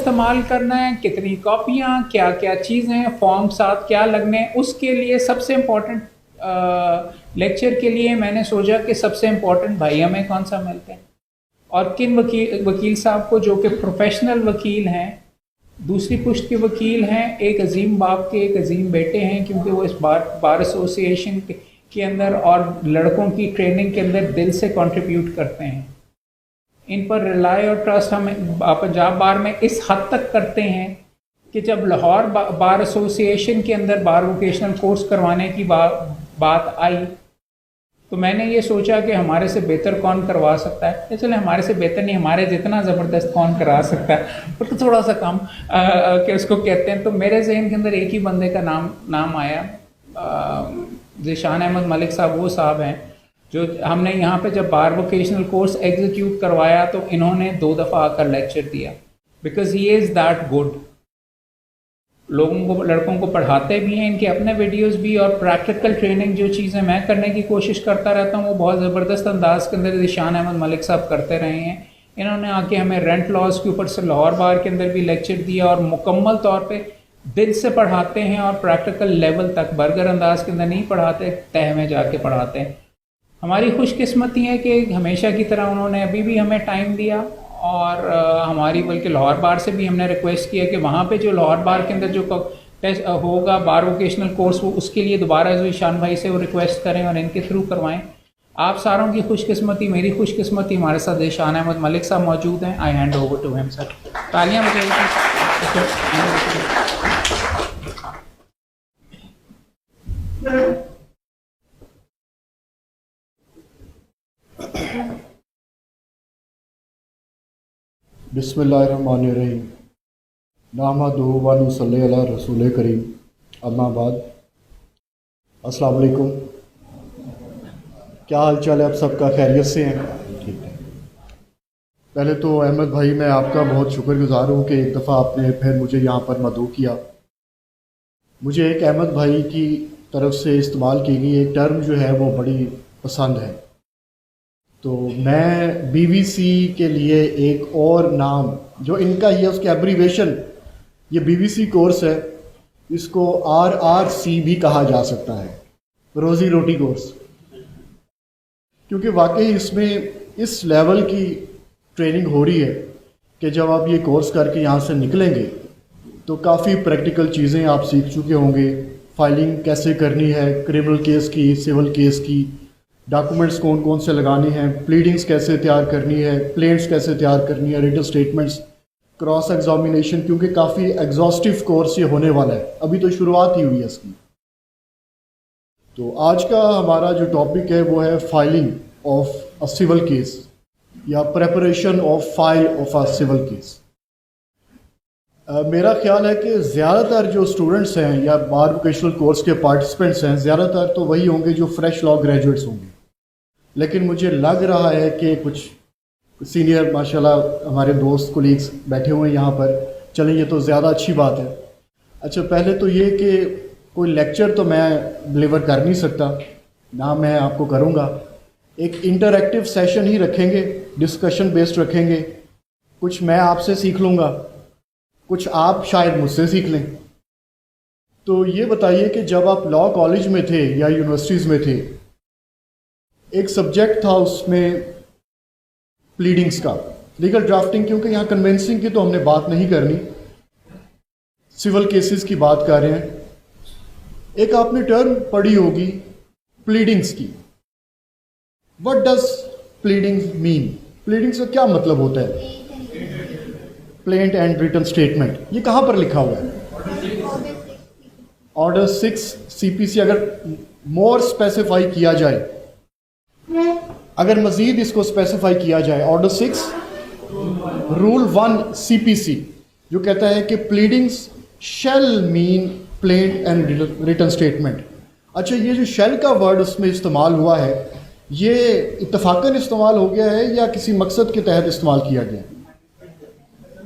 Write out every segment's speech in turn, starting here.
इस्तेमाल करना है, कितनी कॉपियाँ, क्या क्या चीज़ें, फॉर्म साथ क्या लगने हैं, उसके लिए सबसे इम्पोर्टेंट लेक्चर के लिए मैंने सोचा कि सबसे इम्पोर्टेंट भाई हमें कौन सा मिलते हैं और किन वकील साहब को जो कि प्रोफेशनल वकील हैं, दूसरी पुश्त के वकील हैं, एक अजीम बाप के एक अजीम बेटे हैं, क्योंकि वो इस बार एसोसिएशन के अंदर और लड़कों की ट्रेनिंग के अंदर दिल से कंट्रीब्यूट करते हैं। इन पर रिलाई और ट्रस्ट हम पंजाब बार में इस हद तक करते हैं कि जब लाहौर बार एसोसिएशन के अंदर बार वोकेशनल कोर्स करवाने की बात आई तो मैंने ये सोचा कि हमारे से बेहतर कौन करवा सकता है। चले हमारे से बेहतर नहीं, हमारे जितना ज़बरदस्त कौन करा सकता है, पर तो थोड़ा सा कम कि उसको कहते हैं। तो मेरे जहन के अंदर एक ही बंदे का नाम आया, ज़ीशान अहमद मलिक साहब। वो साहब हैं जो हमने यहाँ पे जब बार वोकेशनल कोर्स एग्जीक्यूट करवाया तो इन्होंने 2 दफ़ा आकर लेक्चर दिया, because he is that good. लोगों को, लड़कों को पढ़ाते भी हैं, इनके अपने वीडियोस भी, और प्रैक्टिकल ट्रेनिंग जो चीज़ें मैं करने की कोशिश करता रहता हूँ वो बहुत ज़बरदस्त अंदाज के अंदर ज़ीशान अहमद मलिक साहब करते रहे हैं। इन्होंने आके हमें रेंट लॉज के ऊपर से लाहौर बार के अंदर भी लेक्चर दिया और मुकम्मल तौर पे दिल से पढ़ाते हैं और प्रैक्टिकल लेवल तक, बर्गर अंदाज के अंदर नहीं पढ़ाते, तह में जाके पढ़ाते हैं। हमारी खुशकिस्मती है कि हमेशा की तरह उन्होंने अभी भी हमें टाइम दिया और हमारी, बल्कि लाहौर बार से भी हमने रिक्वेस्ट किया कि वहाँ पे जो लाहौर बार के अंदर जो टेस्ट होगा बार वोकेशनल कोर्स, वो उसके लिए दोबारा ईशान भाई से वो रिक्वेस्ट करें और इनके थ्रू करवाएं। आप सारों की खुशकिस्मती, मेरी खुशकिस्मती, हमारे साथ ज़ीशान अहमद मलिक साहब मौजूद हैं। I hand over to him sir. तालियां बजाइए। बिस्मिल्लाहिर्रहमानिर्रहीम। नाहमदुहु व नुसल्ली अला रसूल करीम, अम्मा बाद। अस्सलाम वालेकुम। क्या हाल चाल है? आप सबका खैरियत से हैं? ठीक है। पहले तो अहमद भाई, मैं आपका बहुत शुक्रगुजार हूँ कि एक दफ़ा आपने फिर मुझे यहाँ पर मदऊ किया। मुझे एक अहमद भाई की तरफ से इस्तेमाल की गई एक टर्म जो है वो बड़ी पसंद है। तो मैं बीवीसी के लिए एक और नाम जो इनका ही है, उसके एब्रीवेशन, ये बीवीसी कोर्स है, इसको RRC भी कहा जा सकता है, रोज़ी रोटी कोर्स। क्योंकि वाकई इसमें इस लेवल की ट्रेनिंग हो रही है कि जब आप ये कोर्स करके यहाँ से निकलेंगे तो काफ़ी प्रैक्टिकल चीज़ें आप सीख चुके होंगे। फाइलिंग कैसे करनी है, क्रिमिनल केस की, सिविल केस की, डॉक्यूमेंट्स कौन कौन से लगाने हैं, प्लीडिंग्स कैसे तैयार करनी है, प्लेंट्स कैसे तैयार करनी है, रिटन स्टेटमेंट्स, क्रॉस एग्जामिनेशन, क्योंकि काफ़ी एग्जॉस्टिव कोर्स ये होने वाला है, अभी तो शुरुआत ही हुई है इसकी। तो आज का हमारा जो टॉपिक है वो है filing of a civil case या preparation of file of a civil case. मेरा ख्याल है कि ज़्यादातर जो स्टूडेंट्स हैं या बार वोकेशनल कोर्स के पार्टिसिपेंट्स हैं, ज़्यादातर तो वही होंगे जो फ्रेश लॉ ग्रेजुएट्स होंगे। लेकिन मुझे लग रहा है कि कुछ सीनियर माशाल्लाह हमारे दोस्त कोलीग्स बैठे हुए हैं यहाँ पर। चलें, ये तो ज़्यादा अच्छी बात है। अच्छा, पहले तो ये कि कोई लेक्चर तो मैं डिलीवर कर नहीं सकता, ना मैं आपको करूँगा। एक इंटरैक्टिव सेशन ही रखेंगे, डिस्कशन बेस्ड रखेंगे। कुछ मैं आपसे सीख लूँगा, कुछ आप शायद मुझसे सीख लें। तो ये बताइए कि जब आप लॉ कॉलेज में थे या यूनिवर्सिटीज़ में थे, एक सब्जेक्ट था उसमें प्लीडिंग्स का, लीगल ड्राफ्टिंग, क्योंकि यहाँ कन्वेंसिंग की तो हमने बात नहीं करनी, सिविल केसेस की बात कर रहे हैं। एक आपने टर्म पढ़ी होगी प्लीडिंग्स की। What does pleadings mean? Pleadings का क्या मतलब होता है? प्लेंट एंड रिटन स्टेटमेंट, ये कहाँ पर लिखा हुआ है? Order 6 CPC। अगर मोर स्पेसिफाई किया जाए, अगर मजीद इसको स्पेसिफाई किया जाए, ऑर्डर 6 रूल 1 CPC जो कहता है कि pleadings shall mean plaint and written statement. अच्छा, ये जो शैल का वर्ड उसमें इस्तेमाल हुआ है, ये इत्तफाकन इस्तेमाल हो गया है या किसी मकसद के तहत इस्तेमाल किया गया है?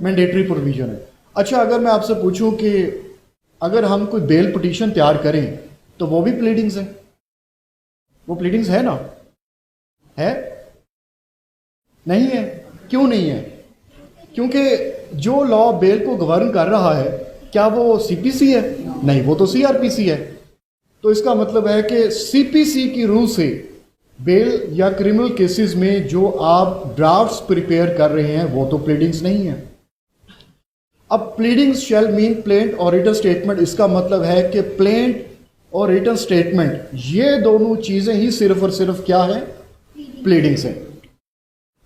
मैंडेटरी प्रोविजन है। अच्छा, अगर मैं आपसे पूछूं कि अगर हम कोई बेल पिटीशन तैयार करें तो वो भी प्लीडिंग्स है? वो प्लीडिंग्स है ना? है? नहीं है? क्यों नहीं है? क्योंकि जो लॉ बेल को गवर्न कर रहा है क्या वो सीपीसी है? नहीं, वो तो सीआरपीसी है। तो इसका मतलब है कि सीपीसी की रूल से बेल या क्रिमिनल केसेस में जो आप ड्राफ्ट्स प्रिपेयर कर रहे हैं वो तो प्लीडिंग्स नहीं है। अब प्लीडिंग्स शैल मीन प्लेंट और रिटन स्टेटमेंट, इसका मतलब है कि प्लेंट और रिटन स्टेटमेंट ये दोनों चीज़ें ही सिर्फ और सिर्फ क्या है? प्लीडिंग्स हैं।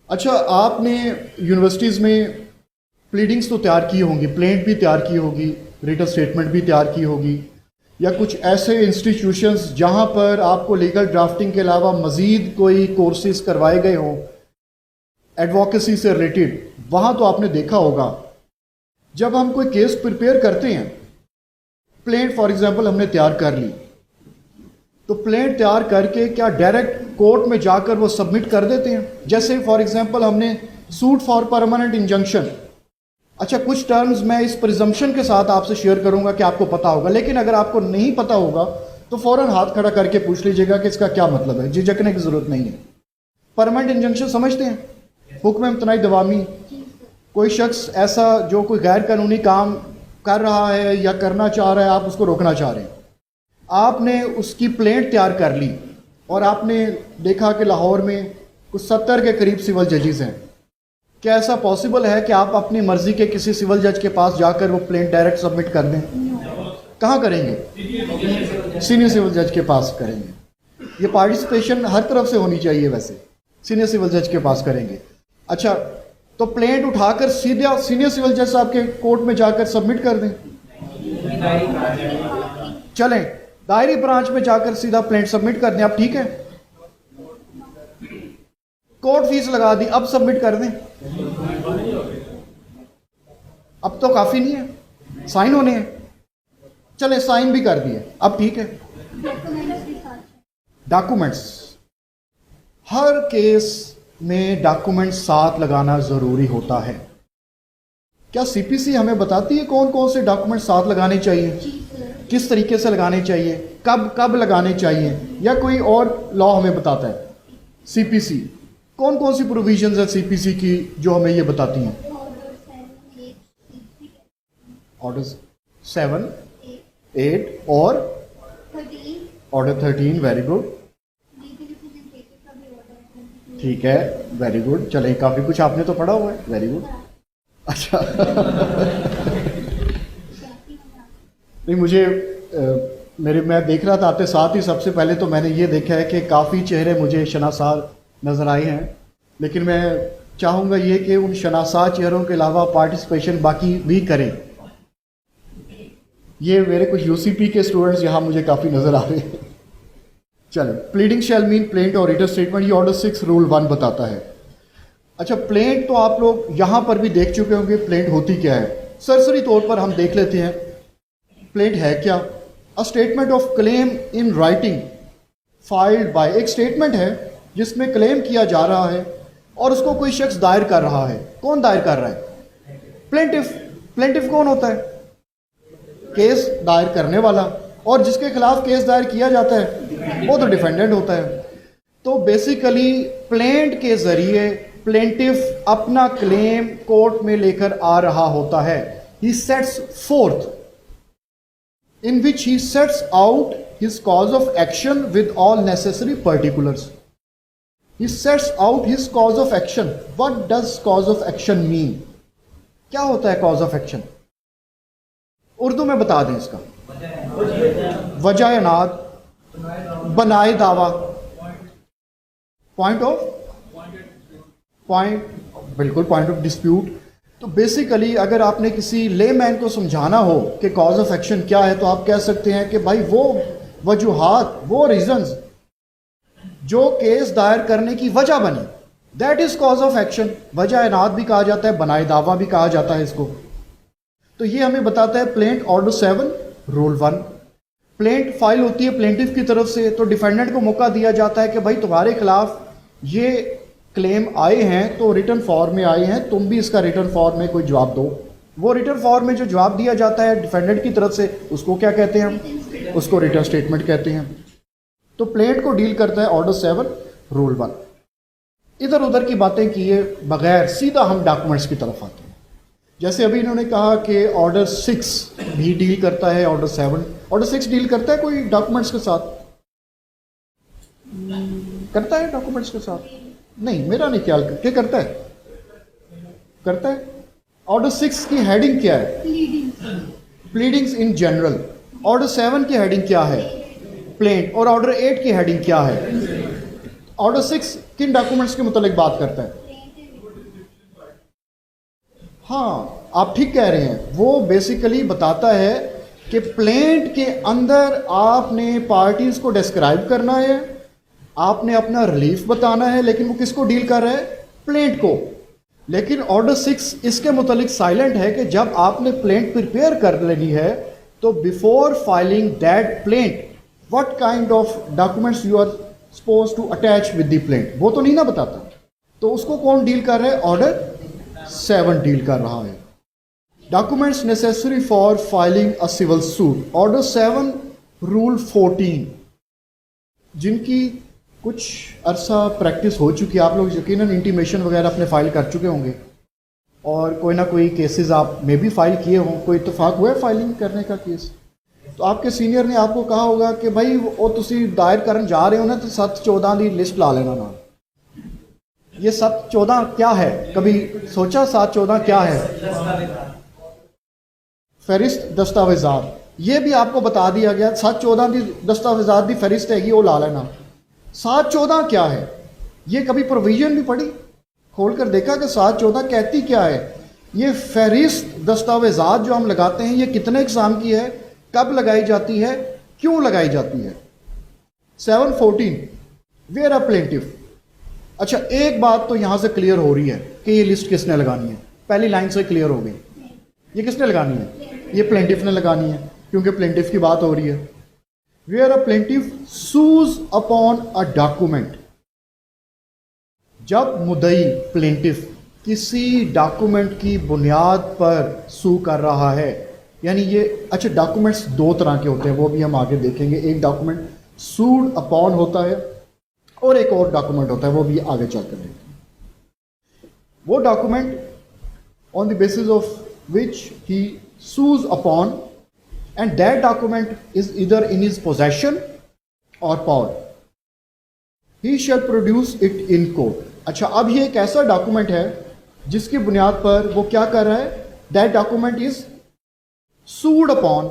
अच्छा, आपने यूनिवर्सिटीज़ में प्लीडिंग्स तो तैयार की होंगी, प्लेंट भी तैयार की होगी, रिटन स्टेटमेंट भी तैयार की होगी, या कुछ ऐसे इंस्टीट्यूशंस जहां पर आपको लीगल ड्राफ्टिंग के अलावा मज़ीद कोई कोर्सेज करवाए गए हों एडवोकेसी से रिलेटेड, वहां तो आपने देखा होगा जब हम कोई केस प्रिपेयर करते हैं, प्लेंट फॉर एग्जांपल हमने तैयार कर ली, तो प्लेंट तैयार करके क्या डायरेक्ट कोर्ट में जाकर वो सबमिट कर देते हैं? जैसे फॉर एग्जांपल हमने सूट फॉर परमानेंट इंजंक्शन, अच्छा कुछ टर्म्स मैं इस प्रिजम्पशन के साथ आपसे शेयर करूंगा कि आपको पता होगा, लेकिन अगर आपको नहीं पता होगा तो फौरन हाथ खड़ा करके पूछ लीजिएगा कि इसका क्या मतलब है, झिझकने की जरूरत नहीं है। परमानेंट इंजंक्शन समझते हैं? हुक्म इम्तनाई दवामी, कोई शख्स ऐसा जो कोई गैर कानूनी काम कर रहा है या करना चाह रहा है, आप उसको रोकना चाह रहे हैं, आपने उसकी प्लेंट तैयार कर ली और आपने देखा कि लाहौर में कुछ 70 के करीब सिविल जजेस हैं। क्या ऐसा पॉसिबल है कि आप अपनी मर्जी के किसी सिविल जज के पास जाकर वो प्लेंट डायरेक्ट सबमिट कर दें? कहाँ करेंगे? सीनियर सिविल जज के पास करेंगे। ये पार्टिसिपेशन हर तरफ से होनी चाहिए, वैसे सीनियर सिविल जज के पास करेंगे। अच्छा, तो प्लेंट उठाकर सीधा सीनियर सिविल जज साहब के कोर्ट में जाकर सबमिट कर दें? चलें दायरी ब्रांच में जाकर सीधा प्लेंट सबमिट कर दें, आप ठीक है, कोर्ट फीस लगा दी, अब सबमिट कर दें। अब तो काफी नहीं है, साइन होने हैं, चले साइन भी कर दिए, अब ठीक है। डॉक्यूमेंट्स, हर केस में डॉक्यूमेंट्स साथ लगाना जरूरी होता है। क्या सीपीसी हमें बताती है कौन कौन से डॉक्यूमेंट साथ लगाने चाहिए, किस तरीके से लगाने चाहिए, कब कब लगाने चाहिए, या कोई और लॉ हमें बताता है? सीपीसी कौन कौन सी प्रोविजंस है सीपीसी की जो हमें ये बताती हैं? ऑर्डर 7, 8 और ऑर्डर 13। वेरी गुड, ठीक है, वेरी गुड। चले, काफी कुछ आपने तो पढ़ा हुआ है, वेरी गुड। अच्छा नहीं, मुझे मैं देख रहा था आते साथ ही, सबसे पहले तो मैंने ये देखा है कि काफ़ी चेहरे मुझे शनासार नज़र आए हैं, लेकिन मैं चाहूँगा ये कि उन शनासार चेहरों के अलावा पार्टिसिपेशन बाकी भी करें। ये मेरे कुछ यूसीपी के स्टूडेंट्स यहाँ मुझे काफ़ी नज़र आ रहे हैं। चलो, प्लीडिंग शैल मीन प्लेंट और रिटन स्टेटमेंट, ये ऑर्डर 6 रूल 1 बताता है। अच्छा, प्लेंट तो आप लोग यहाँ पर भी देख चुके होंगे, प्लेंट होती क्या है, सरसरी तौर पर हम देख लेते हैं। प्लेंट है क्या? A statement of claim in writing filed by, एक स्टेटमेंट है जिसमें क्लेम किया जा रहा है और उसको कोई शख्स दायर कर रहा है। कौन दायर कर रहा है? प्लेंटिफ। प्लेंटिफ कौन होता है? केस दायर करने वाला, और जिसके खिलाफ केस दायर किया जाता है वो तो डिफेंडेंट होता है। तो बेसिकली प्लेंट के जरिए प्लेंटिफ अपना क्लेम कोर्ट में लेकर आ रहा होता है। He sets forth, in which he sets out his cause of action with all necessary particulars. He sets out his cause of action. What does cause of action mean? क्या होता है cause of action? Urdu में बता दें इसका। वजह नाद, बनाए दावा, पॉइंट बिल्कुल पॉइंट ऑफ डिस्प्यूट। तो बेसिकली अगर आपने किसी लेमैन को समझाना हो कि कॉज ऑफ एक्शन क्या है, तो आप कह सकते हैं कि भाई वो वजूहात, वो रीजंस जो केस दायर करने की वजह बनी, that is cause of action. वजह इनाद भी कहा जाता है, बनाए दावा भी कहा जाता है इसको। तो ये हमें बताता है plaint order 7 rule 1। Plaint file होती है प्लेंटिफ की तरफ से, तो डिफेंडेंट को मौका दिया जाता है कि भाई तुम्हारे खिलाफ ये क्लेम आए हैं, तो रिटर्न फॉर्म में आए हैं, तुम भी इसका रिटर्न फॉर्म में कोई जवाब दो। वो रिटर्न फॉर्म में जो जवाब दिया जाता है डिफेंडेंट की तरफ से, उसको क्या कहते हैं? उसको रिटर्न स्टेटमेंट कहते हैं। तो प्लेंट को डील करता है ऑर्डर 7 रूल 1। इधर उधर की बातें किए बगैर सीधा हम डॉक्यूमेंट्स की तरफ आते हैं। जैसे अभी इन्होंने कहा कि ऑर्डर 6 भी डील करता है, ऑर्डर 7, ऑर्डर 6 डील करता है कोई डॉक्यूमेंट्स के साथ? करता है डॉक्यूमेंट्स के साथ? नहीं, मेरा नहीं ख्याल क्या करता है, करता है। ऑर्डर 6 की हेडिंग क्या है? Pleadings in general. ऑर्डर 7 की हेडिंग क्या है? प्लेंट। और ऑर्डर 8 की हेडिंग क्या है? ऑर्डर 6 किन डॉक्यूमेंट्स के मुतालिक बात करता है? हाँ, आप ठीक कह रहे हैं। वो बेसिकली बताता है कि प्लेंट के अंदर आपने पार्टीज को डिस्क्राइब करना है, आपने अपना रिलीफ बताना है, लेकिन वो किसको डील कर रहा है? प्लेंट को। लेकिन ऑर्डर 6 इसके मुतालिक साइलेंट है कि जब आपने प्लेंट प्रिपेयर कर लेनी है तो before filing that plaint what kind of documents you are suppose to attach with the plaint, वो तो नहीं ना बताता। तो उसको कौन डील कर रहा है? ऑर्डर 7 डील कर रहा है। Documents necessary for filing a civil suit. Order 7 rule 14, जिनकी कुछ अरसा प्रैक्टिस हो चुकी है, आप लोग यकीनन इंटीमेशन वगैरह अपने फाइल कर चुके होंगे और कोई ना कोई केसेस आप में भी फाइल किए हों। कोई इत्तेफाक हुआ है फाइलिंग करने का केस? तो आपके सीनियर ने आपको कहा होगा कि भाई वो तुसी दायर करन जा रहे हो ना तो 7-14 की लिस्ट ला लेना ना। ये 7-14 क्या है? कभी सोचा 7-14 क्या है? फहरिस्त दस्तावेजात। ये भी आपको बता दिया गया 7-14 की दस्तावेजात की फहरिस्त हैगी, वो ला लेना। 7-14 क्या है? ये कभी प्रोविजन भी पढ़ी, खोल कर देखा कि 7-14 कहती क्या है? ये फहरिस्त दस्तावेजात जो हम लगाते हैं, ये कितने इकसाम की है, कब लगाई जाती है, क्यों लगाई जाती है? 7-14 वेयर अ प्लेंटिफ। अच्छा, एक बात तो यहां से क्लियर हो रही है कि ये लिस्ट किसने लगानी है। पहली लाइन से क्लियर हो गई, ये किसने लगानी है? ये प्लेंटिफ ने लगानी है, क्योंकि प्लेंटिफ की बात हो रही है। Where a plaintiff sues upon a document. जब मुद्दई प्लेंटिफ किसी डॉक्यूमेंट की बुनियाद पर सू कर रहा है, यानी ये अच्छा डॉक्यूमेंट्स दो तरह के होते हैं, वो भी हम आगे देखेंगे। एक डॉक्यूमेंट सूड अपॉन होता है और एक और डॉक्यूमेंट होता है, वो भी आगे चलकर देखेंगे। वो document on the basis of which he sues upon and that document is either in his possession और power, he shall produce it in court. अच्छा, अब ये एक ऐसा डॉक्यूमेंट है जिसकी बुनियाद पर वो क्या कर रहा है? That document is sued upon,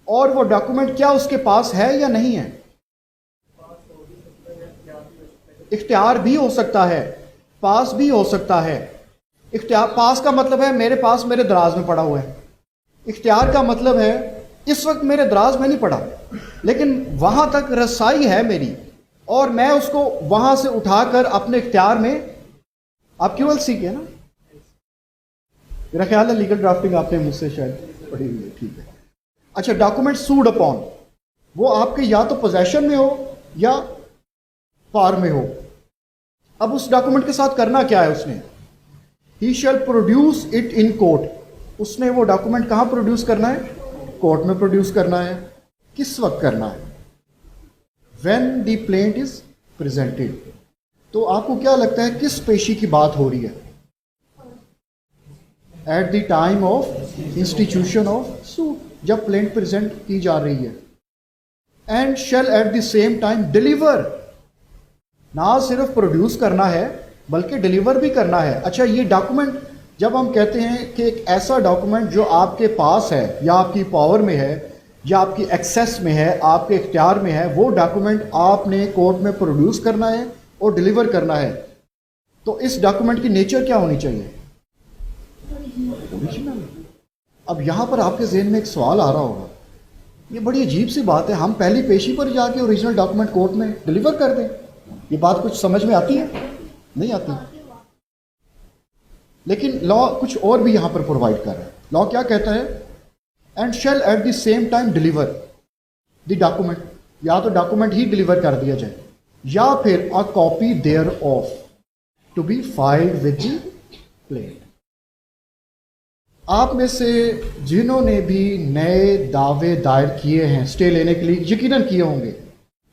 और वो डॉक्यूमेंट क्या उसके पास है या नहीं है? इख्तियार भी हो सकता है, पास भी हो सकता है। इख्तियार पास का मतलब है मेरे पास मेरे दराज में पड़ा हुआ है। इख्तियार का मतलब है इस वक्त मेरे दराज में नहीं पड़ा, लेकिन वहां तक रसाई है मेरी और मैं उसको वहां से उठाकर अपने इख्तियार में, आप क्यों सीखे ना, मेरा ख्याल है लीगल ड्राफ्टिंग आपने मुझसे शायद पढ़ी हुई है, ठीक है। अच्छा, डॉक्यूमेंट सूड अपॉन, वो आपके या तो पोजेशन में हो या पार में हो। अब उस डॉक्यूमेंट के साथ करना क्या है उसने? ही shall produce it in court. उसने वो डॉक्यूमेंट कहां प्रोड्यूस करना है? कोर्ट में प्रोड्यूस करना है। किस वक्त करना है? When the plaint is presented. तो आपको क्या लगता है किस पेशी की बात हो रही है? At the time of institution of suit, जब प्लेंट प्रेजेंट की जा रही है। And shall eight the same time deliver, ना सिर्फ प्रोड्यूस करना है बल्कि डिलीवर भी करना है। अच्छा, ये डॉक्यूमेंट जब हम कहते हैं कि एक ऐसा डॉक्यूमेंट जो आपके पास है या आपकी पावर में है या आपकी एक्सेस में है, आपके इख्तियार में है, वो डॉक्यूमेंट आपने कोर्ट में प्रोड्यूस करना है और डिलीवर करना है। तो इस डॉक्यूमेंट की नेचर क्या होनी चाहिए? ओरिजिनल। अब यहां पर आपके जहन में एक सवाल आ रहा होगा, ये बड़ी अजीब सी बात है, हम पहली पेशी पर जाके ओरिजिनल डॉक्यूमेंट कोर्ट में डिलीवर कर दें। ये बात कुछ समझ में आती है? नहीं आती। लेकिन लॉ कुछ और भी यहां पर प्रोवाइड कर रहा है। लॉ क्या कहता है? And shall eight the same time deliver the document, या तो डॉक्यूमेंट ही डिलीवर कर दिया जाए या फिर a copy thereof to be filed with the plaint. आप में से जिन्होंने भी नए दावे दायर किए हैं स्टे लेने के लिए, यकीनन किए होंगे,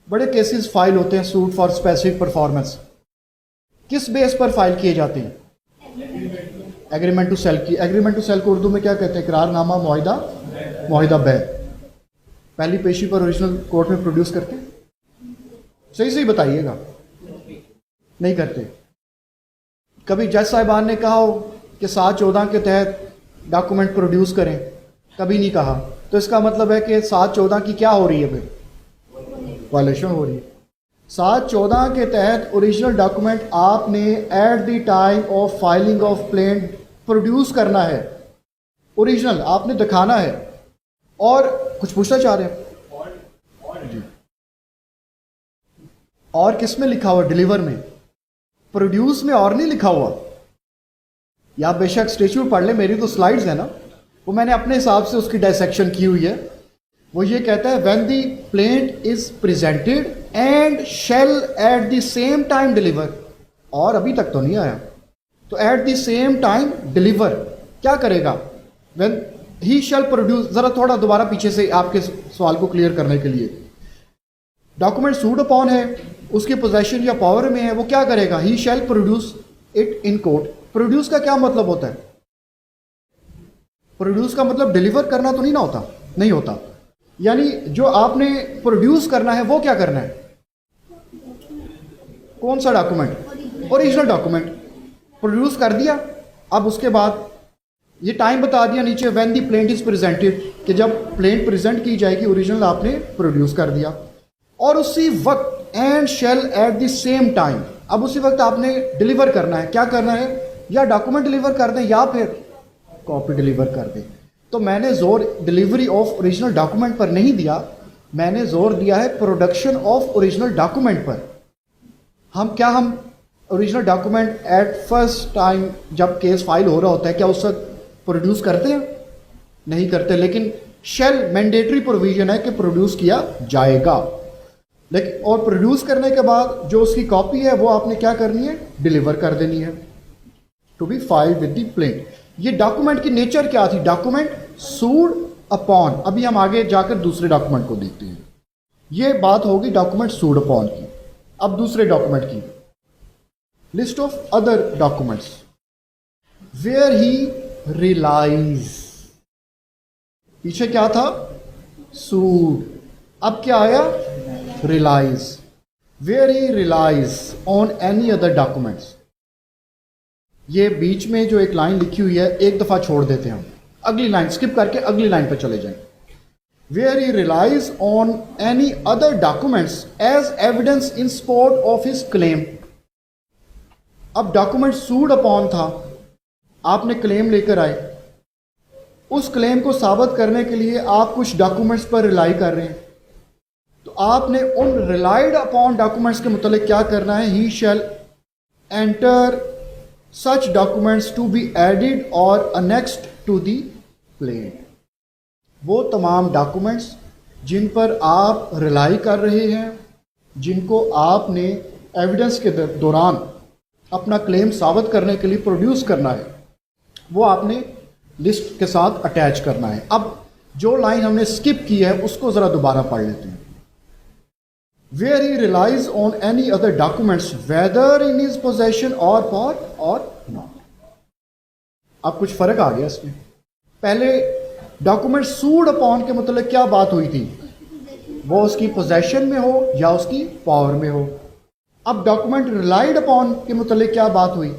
बड़े केसेस फाइल होते हैं सूट फॉर स्पेसिफिक परफॉर्मेंस। किस बेस पर फाइल किए जाते हैं? एग्रीमेंट टू सेल की। एग्रीमेंट टू सेल को उर्दू में क्या कहते हैं? इकरारनामा, मुआहिदा, मुआहिदा बै। पहली पेशी पर ओरिजिनल कोर्ट में प्रोड्यूस करते हैं? सही सही बताइएगा। नहीं करते। कभी जज साहिबान ने कहा हो कि 714 के तहत डॉक्यूमेंट प्रोड्यूस करें? कभी नहीं कहा। तो इसका मतलब है कि 714 की क्या हो रही है? फिर वायलेशन हो रही है। 714 के तहत ओरिजिनल डॉक्यूमेंट आपने at the time of filing of plaint produce करना है। ओरिजिनल आपने दिखाना है। और कुछ पूछना चाह रहे हैं? जी। और किस में लिखा हुआ? डिलीवर में। प्रोड्यूस में और नहीं लिखा हुआ। या बेशक स्टेच्यू पढ़ ले, मेरी तो स्लाइड्स है ना, वो मैंने अपने हिसाब से उसकी डायसेक्शन की हुई है। वो ये कहता है when the plaint is presented and shall at the same time deliver. और अभी तक तो नहीं आया। तो at the same time deliver क्या करेगा? When he shall produce. जरा थोड़ा दोबारा पीछे से आपके सवाल को क्लियर करने के लिए, डॉक्यूमेंट सूड अपॉन है, उसके पोजेशन या पावर में है, वो क्या करेगा? He shall produce it in court. Produce का क्या मतलब होता है? प्रोड्यूस का मतलब डिलीवर करना तो नहीं ना होता? नहीं होता। यानी जो आपने प्रोड्यूस करना है वो क्या करना है? कौन सा डॉक्यूमेंट? ओरिजिनल डॉक्यूमेंट प्रोड्यूस कर दिया। अब उसके बाद ये टाइम बता दिया नीचे, when the plaint is presented, कि जब प्लेंट प्रेजेंट की जाएगी ओरिजिनल आपने प्रोड्यूस कर दिया। और उसी वक्त and shall at the same time, अब उसी वक्त आपने डिलीवर करना है। क्या करना है? या डॉक्यूमेंट डिलीवर कर दें या फिर कॉपी डिलीवर कर दें। तो मैंने जोर डिलीवरी ऑफ ओरिजिनल डॉक्यूमेंट पर नहीं दिया, मैंने जोर दिया है प्रोडक्शन ऑफ ओरिजिनल डॉक्यूमेंट पर। हम original document at first time जब केस फाइल हो रहा होता है क्या उस वक्त प्रोड्यूस करते हैं? नहीं करते। लेकिन शेल मैंडेटरी प्रोविजन है कि प्रोड्यूस किया जाएगा। लेकिन और प्रोड्यूस करने के बाद जो उसकी कॉपी है वो आपने क्या करनी है? डिलीवर कर देनी है to be filed with the plaint. ये डॉक्यूमेंट की नेचर क्या थी? Document sued upon. अभी हम आगे जाकर दूसरे डॉक्यूमेंट को देखते हैं। ये बात होगी डॉक्यूमेंट सूड अपॉन की। अब दूसरे डॉक्यूमेंट की list of other documents where he relies. पीछे क्या था? सूड। अब क्या आया? Relies. Where he relies on any other documents. ये बीच में जो एक लाइन लिखी हुई है एक दफा छोड़ देते हैं हम, अगली लाइन स्किप करके अगली लाइन पर चले जाएं। Where he relies on any other documents as evidence in support of his claim. अब डॉक्यूमेंट सूड अपॉन था, आपने क्लेम लेकर आए, उस क्लेम को साबित करने के लिए आप कुछ डॉक्यूमेंट्स पर रिलाई कर रहे हैं। तो आपने उन रिलाइड अपॉन डॉक्यूमेंट्स के मुतालिक क्या करना है? ही शैल enter such documents to be added or annexed to the plate। वो तमाम डॉक्यूमेंट्स जिन पर आप रिलाई कर रहे हैं, जिनको आपने एविडेंस के दौरान अपना क्लेम साबित करने के लिए प्रोड्यूस करना है, वो आपने लिस्ट के साथ अटैच करना है। अब जो लाइन हमने स्किप की है उसको ज़रा दोबारा पढ़ लेते हैं। Where he relies on any other documents whether in his possession or part or not। अब कुछ फर्क आ गया इसमें। पहले डॉक्यूमेंट सूड अपॉन के मतलब क्या बात हुई थी? वो उसकी पोजेशन में हो या उसकी पावर में हो। अब डॉक्यूमेंट रिलाइड अपॉन के मतलब क्या बात हुई?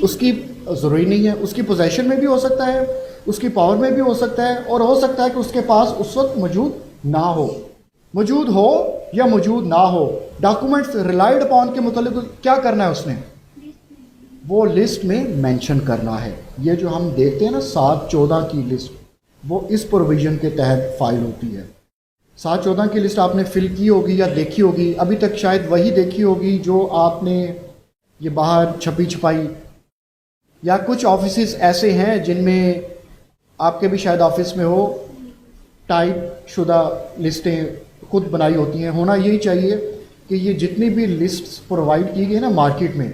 उसकी जरूरी नहीं है, उसकी पोजेशन में भी हो सकता है, उसकी पावर में भी हो सकता है, और हो सकता है कि उसके पास उस वक्त मौजूद ना हो। मौजूद हो या मौजूद ना हो, डॉक्यूमेंट्स रिलाइड अपॉन के मुतालिक क्या करना है? उसने वो लिस्ट में मेंशन करना है। ये जो हम देखते हैं ना 714 की लिस्ट, वो इस प्रोविजन के तहत फाइल होती है। 714 की लिस्ट आपने फिल की होगी या देखी होगी, अभी तक शायद वही देखी होगी जो आपने ये बाहर छपी छपाई, या कुछ ऑफिस ऐसे हैं जिनमें आपके भी शायद ऑफिस में हो, टाइप शुदा लिस्टें खुद बनाई होती हैं। होना यही चाहिए कि ये जितनी भी लिस्ट्स प्रोवाइड की गई ना मार्केट में,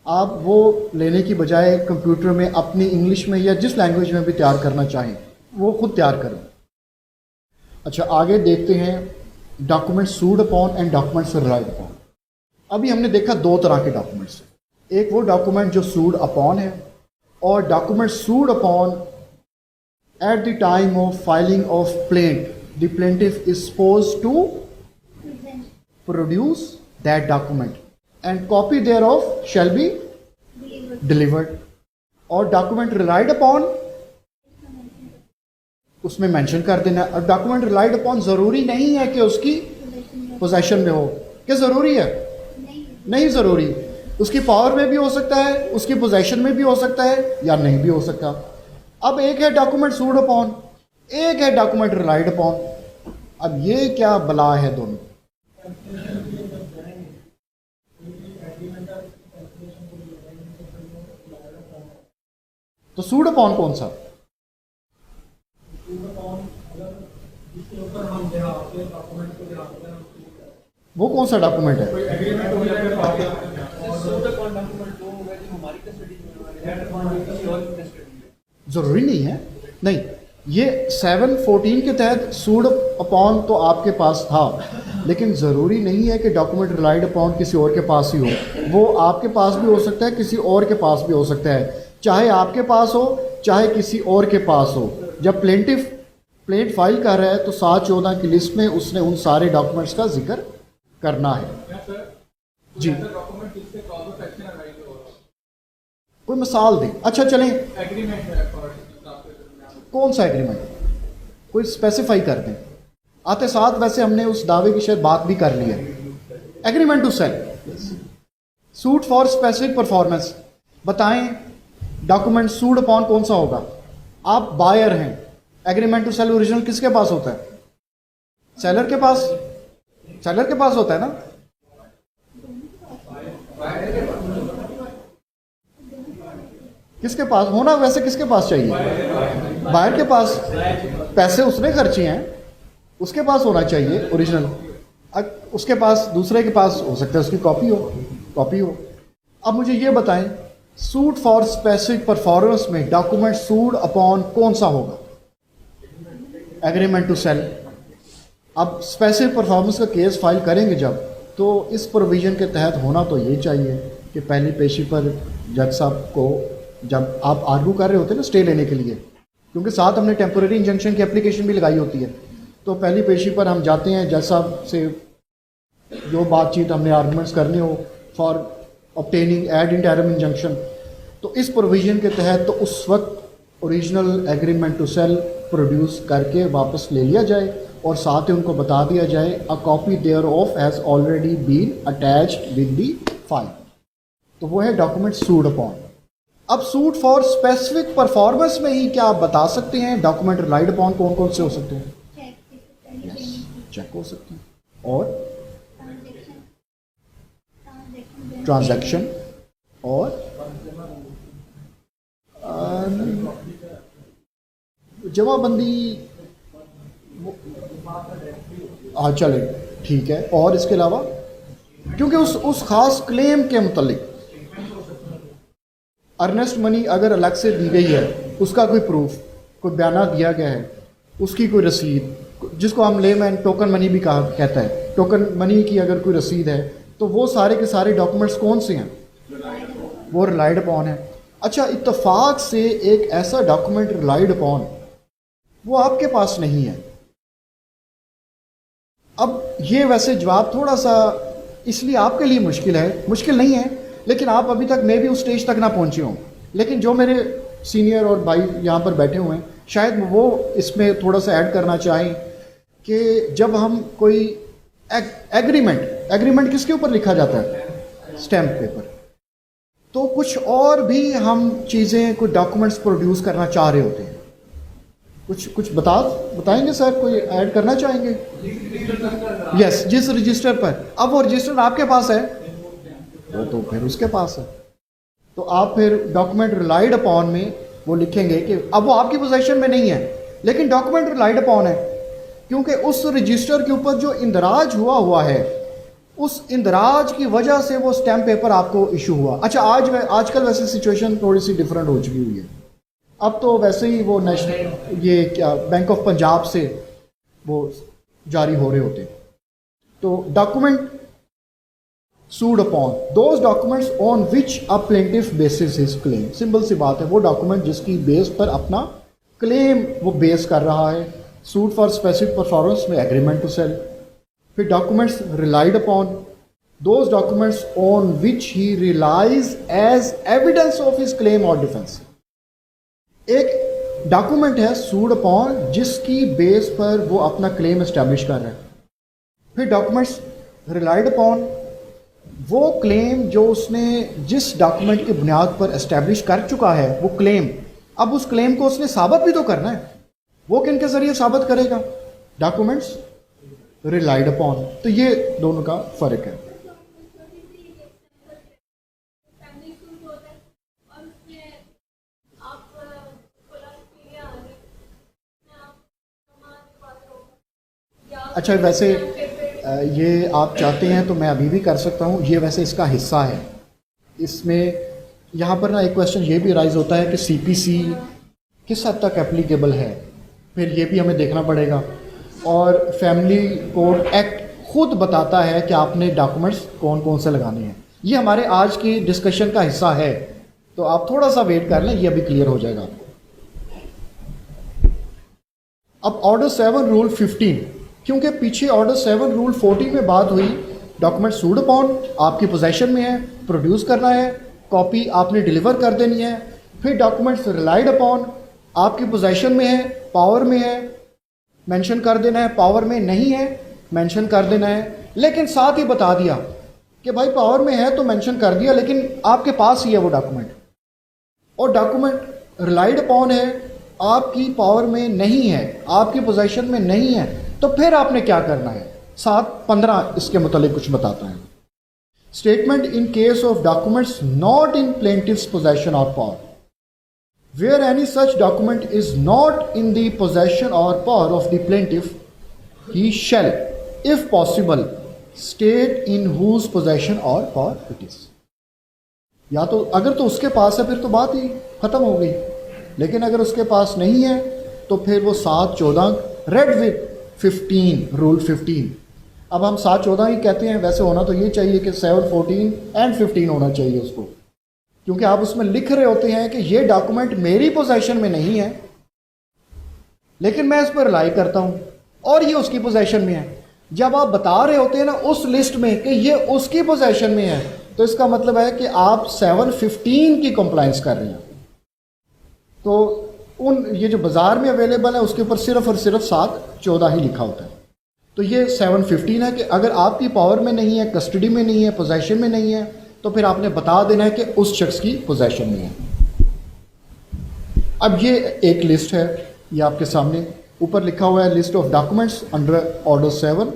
आप वो लेने की बजाय कंप्यूटर में अपनी इंग्लिश में या जिस लैंग्वेज में भी तैयार करना चाहें वो खुद तैयार करें। अच्छा, आगे देखते हैं document sued upon and documents relied upon. अभी हमने देखा दो तरह के डॉक्यूमेंट्स। एक वो डॉक्यूमेंट जो सूड अपॉन है, or document sued upon at the time of filing of plaint, the plaintiff is supposed to produce that document and copy thereof shall be delivered. और document relied upon उसमें mention कर देना। और document relied upon ज़रूरी नहीं है कि उसकी पोजेशन में हो। क्या ज़रूरी है? नहीं ज़रूरी। उसकी पावर में भी हो सकता है, उसकी पोजेशन में भी हो सकता है, या नहीं भी हो सकता। अब एक है डॉक्यूमेंट सूड अपॉन, एक है डॉक्यूमेंट रिलाइड अपॉन। अब ये क्या बला है दोनों? तो सूड अपॉन कौन सा? वो कौन सा डॉक्यूमेंट है? जरूरी नहीं है। नहीं, ये 714 के तहत सूड अपॉन तो आपके पास था, लेकिन ज़रूरी नहीं है कि डॉक्यूमेंट रिलाइड अपॉन किसी और के पास ही हो। वो आपके पास भी हो सकता है, किसी और के पास भी हो सकता है। चाहे आपके पास हो, चाहे किसी और के पास हो। जब प्लेंट फाइल कर रहा है तो 714 की लिस्ट में उसने उन सारे डॉक्यूमेंट्स का जिक्र करना है। जी, कोई मिसाल दें। अच्छा चलें, कौन सा एग्रीमेंट, कोई स्पेसिफाई कर दें। आते साथ वैसे हमने उस दावे की शायद बात भी कर ली है। Agreement to sell, suit for specific performance. बताएं डॉक्यूमेंट सूड अपॉन कौन सा होगा? आप बायर हैं, एग्रीमेंट टू सेल ओरिजिनल किसके पास होता है? सेलर के पास। सेलर के पास होता है ना? किसके पास होना? वैसे किसके पास चाहिए? बायर के पास। पैसे उसने खर्चे हैं, उसके पास होना चाहिए ओरिजिनल। उसके पास, दूसरे के पास हो सकता है उसकी कॉपी हो। अब मुझे ये बताएं, सूट फॉर स्पेसिफिक परफॉर्मेंस में डॉक्यूमेंट सूड अपॉन कौन सा होगा? Agreement to sell. अब स्पेसिफिक परफॉर्मेंस का केस फाइल करेंगे जब, तो इस प्रोविजन के तहत होना तो ये चाहिए कि पहली पेशी पर जज साहब को, जब आप आर्गू कर रहे होते हैं ना स्टे लेने के लिए, क्योंकि साथ हमने टेम्पोरेरी इंजंक्शन की एप्लीकेशन भी लगाई होती है, तो पहली पेशी पर हम जाते हैं जज साहब से, जो बातचीत हमने आर्गूमेंट्स करने हो for obtaining ad interim injunction, तो इस प्रोविजन के तहत तो उस वक्त original agreement to sell produce करके वापस ले लिया जाए और साथ ही उनको बता दिया जाए a copy thereof has already been attached with the file. तो वो है डॉक्यूमेंट सूड अपॉन। अब सूट फॉर स्पेसिफिक परफॉर्मेंस में ही क्या आप बता सकते हैं डॉक्यूमेंट रिलाइड अपॉन कौन कौन से हो सकते हैं? यस, चेक हो सकते हैं, और ट्रांजैक्शन, और जमाबंदी। हाँ चले, ठीक है। और इसके अलावा क्योंकि उस खास क्लेम के मुतालिक अर्नेस्ट मनी अगर अलग से दी गई है, उसका कोई प्रूफ, कोई बयाना दिया गया है, उसकी कोई रसीद, जिसको हम लेमैन टोकन मनी भी कहता है, टोकन मनी की अगर कोई रसीद है, तो वो सारे के सारे डॉक्यूमेंट्स कौन से हैं? वो रिलाइड अपॉन है। अच्छा, इत्तेफाक से एक ऐसा डॉक्यूमेंट रिलाइड अपॉन वो आपके पास नहीं है। अब ये वैसे जवाब थोड़ा सा इसलिए आपके लिए मुश्किल है, मुश्किल नहीं है, लेकिन आप अभी तक मैं भी उस स्टेज तक ना पहुंचे हों। लेकिन जो मेरे सीनियर और भाई यहाँ पर बैठे हुए हैं, शायद वो इसमें थोड़ा सा ऐड करना चाहें कि जब हम कोई एग्रीमेंट किसके ऊपर लिखा जाता है? Stamp paper. तो कुछ और भी हम चीज़ें, कुछ डॉक्यूमेंट्स प्रोड्यूस करना चाह रहे होते हैं। कुछ बताएंगे सर, कोई ऐड करना चाहेंगे? यस, जिस रजिस्टर पर, अब वो रजिस्टर आपके पास है, वो तो फिर उसके पास है, तो आप फिर डॉक्यूमेंट रिलाइड अपॉन में वो लिखेंगे कि अब वो आपकी पोजीशन में नहीं है, लेकिन डॉक्यूमेंट रिलाइड अपॉन है, क्योंकि उस रजिस्टर के ऊपर जो इंदराज हुआ है, उस इंदराज की वजह से वो स्टैम्प पेपर आपको इशू हुआ। अच्छा, आजकल वैसे सिचुएशन थोड़ी सी डिफरेंट हो चुकी हुई है। अब तो वैसे ही वो नेशनल, ये क्या, बैंक ऑफ पंजाब से वो जारी हो रहे होते हैं। तो document sued upon those documents on which a plaintiff bases his claim। Simple सी बात है, वो डॉक्यूमेंट जिसकी बेस पर अपना क्लेम वो बेस कर रहा है। सूट फॉर स्पेसिफिक परफॉर्मेंस में एग्रीमेंट टू सेल। फिर documents relied upon those documents on which he relies as evidence of his claim और डिफेंस। एक डॉक्यूमेंट है सूड अपॉन जिसकी बेस पर वो अपना क्लेम एस्टैब्लिश कर रहा है। फिर डॉक्यूमेंट्स रिलाइड अपॉन वो क्लेम जो उसने जिस डॉक्यूमेंट की बुनियाद पर एस्टैब्लिश कर चुका है वो क्लेम, अब उस क्लेम को उसने साबित भी तो करना है। वो किन के जरिए साबित करेगा? Documents relied upon. तो ये दोनों का फर्क है। अच्छा, वैसे ये आप चाहते हैं तो मैं अभी भी कर सकता हूँ, ये वैसे इसका हिस्सा है। इसमें यहाँ पर ना एक क्वेश्चन ये भी राइज होता है कि सीपीसी किस हद तक एप्लीकेबल है, फिर ये भी हमें देखना पड़ेगा। और फैमिली कोड एक्ट खुद बताता है कि आपने डॉक्यूमेंट्स कौन कौन से लगाने हैं। ये हमारे आज की डिस्कशन का हिस्सा है, तो आप थोड़ा सा वेट कर लें, ये अभी क्लियर हो जाएगा। अब ऑर्डर 7 रूल 15, क्योंकि पीछे ऑर्डर 7 रूल 14 में बात हुई डॉक्यूमेंट सूड अपॉन आपकी पोजेशन में है, प्रोड्यूस करना है, कॉपी आपने डिलीवर कर देनी है। फिर डॉक्यूमेंट्स रिलाइड अपॉन आपकी पोजेशन में है, पावर में है, मेंशन कर देना है, पावर में नहीं है, मेंशन कर देना है। लेकिन साथ ही बता दिया कि भाई पावर में है तो मेंशन कर दिया, लेकिन आपके पास ही है वो डॉक्यूमेंट। और डॉक्यूमेंट रिलाइड अपॉन है, आपकी पावर में नहीं है, आपकी पोजेशन में नहीं है, तो फिर आपने क्या करना है? 7:15 इसके मुतालिक कुछ बताता है। Statement in case of documents not in plaintiff's possession और power, where any such document is not in the possession और power of the plaintiff, he shall if possible state in whose possession और power it is. या तो अगर तो उसके पास है फिर तो बात ही खत्म हो गई, लेकिन अगर उसके पास नहीं है तो फिर वो 7-14 रेड विद 15 रूल 15। अब हम 7-14 ही कहते हैं, वैसे होना तो ये चाहिए कि 7, 14 एंड 15 होना चाहिए उसको, क्योंकि आप उसमें लिख रहे होते हैं कि ये डॉक्यूमेंट मेरी पोजेशन में नहीं है लेकिन मैं इस पर रिलाई करता हूं और ये उसकी पोजेशन में है। जब आप बता रहे होते हैं ना उस लिस्ट में कि ये उसकी पोजेशन में है, तो इसका मतलब है कि आप 7-15 की कंप्लायंस कर रहे हैं। तो उन ये जो बाज़ार में अवेलेबल है उसके ऊपर सिर्फ और सिर्फ 7-14 ही लिखा होता है। तो ये 7-15 है कि अगर आपकी पावर में नहीं है, कस्टडी में नहीं है, पोजेशन में नहीं है, तो फिर आपने बता देना है कि उस शख्स की पोजेशन में है। अब ये एक लिस्ट है, ये आपके सामने ऊपर लिखा हुआ है list of documents under order 7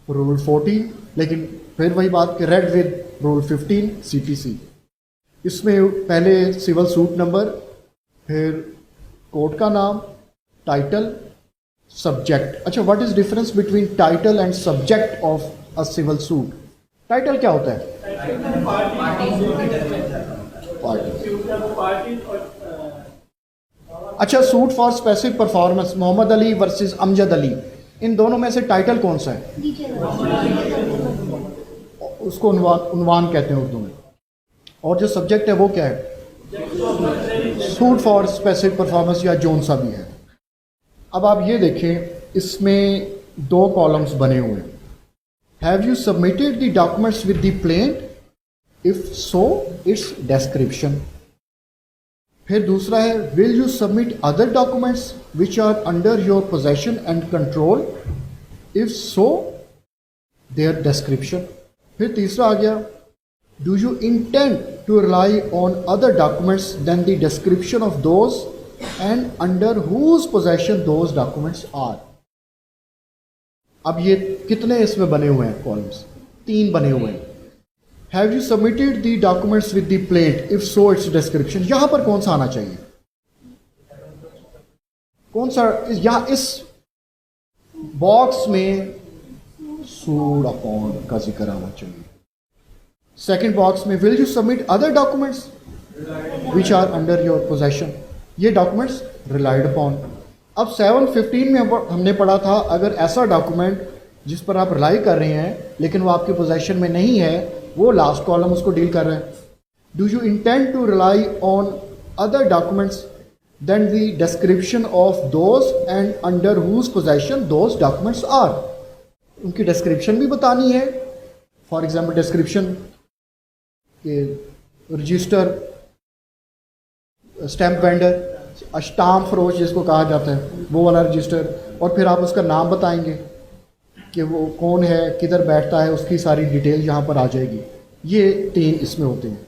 rule 14, लेकिन फिर वही बात कि रेड विद रूल 15 सीपीसी। इसमें पहले सिविल सूट नंबर, फिर कोर्ट का नाम, टाइटल, सब्जेक्ट। अच्छा, what is difference between title and subject of a civil suit? Title क्या होता है? पार्टी। अच्छा, suit for specific performance, Mohammad Ali versus Amjad Ali, इन दोनों में से टाइटल कौन सा है? उसको उन्वान कहते हैं उर्दू में। और जो सब्जेक्ट है वो क्या है? सूट फॉर स्पेसिफिक परफॉर्मेंस या जोन सा भी है। अब आप ये देखें, इसमें 2 कॉलम्स बने हुए हैं। Have you submitted the documents with the plaint? If so its description. फिर दूसरा है will you submit other documents which are under your possession and control? If so their description. फिर तीसरा आ गया do you intend to rely on other documents than the description of those and under whose possession those documents are? अब ये कितने इसमें बने हुए हैं कॉलम्स? 3 बने हुए हैं। Have you submitted the documents with the plaint? If so, its description। यहां पर कौन सा आना चाहिए? कौन सा? यहां इस बॉक्स में सूड अपॉन का जिक्र आना चाहिए। सेकेंड बॉक्स में will you submit other documents which are under your possession? ये डॉक्यूमेंट्स रिलाइड अपॉन। अब 7-15 में हमने पढ़ा था अगर ऐसा डॉक्यूमेंट जिस पर आप रिलाई कर रहे हैं लेकिन वो आपके पोजेशन में नहीं है, वो लास्ट कॉलम उसको डील कर रहे हैं। Do you intend to rely on other documents then the description of those and under whose possession those documents are. उनकी डिस्क्रिप्शन भी बतानी है, फॉर एग्जाम्पल डिस्क्रिप्शन के रजिस्टर, स्टैम्प वेंडर, स्टाम्प फरोश जिसको कहा जाता है, वो वाला रजिस्टर, और फिर आप उसका नाम बताएंगे कि वो कौन है, किधर बैठता है, उसकी सारी डिटेल यहाँ पर आ जाएगी। ये 3 इसमें होते हैं।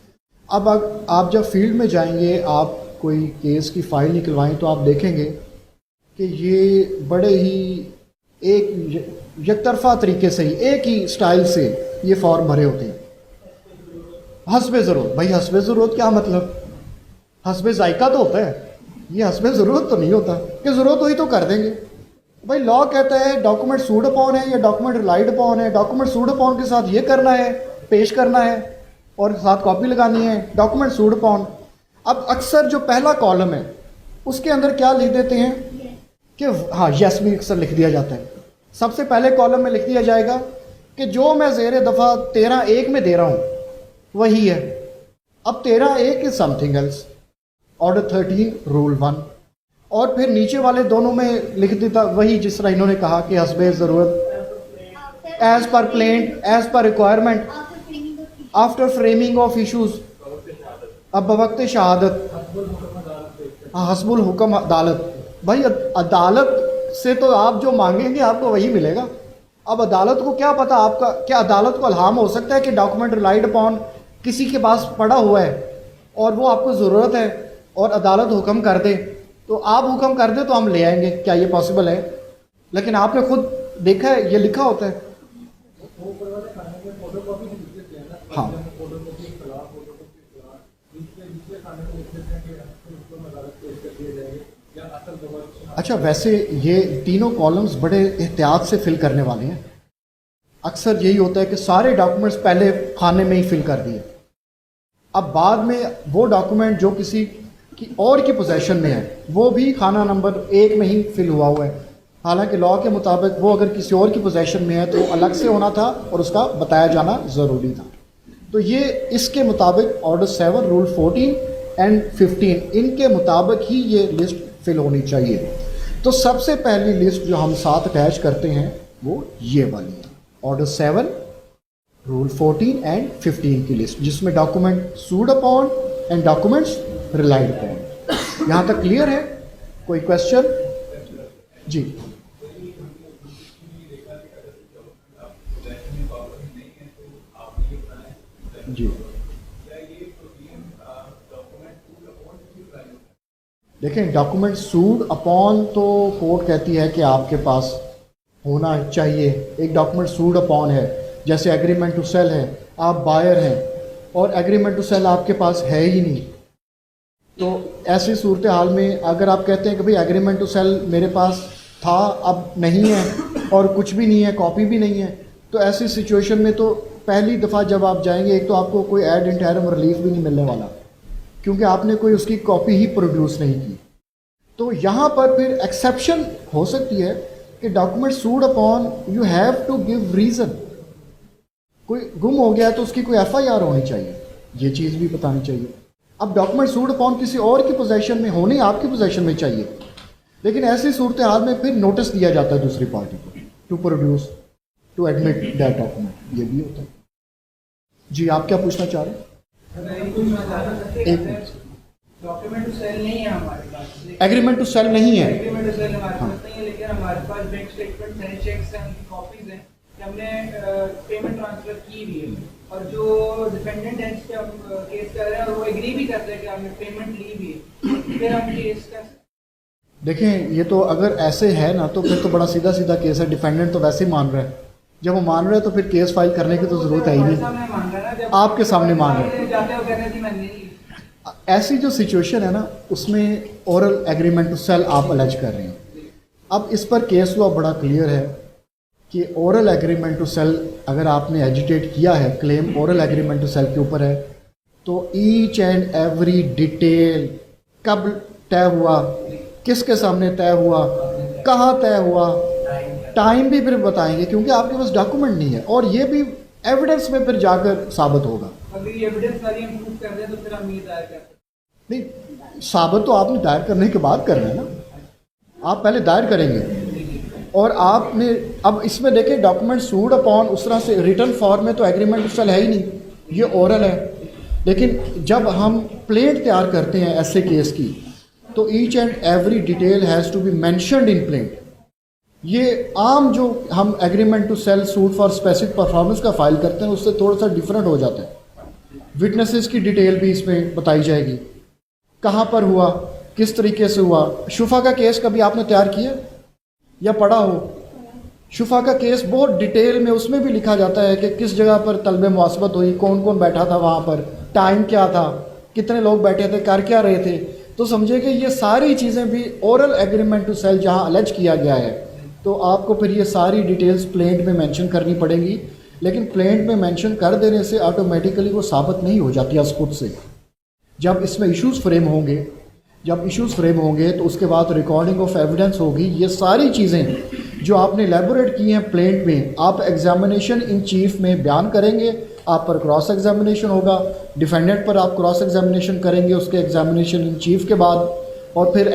अब आप जब फील्ड में जाएंगे, आप कोई केस की फ़ाइल निकलवाएं तो आप देखेंगे कि ये बड़े ही एक यकतरफा तरीके से ही, एक ही स्टाइल से ये फॉर्म भरे होते हैं। हस्बे ज़रूरत, भाई हस्बे ज़रूरत क्या मतलब? हस्बे ज़ायका तो होता है, ये हस्बे ज़रूरत तो नहीं होता कि ज़रूरत हुई तो कर देंगे। भाई लॉ कहता है डॉक्यूमेंट सूड अपॉन है या डॉक्यूमेंट रिलाइड अपॉन है। डॉक्यूमेंट सूड अपॉन के साथ ये करना है, पेश करना है और साथ कॉपी लगानी है, डॉक्यूमेंट सूड अपॉन। अब अक्सर जो पहला कॉलम है उसके अंदर क्या लिख देते हैं कि हाँ यस भी अक्सर लिख दिया जाता है। सबसे पहले कॉलम में लिख दिया जाएगा कि जो मैं ज़ेर दफ़ा 13(1) में दे रहा हूँ वही है। अब 13(1) is something else, order 13 rule 1, और फिर नीचे वाले दोनों में लिख देता वही जिस तरह इन्होंने कहा कि हस्बे ज़रूरत, as per plaint, as per requirement, after framing of issues, अब वक्त शहादत, हस्बुल हुक्म अदालत। भाई अदालत से तो आप जो मांगेंगे आपको वही मिलेगा। अब अदालत को क्या पता, आपका क्या अदालत को अल्हाम हो सकता है कि डॉक्यूमेंट रिलाइड अपॉन किसी के पास पड़ा हुआ है और वो आपको ज़रूरत है और अदालत हुक्म कर दे, तो आप हुक्म कर दे तो हम ले आएंगे, क्या ये पॉसिबल है? लेकिन आपने खुद देखा है ये लिखा होता है। हाँ अच्छा, वैसे ये तीनों कॉलम्स बड़े एहतियात से फिल करने वाले हैं। अक्सर यही होता है कि सारे डॉक्यूमेंट्स पहले खाने में ही फिल कर दिए, अब बाद में वो डॉक्यूमेंट जो किसी की और की पोजीशन में है वो भी खाना नंबर 1 में ही फिल हुआ है। हालांकि लॉ के मुताबिक वो अगर किसी और की पोजीशन में है तो अलग से होना था और उसका बताया जाना ज़रूरी था। तो ये इसके मुताबिक ऑर्डर 7, रूल 14 एंड 15 इनके मुताबिक ही ये लिस्ट फिल होनी चाहिए। तो सबसे पहली लिस्ट जो हम साथ अटैच करते हैं वो ये वाली है, ऑर्डर 7, रूल 14 एंड 15 की लिस्ट, जिसमें document sued upon and documents relied upon. यहाँ तक क्लियर है? कोई क्वेश्चन? जी जी देखें, डॉक्यूमेंट सूड अपॉन तो कोर्ट कहती है कि आपके पास होना चाहिए। एक डॉक्यूमेंट सूड अपॉन है, जैसे एग्रीमेंट टू सेल है, आप बायर हैं और एग्रीमेंट टू सेल आपके पास है ही नहीं, तो ऐसी सूरत हाल में अगर आप कहते हैं कि भाई एग्रीमेंट टू सेल मेरे पास था अब नहीं है और कुछ भी नहीं है, कॉपी भी नहीं है, तो ऐसी सिचुएशन में तो पहली दफ़ा जब आप जाएंगे एक तो आपको कोई एड इंटरम रिलीफ भी नहीं मिलने वाला क्योंकि आपने कोई उसकी कॉपी ही प्रोड्यूस नहीं की। तो यहाँ पर फिर एक्सेप्शन हो सकती है कि document sued upon you have to give reason. कोई गुम हो गया तो उसकी कोई FIR होनी चाहिए, ये चीज़ भी बतानी चाहिए। अब डॉक्यूमेंट सूड अपॉन किसी और की पोजीशन में होने आपकी पोजीशन में चाहिए, लेकिन ऐसी सूरत हाल में फिर नोटिस दिया जाता है दूसरी पार्टी को to produce to admit that document, ये भी होता है। जी आप क्या पूछना चाह रहे हैं? एक मिनट, डॉक्यूमेंट टू सेल नहीं है हमारे पास, एग्रीमेंट टू सेल नहीं है, एग्रीमेंट टू सेल हमारे पास नहीं है, लेकिन हमारे पास बैंक स्टेटमेंट हैं, चेक्स हैं, उनकी कॉपीज हैं कि हमने पेमेंट ट्रांसफर की भी है और जो डिफेंडेंट है जिस पे हम केस कर रहे हैं और वो एग्री भी करते हैं कि हमने पेमेंट ली भी है, फिर हम केस कर। देखें ये तो अगर ऐसे है ना तो फिर तो बड़ा सीधा सीधा केस है। डिफेंडेंट तो वैसे ही मान रहा है, जब वो मान रहे हैं तो फिर केस फाइल करने की तो ज़रूरत है ही नहीं, आपके सामने मान रहे हैं। ऐसी जो सिचुएशन है ना उसमें ओरल एग्रीमेंट टू सेल आप अलेज कर रहे हैं। अब इस पर केस लॉ बड़ा क्लियर है कि ओरल एग्रीमेंट टू सेल अगर आपने एजिटेट किया है, claim oral agreement to sell के ऊपर है, तो ईच एंड एवरी डिटेल, कब तय हुआ, किसके सामने तय हुआ, कहाँ तय हुआ, टाइम भी फिर बताएंगे क्योंकि आपके पास डॉक्यूमेंट नहीं है। और ये भी एविडेंस में फिर जाकर साबित होगा। अगर ये एविडेंस वाली हम प्रूव कर दें तो फिर हम ये दायर कर सकते नहीं, साबित तो आपने दायर करने के बाद करना है ना, आप पहले दायर करेंगे और आपने अब इसमें देखें डॉक्यूमेंट सूड अपॉन उस तरह से रिटर्न फॉर्म में तो एग्रीमेंट टू सेल है ही नहीं, ये ओरल है। लेकिन जब हम प्लेट तैयार करते हैं ऐसे केस की तो each and every detail has to be mentioned in plaint. ये आम जो हम agreement to sell suit for specific performance का फाइल करते हैं उससे थोड़ा सा डिफरेंट हो जाता है। विटनेसेस की डिटेल भी इसमें बताई जाएगी, कहाँ पर हुआ, किस तरीके से हुआ। शुफा का केस कभी आपने तैयार किया या पढ़ा हो? शुफा का केस बहुत डिटेल में उसमें भी लिखा जाता है कि किस जगह पर तलब मुआसबत हुई, कौन कौन बैठा था वहाँ पर, टाइम क्या था, कितने लोग बैठे थे, कर क्या रहे थे। तो समझे कि ये सारी चीज़ें भी ओरल एग्रीमेंट टू सेल जहाँ अलेज किया गया है तो आपको फिर ये सारी डिटेल्स प्लेंट में मेंशन करनी पड़ेंगी। लेकिन प्लेंट में मेंशन कर देने से ऑटोमेटिकली वो साबित नहीं हो जाती आज खुद से। जब इसमें इश्यूज़ फ्रेम होंगे तो उसके बाद रिकॉर्डिंग ऑफ एविडेंस होगी। ये सारी चीज़ें जो आपने एलैबोरेट की हैं प्लेंट में आप एग्जामिनेशन इन चीफ में बयान करेंगे, आप पर क्रॉस एग्जामिनेशन होगा, डिफेंडेंट पर आप क्रॉस एग्जामिनेशन करेंगे उसके एग्जामिनेशन इन चीफ के बाद, और फिर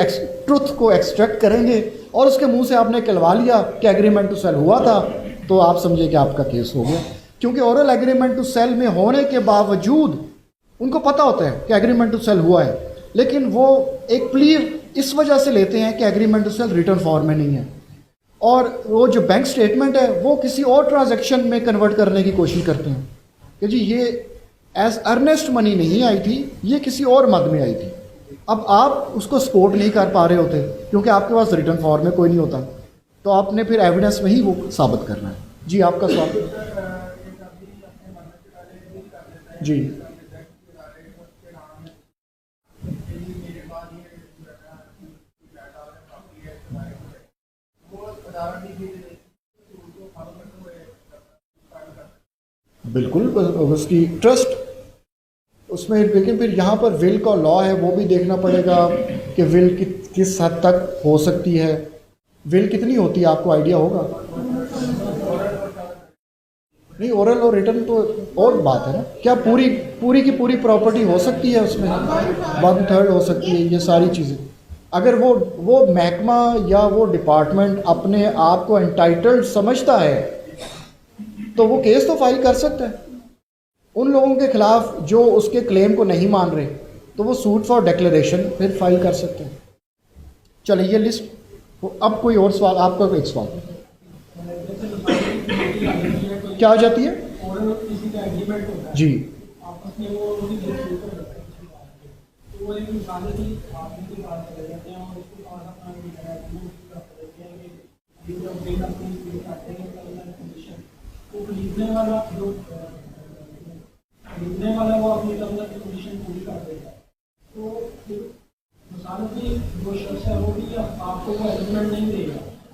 ट्रुथ को एक्सट्रैक्ट करेंगे और उसके मुंह से आपने कहलवा लिया कि एग्रीमेंट टू सेल हुआ था तो आप समझिए कि आपका केस हो गया। क्योंकि ओरल एग्रीमेंट टू सेल में होने के बावजूद उनको पता होता है कि एग्रीमेंट टू सेल हुआ है, लेकिन वो एक प्ली इस वजह से लेते हैं कि agreement to sell written form में नहीं है और वो जो बैंक स्टेटमेंट है वो किसी और ट्रांजैक्शन में कन्वर्ट करने की कोशिश करते हैं कि जी ये एज अर्नेस्ट मनी नहीं आई थी, ये किसी और मद में आई थी। अब आप उसको सपोर्ट नहीं कर पा रहे होते क्योंकि आपके पास रिटर्न फॉर्म में कोई नहीं होता, तो आपने फिर एविडेंस में ही वो साबित करना है। जी आपका स्वागत। जी बिल्कुल, उसकी ट्रस्ट उसमें, लेकिन फिर यहाँ पर विल का लॉ है वो भी देखना पड़ेगा कि विल किस हद तक हो सकती है, विल कितनी होती है आपको आइडिया होगा? नहीं, ओरल और रिटर्न तो और बात है ना, क्या पूरी की पूरी प्रॉपर्टी हो सकती है उसमें, 1/3 हो सकती है, ये सारी चीज़ें। अगर वो महकमा या वो डिपार्टमेंट अपने आप को एंटाइटल्ड समझता है तो वो केस तो फाइल कर सकता है। उन लोगों के खिलाफ जो उसके क्लेम को नहीं मान रहे तो वो सूट फॉर डिक्लेरेशन फिर फाइल कर सकते हैं। चलिए ये लिस्ट, अब कोई और सवाल? आपका कोई एक सवाल क्या आ जाती है? जी लिखने वाला वो अपनी तरफ की पोजीशन पूरी कर देगा, तो मिसाल की जो शख्स है वो भी आपको वो एग्रीमेंट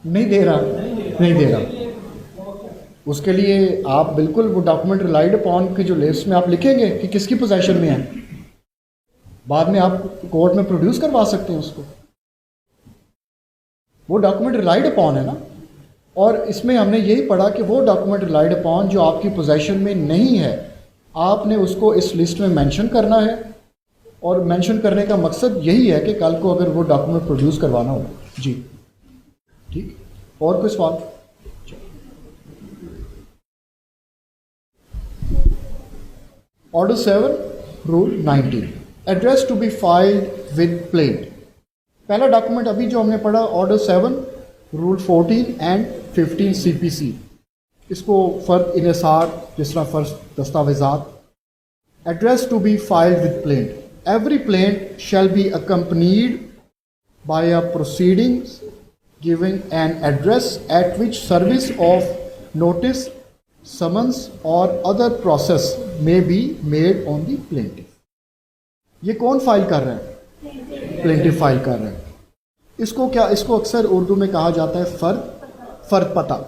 नहीं दे रहा। उसके लिए आप बिल्कुल वो डॉक्यूमेंट रिलाइड अपॉन की जो लिस्ट में आप लिखेंगे कि किसकी पोजीशन में है, बाद में आप कोर्ट में प्रोड्यूस करवा सकते हैं उसको। वो डॉक्यूमेंट रिलाइड अपॉन है ना, और इसमें हमने यही पढ़ा कि वो डॉक्यूमेंट रिलाइड अपॉन जो आपकी पोजीशन में नहीं है आपने उसको इस लिस्ट में मेंशन करना है, और मेंशन करने का मकसद यही है कि कल को अगर वो डॉक्यूमेंट प्रोड्यूस करवाना हो। जी ठीक, और कोई सवाल? Order 7 rule 19 address to be filed with plaint. पहला डॉक्यूमेंट अभी जो हमने पढ़ा ऑर्डर 7 रूल 14 एंड 15 CPC, इसको फ़र्द इनसार जिस तरह फ़र्ज दस्तावेज़ात। Address to be filed with plaint, every plaint shall be accompanied by a proceedings giving an address at which service of notice, summons or other process may be made on the plaintiff. ये कौन file कर रहा है? Plaintiff file कर रहा है। इसको अक्सर उर्दू में कहा जाता है फ़र्द पता।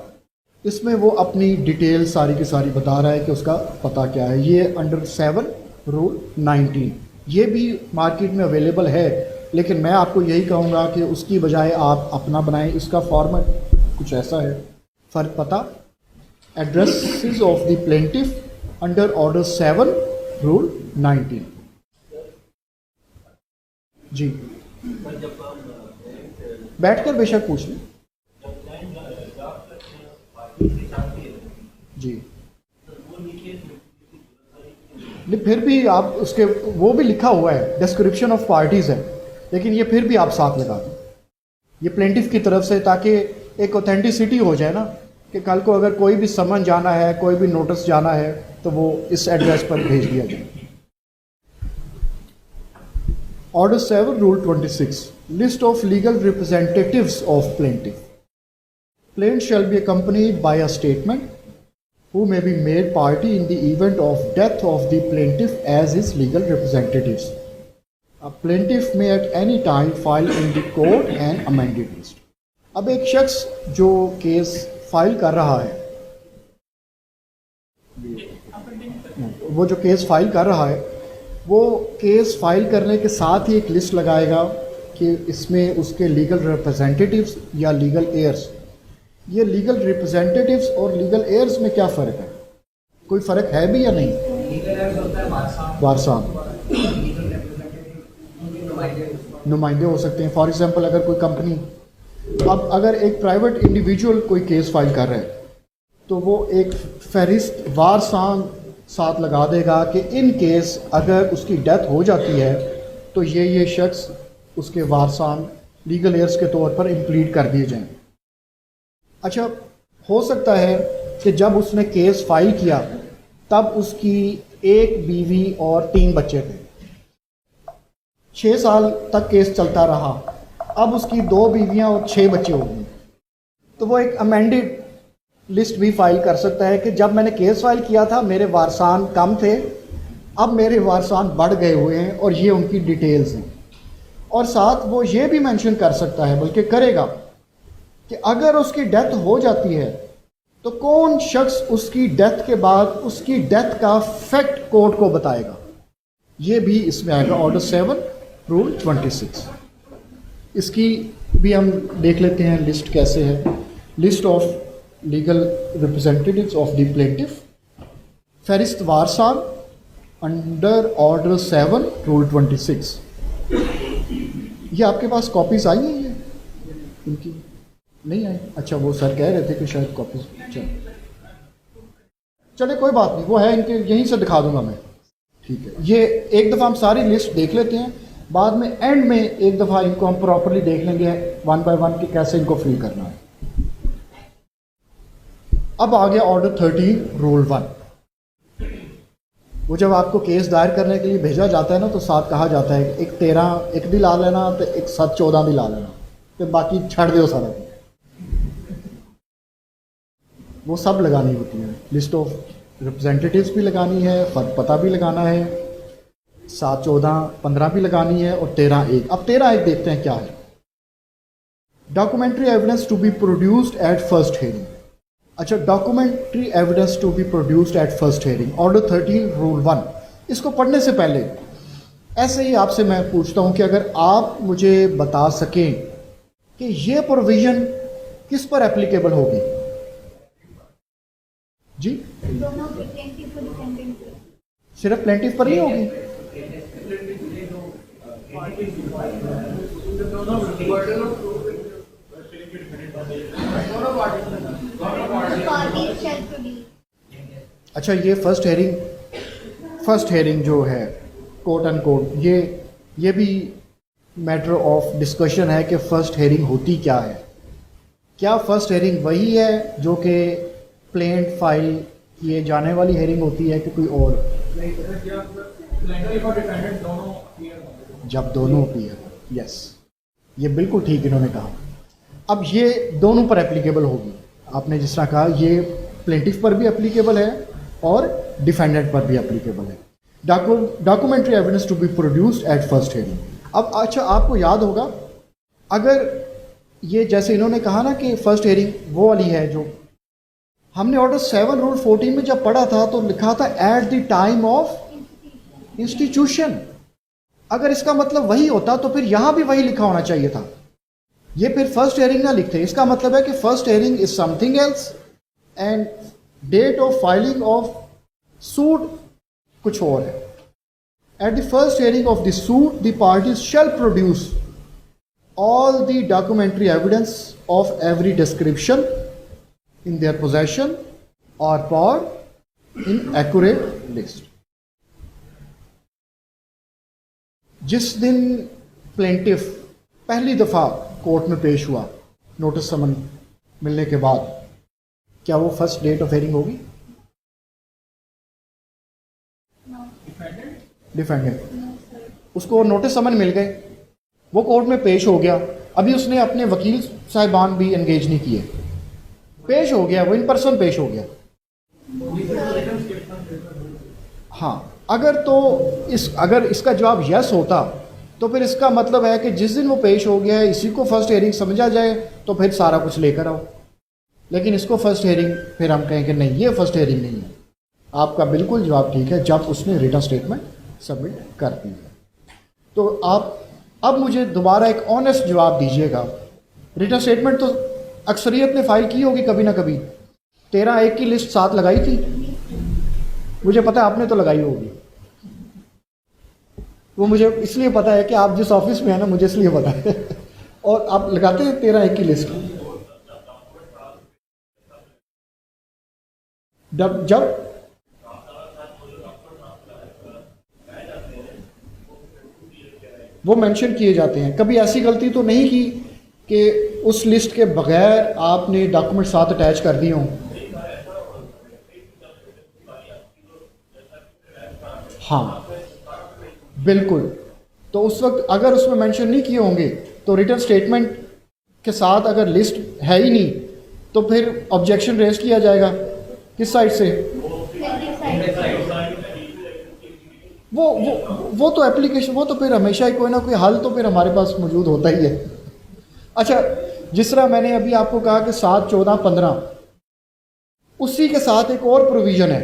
इसमें वो अपनी डिटेल सारी की सारी बता रहा है कि उसका पता क्या है। ये अंडर 7 रूल 19 ये भी मार्केट में अवेलेबल है, लेकिन मैं आपको यही कहूँगा कि उसकी बजाय आप अपना बनाएं। इसका फॉर्मेट कुछ ऐसा है, फ़र्द पता addresses of the plaintiff under Order 7, Rule 19. जी, बैठकर बेशक पूछ लें। जी, नहीं फिर भी आप उसके वो भी लिखा हुआ है, डिस्क्रिप्शन ऑफ पार्टीज है, लेकिन ये फिर भी आप साथ लगा दें, ये प्लेंटिफ की तरफ से, ताकि एक ऑथेंटिसिटी हो जाए ना, कि कल को अगर कोई भी समन जाना है, कोई भी नोटिस जाना है, तो वो इस एड्रेस पर भेज दिया जाए। Order 7, Rule 26. List of legal representatives of plaintiff. Plaintiff shall be accompanied by a statement who may be made party in the event of death of the plaintiff as his legal representatives. A plaintiff may at any time file in the court an amended list. अब एक शख्स जो case file कर रहा है, वो जो case file कर रहा है, वो केस फाइल करने के साथ ही एक लिस्ट लगाएगा कि इसमें उसके लीगल रिप्रेजेंटेटिव्स या लीगल एयर्स। ये लीगल रिप्रेजेंटेटिव्स और लीगल एयर्स में क्या फ़र्क है? कोई फ़र्क है भी या नहीं? वारसान नुमाइंदे हो सकते हैं। फॉर एग्जांपल अगर कोई कंपनी, अब अगर एक प्राइवेट इंडिविजुअल कोई केस फाइल कर रहा है, तो वो एक फहरिस्त वारसान साथ लगा देगा कि इन केस अगर उसकी डेथ हो जाती है तो ये शख्स उसके वारसान लीगल एयर्स के तौर पर इंप्लीड कर दिए जाएं। अच्छा, हो सकता है कि जब उसने केस फाइल किया तब उसकी एक बीवी और 3 बच्चे थे, 6 साल तक केस चलता रहा, अब उसकी 2 बीवियां और 6 बच्चे हो गए, तो वो एक अमेंडेड लिस्ट भी फाइल कर सकता है कि जब मैंने केस फाइल किया था मेरे वारसान कम थे, अब मेरे वारसान बढ़ गए हुए हैं और ये उनकी डिटेल्स हैं। और साथ वो ये भी मेंशन कर सकता है, बल्कि करेगा, कि अगर उसकी डेथ हो जाती है तो कौन शख्स उसकी डेथ के बाद उसकी डेथ का फैक्ट कोर्ट को बताएगा। ये भी इसमें आएगा, ऑर्डर 7 रूल 26। इसकी भी हम देख लेते हैं लिस्ट कैसे है। List of legal representatives of the plaintiff, फहरिस्त वारसान अंडर ऑर्डर 7 रूल 26। ये आपके पास कॉपीज आई हैं? ये इनकी नहीं आई? अच्छा, वो सर कह रहे थे कि शायद कॉपीज चले कोई बात नहीं, वो है इनके, यहीं से दिखा दूंगा मैं। ठीक है, ये एक दफ़ा हम सारी लिस्ट देख लेते हैं, बाद में एंड में एक दफ़ा इनको हम प्रॉपरली देख लेंगे 1 बाय 1 कि कैसे इनको फिल करना है। अब आ गया ऑर्डर 13 रूल 1। वो जब आपको केस दायर करने के लिए भेजा जाता है ना, तो साथ कहा जाता है एक 13 एक दी ला लेना, तो एक 7 14 दी ला लेना, तो बाकी छड़ दो सारा। वो सब लगानी होती है, लिस्ट ऑफ रिप्रेजेंटेटिव्स भी लगानी है, फर्द पता भी लगाना है, 7 14 15 भी लगानी है, और 13 1। अब 13 1 देखते हैं क्या है। Documentary evidence to be produced at first hearing. अच्छा, documentary evidence to be produced at first hearing, order 13 rule 1। इसको पढ़ने से पहले ऐसे ही आपसे मैं पूछता हूं कि अगर आप मुझे बता सकें कि ये प्रोविजन किस पर एप्लीकेबल होगी? जी, सिर्फ प्लेंटिफ पर ही होगी? अच्छा, ये फर्स्ट हेयरिंग जो है कोट एंड कोट, ये भी मैटर ऑफ डिस्कशन है कि फर्स्ट हेयरिंग होती क्या है। क्या फर्स्ट हेयरिंग वही है जो कि प्लेंट फाइल किए जाने वाली हेयरिंग होती है कि कोई और? जब दोनों अपीयर, यस, ये बिल्कुल ठीक इन्होंने कहा। अब ये दोनों पर एप्लीकेबल होगी। आपने जिस तरह कहा, ये प्लेंटिफ पर भी एप्लीकेबल है और डिफेंडेंट पर भी एप्लीकेबल है। Documentary evidence to be produced at first hearing. अब अच्छा, आपको याद होगा, अगर ये जैसे इन्होंने कहा ना कि फर्स्ट हियरिंग वो वाली है, जो हमने ऑर्डर 7 रूल 14 में जब पढ़ा था तो लिखा था eight the time of institution. अगर इसका मतलब वही होता तो फिर यहां भी वही लिखा होना चाहिए था। ये फिर फर्स्ट हियरिंग ना लिखते। इसका मतलब है कि first hearing is something else and date of filing of suit कुछ और है। At the first hearing of the suit the parties shall produce all the documentary evidence of every description in their possession or power in accurate list। जिस दिन plaintiff पहली दफ़ा court में पेश हुआ नोटिस समन मिलने के बाद, क्या वो फर्स्ट डेट ऑफ हियरिंग होगी? डिफेंडेंट उसको नोटिस समन मिल गए, वो कोर्ट में पेश हो गया, अभी उसने अपने वकील साहिबान भी एंगेज नहीं किए, पेश हो गया, वो इन पर्सन पेश हो गया। हाँ, अगर इसका जवाब यस होता तो फिर इसका मतलब है कि जिस दिन वो पेश हो गया है इसी को फर्स्ट हियरिंग समझा जाए, तो फिर सारा कुछ लेकर आओ। लेकिन इसको फर्स्ट हियरिंग फिर हम कहें कि नहीं, ये फर्स्ट हियरिंग नहीं है। आपका बिल्कुल जवाब ठीक है, जब उसने रिटन स्टेटमेंट सबमिट कर दी है। तो आप अब मुझे दोबारा एक ऑनेस्ट जवाब दीजिएगा। रिटन स्टेटमेंट तो अक्सरियत ने फाइल की होगी कभी ना कभी। 13A की लिस्ट साथ लगाई थी, मुझे पता है आपने तो लगाई होगी। वो मुझे इसलिए पता है कि आप जिस ऑफिस में है ना, मुझे इसलिए पता है। और आप लगाते हैं 13A की लिस्ट। जब वो मेंशन किए जाते हैं, कभी ऐसी गलती तो नहीं की कि उस लिस्ट के बगैर आपने डॉक्यूमेंट साथ अटैच कर दिए हों? हाँ बिल्कुल। तो उस वक्त अगर उसमें मेंशन नहीं किए होंगे तो रिटन स्टेटमेंट के साथ अगर लिस्ट है ही नहीं तो फिर ऑब्जेक्शन रेज किया जाएगा किस साइड से? वो तो एप्लीकेशन, वो तो फिर हमेशा ही कोई ना कोई हल तो फिर हमारे पास मौजूद होता ही है। अच्छा, जिस तरह मैंने अभी आपको कहा कि 7, 14, 15, उसी के साथ एक और प्रोविजन है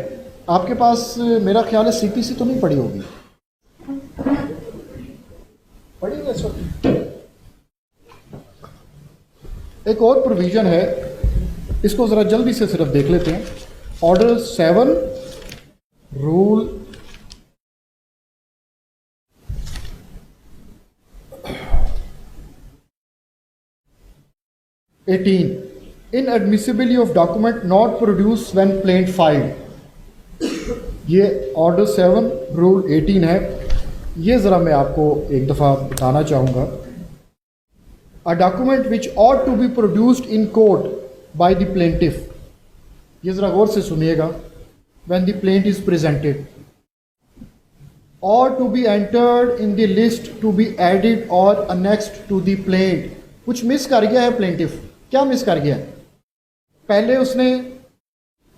आपके पास, मेरा ख्याल है CPC तो नहीं पड़ी होगी, पड़ी होगी इस वक्त। एक और प्रोविजन है, इसको ज़रा जल्दी से सिर्फ देख लेते हैं। Order 7 rule 18 inadmissibility of document not produced when plaint filed। ये ऑर्डर 7 रूल 18 है। ये ज़रा मैं आपको एक दफ़ा बताना चाहूँगा। A document which ought to be produced in court by the plaintiff, ये ज़रा गौर से सुनिएगा, when the plaint is presented, ought to be entered in the list to be added or annexed to the plaint। कुछ miss कर गया है plaintiff, क्या miss कर गया है? पहले उसने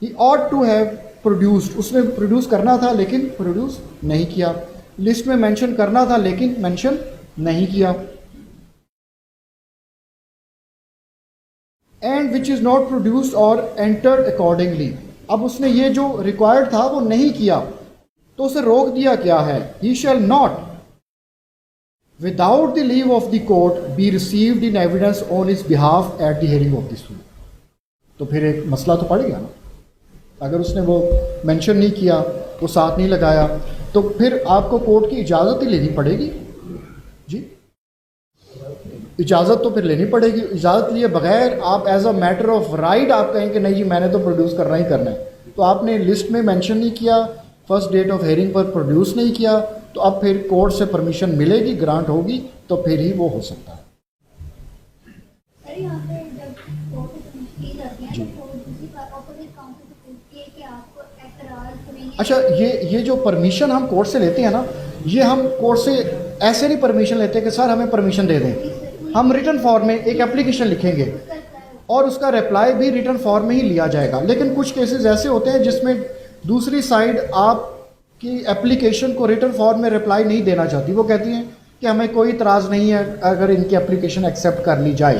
he ought to have produced, उसने प्रोड्यूस करना था लेकिन प्रोड्यूस नहीं किया, लिस्ट में मेंशन करना था लेकिन मेंशन नहीं किया। And which is not produced और एंटर्ड अकॉर्डिंगली, अब उसने ये जो रिक्वायर्ड था वो नहीं किया तो उसे रोक दिया क्या है? he shall not without the leave of the court be received in evidence on his behalf at the hearing of the suit। तो फिर एक मसला तो पड़ गया ना, अगर उसने वो मेंशन नहीं किया, वो साथ नहीं लगाया, तो फिर आपको कोर्ट की इजाज़त ही लेनी पड़ेगी जी। इजाज़त तो फिर लेनी पड़ेगी। इजाज़त लिए बगैर आप as a matter of right आप कहें कि नहीं जी मैंने तो प्रोड्यूस करना ही करना है, तो आपने लिस्ट में मेंशन नहीं किया, फर्स्ट डेट ऑफ हेयरिंग पर प्रोड्यूस नहीं किया, तो अब फिर कोर्ट से परमिशन मिलेगी, ग्रांट होगी, तो फिर ही वो हो सकता है। अच्छा, ये जो परमिशन हम कोर्ट से लेते हैं ना, ये हम कोर्ट से ऐसे नहीं परमिशन लेते कि सर हमें परमिशन दे दें। हम रिटन फॉर्म में एक एप्लीकेशन लिखेंगे और उसका रिप्लाई भी रिटन फॉर्म में ही लिया जाएगा। लेकिन कुछ केसेस ऐसे होते हैं जिसमें दूसरी साइड आपकी एप्लीकेशन को रिटन फॉर्म में रिप्लाई नहीं देना चाहती, वो कहती हैं कि हमें कोई इतराज़ नहीं है अगर इनकी एप्लीकेशन एक्सेप्ट कर ली जाए।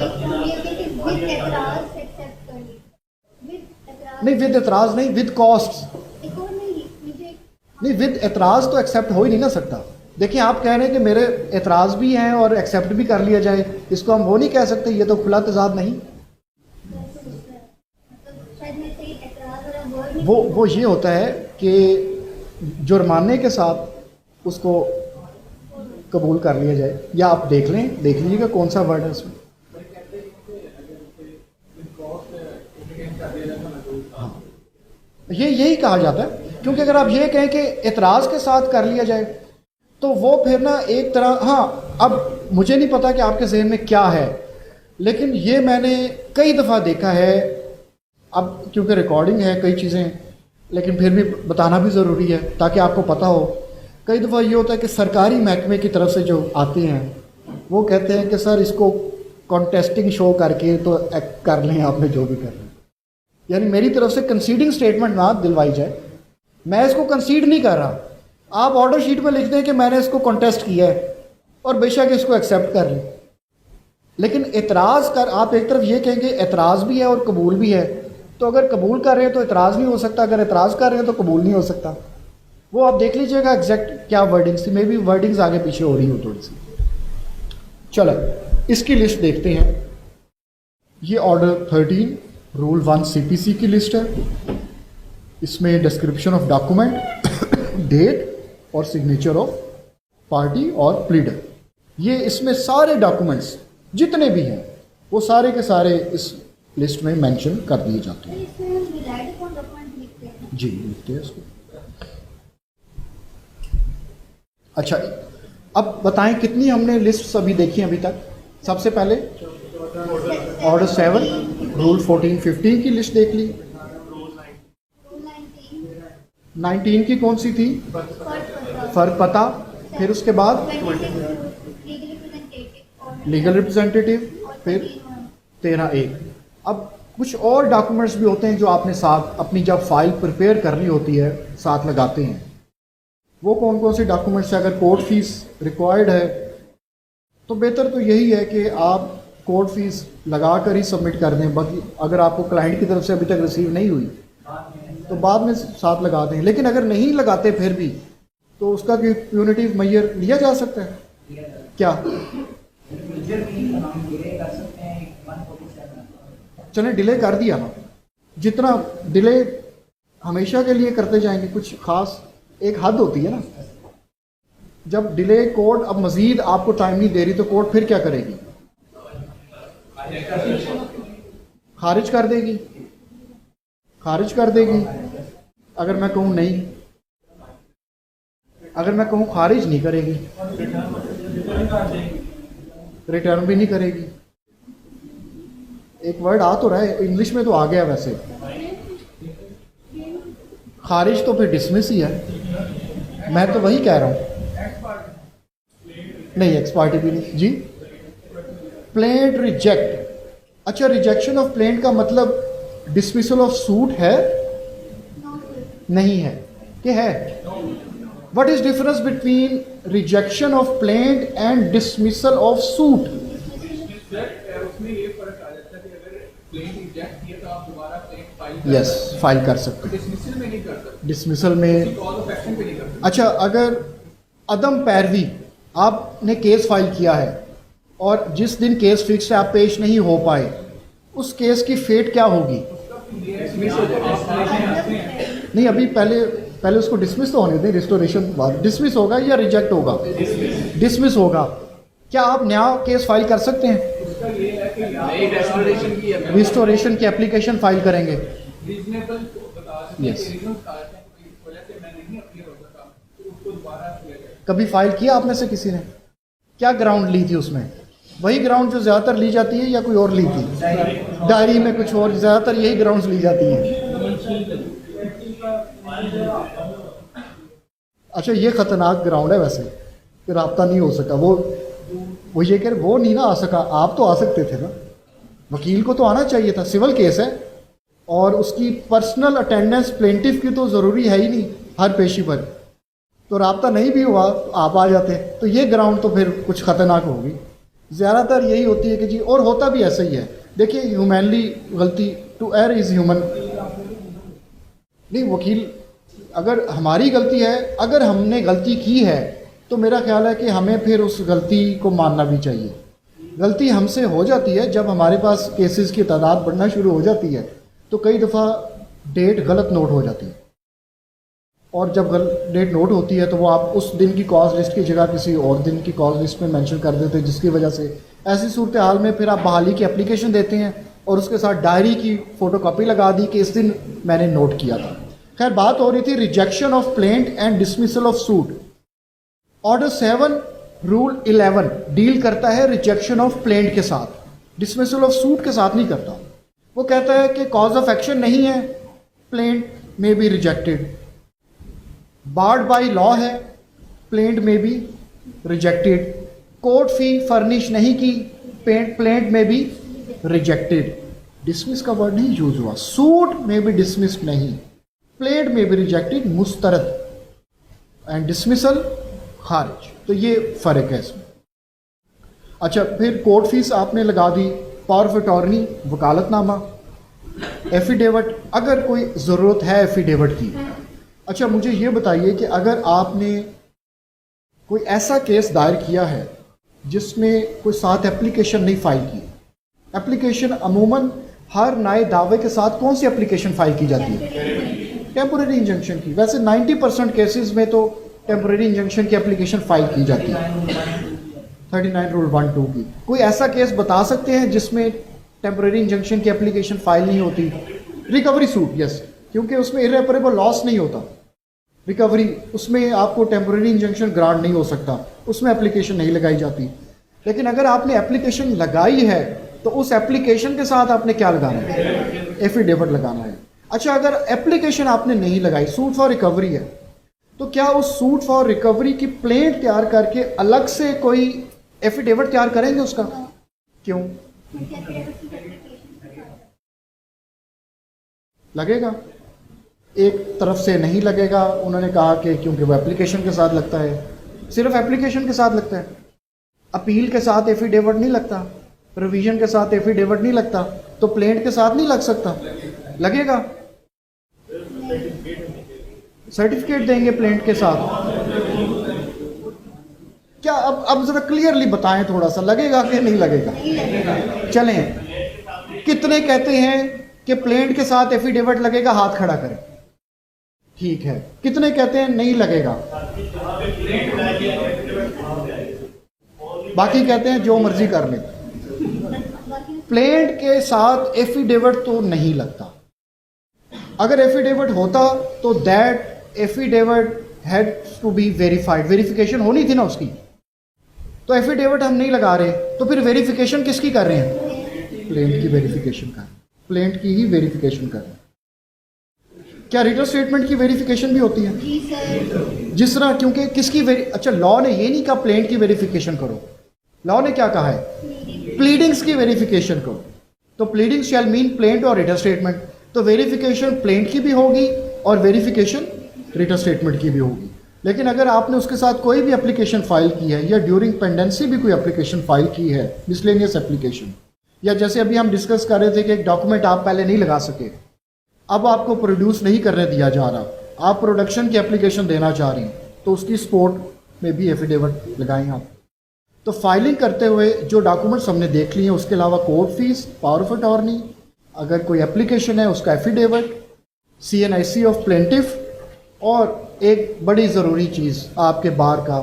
नहीं, विद एतराज़ नहीं, विद कॉस्ट नहीं, विद एतराज़ तो एक्सेप्ट हो ही नहीं ना सकता। देखिए, आप कह रहे हैं कि मेरे एतराज़ भी हैं और एक्सेप्ट भी कर लिया जाए, इसको हम वो नहीं कह सकते, ये तो खुला तजाद नहीं। वो ये होता है कि जुर्माने के साथ उसको कबूल कर लिया जाए, या आप देख लीजिएगा कौन सा वर्ड है उसमें। हाँ, यही कहा जाता है, क्योंकि अगर आप ये कहें कि एतराज़ के साथ कर लिया जाए तो वो फिर ना एक तरह, हाँ अब मुझे नहीं पता कि आपके जहन में क्या है, लेकिन ये मैंने कई दफ़ा देखा है, अब क्योंकि रिकॉर्डिंग है कई चीज़ें, लेकिन फिर भी बताना भी ज़रूरी है ताकि आपको पता हो। कई दफ़ा ये होता है कि सरकारी महकमे की तरफ से जो आते हैं वो कहते हैं कि सर इसको कॉन्टेस्टिंग शो करके तो कर लें आपने जो भी करना है, यानी मेरी तरफ से कंसीडिंग स्टेटमेंट ना दिलवाई जाए, मैं इसको कंसीड नहीं कर रहा, आप ऑर्डर शीट में लिख दें कि मैंने इसको कॉन्टेस्ट किया है और बेशक इसको एक्सेप्ट कर लें, लेकिन एतराज़ कर, आप एक तरफ ये कहेंगे एतराज़ भी है और कबूल भी है, तो अगर कबूल कर रहे हैं तो एतराज़ नहीं हो सकता, अगर एतराज़ कर रहे हैं तो कबूल नहीं हो सकता। वो आप देख लीजिएगा एग्जैक्ट क्या वर्डिंग्स थी, मे बी वर्डिंग्स आगे पीछे हो रही हो थोड़ी सी। चलो इसकी लिस्ट देखते हैं। ये ऑर्डर 13 रूल 1 CPC की लिस्ट है। इसमें डिस्क्रिप्शन ऑफ डॉक्यूमेंट, डेट और सिग्नेचर ऑफ पार्टी और प्लीडर, ये इसमें सारे डॉक्यूमेंट्स जितने भी हैं वो सारे के सारे इस लिस्ट में मेंशन कर दिए जाते हैं। जी लिखते हैं इसको। अच्छा, अब बताएं कितनी हमने लिस्ट अभी देखी अभी तक। सबसे पहले ऑर्डर 7 रूल 14-15 की लिस्ट देख ली। 19 की कौन सी थी? फर्क पता। फिर उसके बाद लीगल रिप्रेजेंटेटिव, फिर 13A। अब कुछ और डॉक्यूमेंट्स भी होते हैं जो आपने साथ अपनी जब फाइल प्रिपेयर करनी होती है साथ लगाते हैं। वो कौन कौन से डॉक्यूमेंट्स हैं? अगर कोर्ट फीस रिक्वायर्ड है तो बेहतर तो यही है कि आप कोर्ट फीस लगा कर ही सबमिट कर दें। बाकी अगर आपको क्लाइंट की तरफ से अभी तक रिसीव नहीं हुई तो बाद में साथ लगा दें, लेकिन अगर नहीं लगाते फिर भी तो उसका प्यूनिटिव मेजर लिया जा सकता है। क्या चलें डिले कर दिया ना, जितना डिले हमेशा के लिए करते जाएंगे, कुछ खास एक हद होती है ना। जब डिले कोर्ट अब मजीद आपको टाइम नहीं दे रही तो कोर्ट फिर क्या करेगी? खारिज कर देगी। खारिज कर देगी अगर मैं कहूँ नहीं, अगर मैं कहूँ खारिज नहीं करेगी, रिटर्न भी नहीं करेगी। एक वर्ड आ तो रहा है, इंग्लिश में तो आ गया वैसे। खारिज तो फिर डिसमिस ही है, मैं तो वही कह रहा हूँ। नहीं, एक्स पार्टी भी नहीं जी। Plaint reject. अच्छा, रिजेक्शन ऑफ प्लेंट का मतलब डिसमिसल ऑफ सूट है? नहीं है कि है? What is difference between rejection of plaint and dismissal of suit? Yes, file कर सकते हैं, डिसमिसल में नहीं कर सकते, डिसमिसल में। कॉज ऑफ एक्शन पे नहीं कर सकते। अच्छा, अगर अदम पैरवी, आपने केस फाइल किया है और जिस दिन केस फिक्स है आप पेश नहीं हो पाए, उस केस की फेट क्या होगी? नहीं, अभी पहले उसको डिसमिस तो होने दें, रिस्टोरेशन बाद डिसमिस होगा या रिजेक्ट होगा? डिसमिस होगा। क्या आप नया केस फाइल कर सकते हैं? रिस्टोरेशन की एप्लीकेशन फाइल करेंगे। यस, कभी फाइल किया आप में से किसी ने? क्या ग्राउंड ली थी उसमें? वही ग्राउंड जो ज़्यादातर ली जाती है या कोई और ली थी? डायरी में कुछ और, ज़्यादातर यही ग्राउंड्स ली जाती हैं। अच्छा, ये ख़तरनाक ग्राउंड है वैसे कि राब्ता नहीं हो सका। वो ये कह रहे वो नहीं ना आ सका, आप तो आ सकते थे ना। वकील को तो आना चाहिए था, सिविल केस है और उसकी पर्सनल अटेंडेंस प्लेंटिफ की तो ज़रूरी है ही नहीं हर पेशी पर, तो राब्ता नहीं भी हुआ आप आ जाते। तो ये ग्राउंड तो फिर कुछ ख़तरनाक होगी। ज़्यादातर यही होती है कि जी, और होता भी ऐसा ही है। देखिए, ह्यूमनली गलती, टू एयर इज़ ह्यूमन। नहीं, वकील अगर हमारी गलती है, अगर हमने गलती की है तो मेरा ख्याल है कि हमें फिर उस गलती को मानना भी चाहिए। गलती हमसे हो जाती है जब हमारे पास केसेस की तादाद बढ़ना शुरू हो जाती है, तो कई दफ़ा डेट गलत नोट हो जाती है, और जब डेट नोट होती है तो वो आप उस दिन की कॉज लिस्ट की जगह किसी और दिन की कॉज लिस्ट में मेंशन कर देते हैं, जिसकी वजह से ऐसी सूरत हाल में फिर आप बहाली की एप्लीकेशन देते हैं और उसके साथ डायरी की फ़ोटोकॉपी लगा दी कि इस दिन मैंने नोट किया था। खैर, बात हो रही थी rejection of plaint and dismissal of suit. Order 7 rule 11 deal करता है रिजेक्शन ऑफ प्लेंट के साथ, डिसमिसल ऑफ सूट के साथ नहीं करता। वो कहता है कि कॉज ऑफ एक्शन नहीं है, प्लेंट में be rejected, barred by law है, प्लेंट में be rejected, court fee furnish नहीं की, प्लेंट में बी रिजेक्टेड। डिसमिस का वर्ड नहीं यूज हुआ, सूट में भी डिसमिस नहीं, प्लेंट में भी रिजेक्टेड मुस्तरद, एंड डिसमिसल खारिज। तो ये फर्क है इसमें। अच्छा, फिर कोर्ट फीस आपने लगा दी, पावर ऑफ अटॉर्नी, वकालतनामा, एफिडेविट, अगर कोई ज़रूरत है एफिडेविट की। अच्छा, मुझे ये बताइए कि अगर आपने कोई ऐसा केस दायर किया है जिसमें कोई साथ एप्लीकेशन नहीं फाइल की, एप्लीकेशन अमूमन हर नए दावे के साथ कौन सी एप्लीकेशन फाइल की जाती है? टेम्पोरेरी इंजंक्शन की। वैसे 90% केसेस में तो टेम्पोरेरी इंजंक्शन की एप्लीकेशन फाइल की जाती है, 39 रूल 1-2 की। कोई ऐसा केस बता सकते हैं जिसमें टेम्पोरेरी इंजंक्शन की एप्लीकेशन फाइल नहीं होती? रिकवरी सूट, यस, क्योंकि उसमें इरेपरेबल लॉस नहीं होता। रिकवरी, उसमें आपको टेम्पोरेरी इंजंक्शन ग्रांट नहीं हो सकता, उसमें एप्लीकेशन नहीं लगाई जाती। लेकिन अगर आपने एप्लीकेशन लगाई है तो उस एप्लीकेशन के साथ आपने क्या लगाना है? एफिडेविट लगाना है। अच्छा, अगर एप्लीकेशन आपने नहीं लगाई, सूट फॉर रिकवरी है, तो क्या उस सूट फॉर रिकवरी की प्लेंट तैयार करके अलग से कोई एफिडेविट तैयार करेंगे उसका? क्यों लगेगा? एक तरफ से नहीं लगेगा, उन्होंने कहा कि क्योंकि वो एप्लीकेशन के साथ लगता है, सिर्फ एप्लीकेशन के साथ लगता है, अपील के साथ एफिडेविट नहीं लगता, रिवीजन के साथ एफिडेविट नहीं लगता, तो प्लेंट के साथ नहीं लग सकता? लगेगा, सर्टिफिकेट देंगे प्लेंट के साथ। क्या अब जरा क्लियरली बताएं थोड़ा सा, लगेगा कि नहीं लगेगा? चलें, कितने कहते हैं कि प्लेंट के साथ एफिडेविट लगेगा? हाथ खड़ा करें। ठीक है, कितने कहते हैं नहीं लगेगा? बाकी कहते हैं जो मर्जी कर ले। प्लेंट के साथ एफिडेविट तो नहीं लगता। अगर एफिडेविट होता तो that affidavit had to be verified, verification होनी थी ना उसकी। तो एफिडेविट हम नहीं लगा रहे, तो फिर वेरिफिकेशन किसकी कर रहे हैं? प्लेंट की वेरिफिकेशन कर रहे हैं, प्लेंट की ही वेरिफिकेशन कर रहे हैं। क्या रिटर्न स्टेटमेंट की वेरिफिकेशन भी होती है? जी सर। जिस तरह, क्योंकि किसकी अच्छा, लॉ ने ये नहीं कहा प्लेंट की वेरिफिकेशन करो, लॉ ने क्या कहा है? प्लीडिंग्स की वेरिफिकेशन करो। तो प्लीडिंग्स शैल मीन प्लेंट और रिटर्न स्टेटमेंट, तो वेरिफिकेशन प्लेंट की भी होगी और वेरिफिकेशन रिटर्न स्टेटमेंट की भी होगी। लेकिन अगर आपने उसके साथ कोई भी एप्लीकेशन फाइल की है या ड्यूरिंग पेंडेंसी भी कोई एप्लीकेशन फाइल की है, मिसलेनियस एप्लीकेशन, या जैसे अभी हम डिस्कस कर रहे थे कि एक डॉक्यूमेंट आप पहले नहीं लगा सके, अब आपको प्रोड्यूस नहीं करने दिया जा रहा, आप प्रोडक्शन की एप्लीकेशन देना चाह रही हैं, तो उसकी सपोर्ट में भी एफिडेविट लगाएं आप। तो फाइलिंग करते हुए जो डॉक्यूमेंट्स हमने देख लिए हैं, उसके अलावा court fees, power of attorney, अगर कोई एप्लीकेशन है उसका एफिडेविट, CNIC ऑफ प्लेंटिफ, और एक बड़ी ज़रूरी चीज़ आपके बार का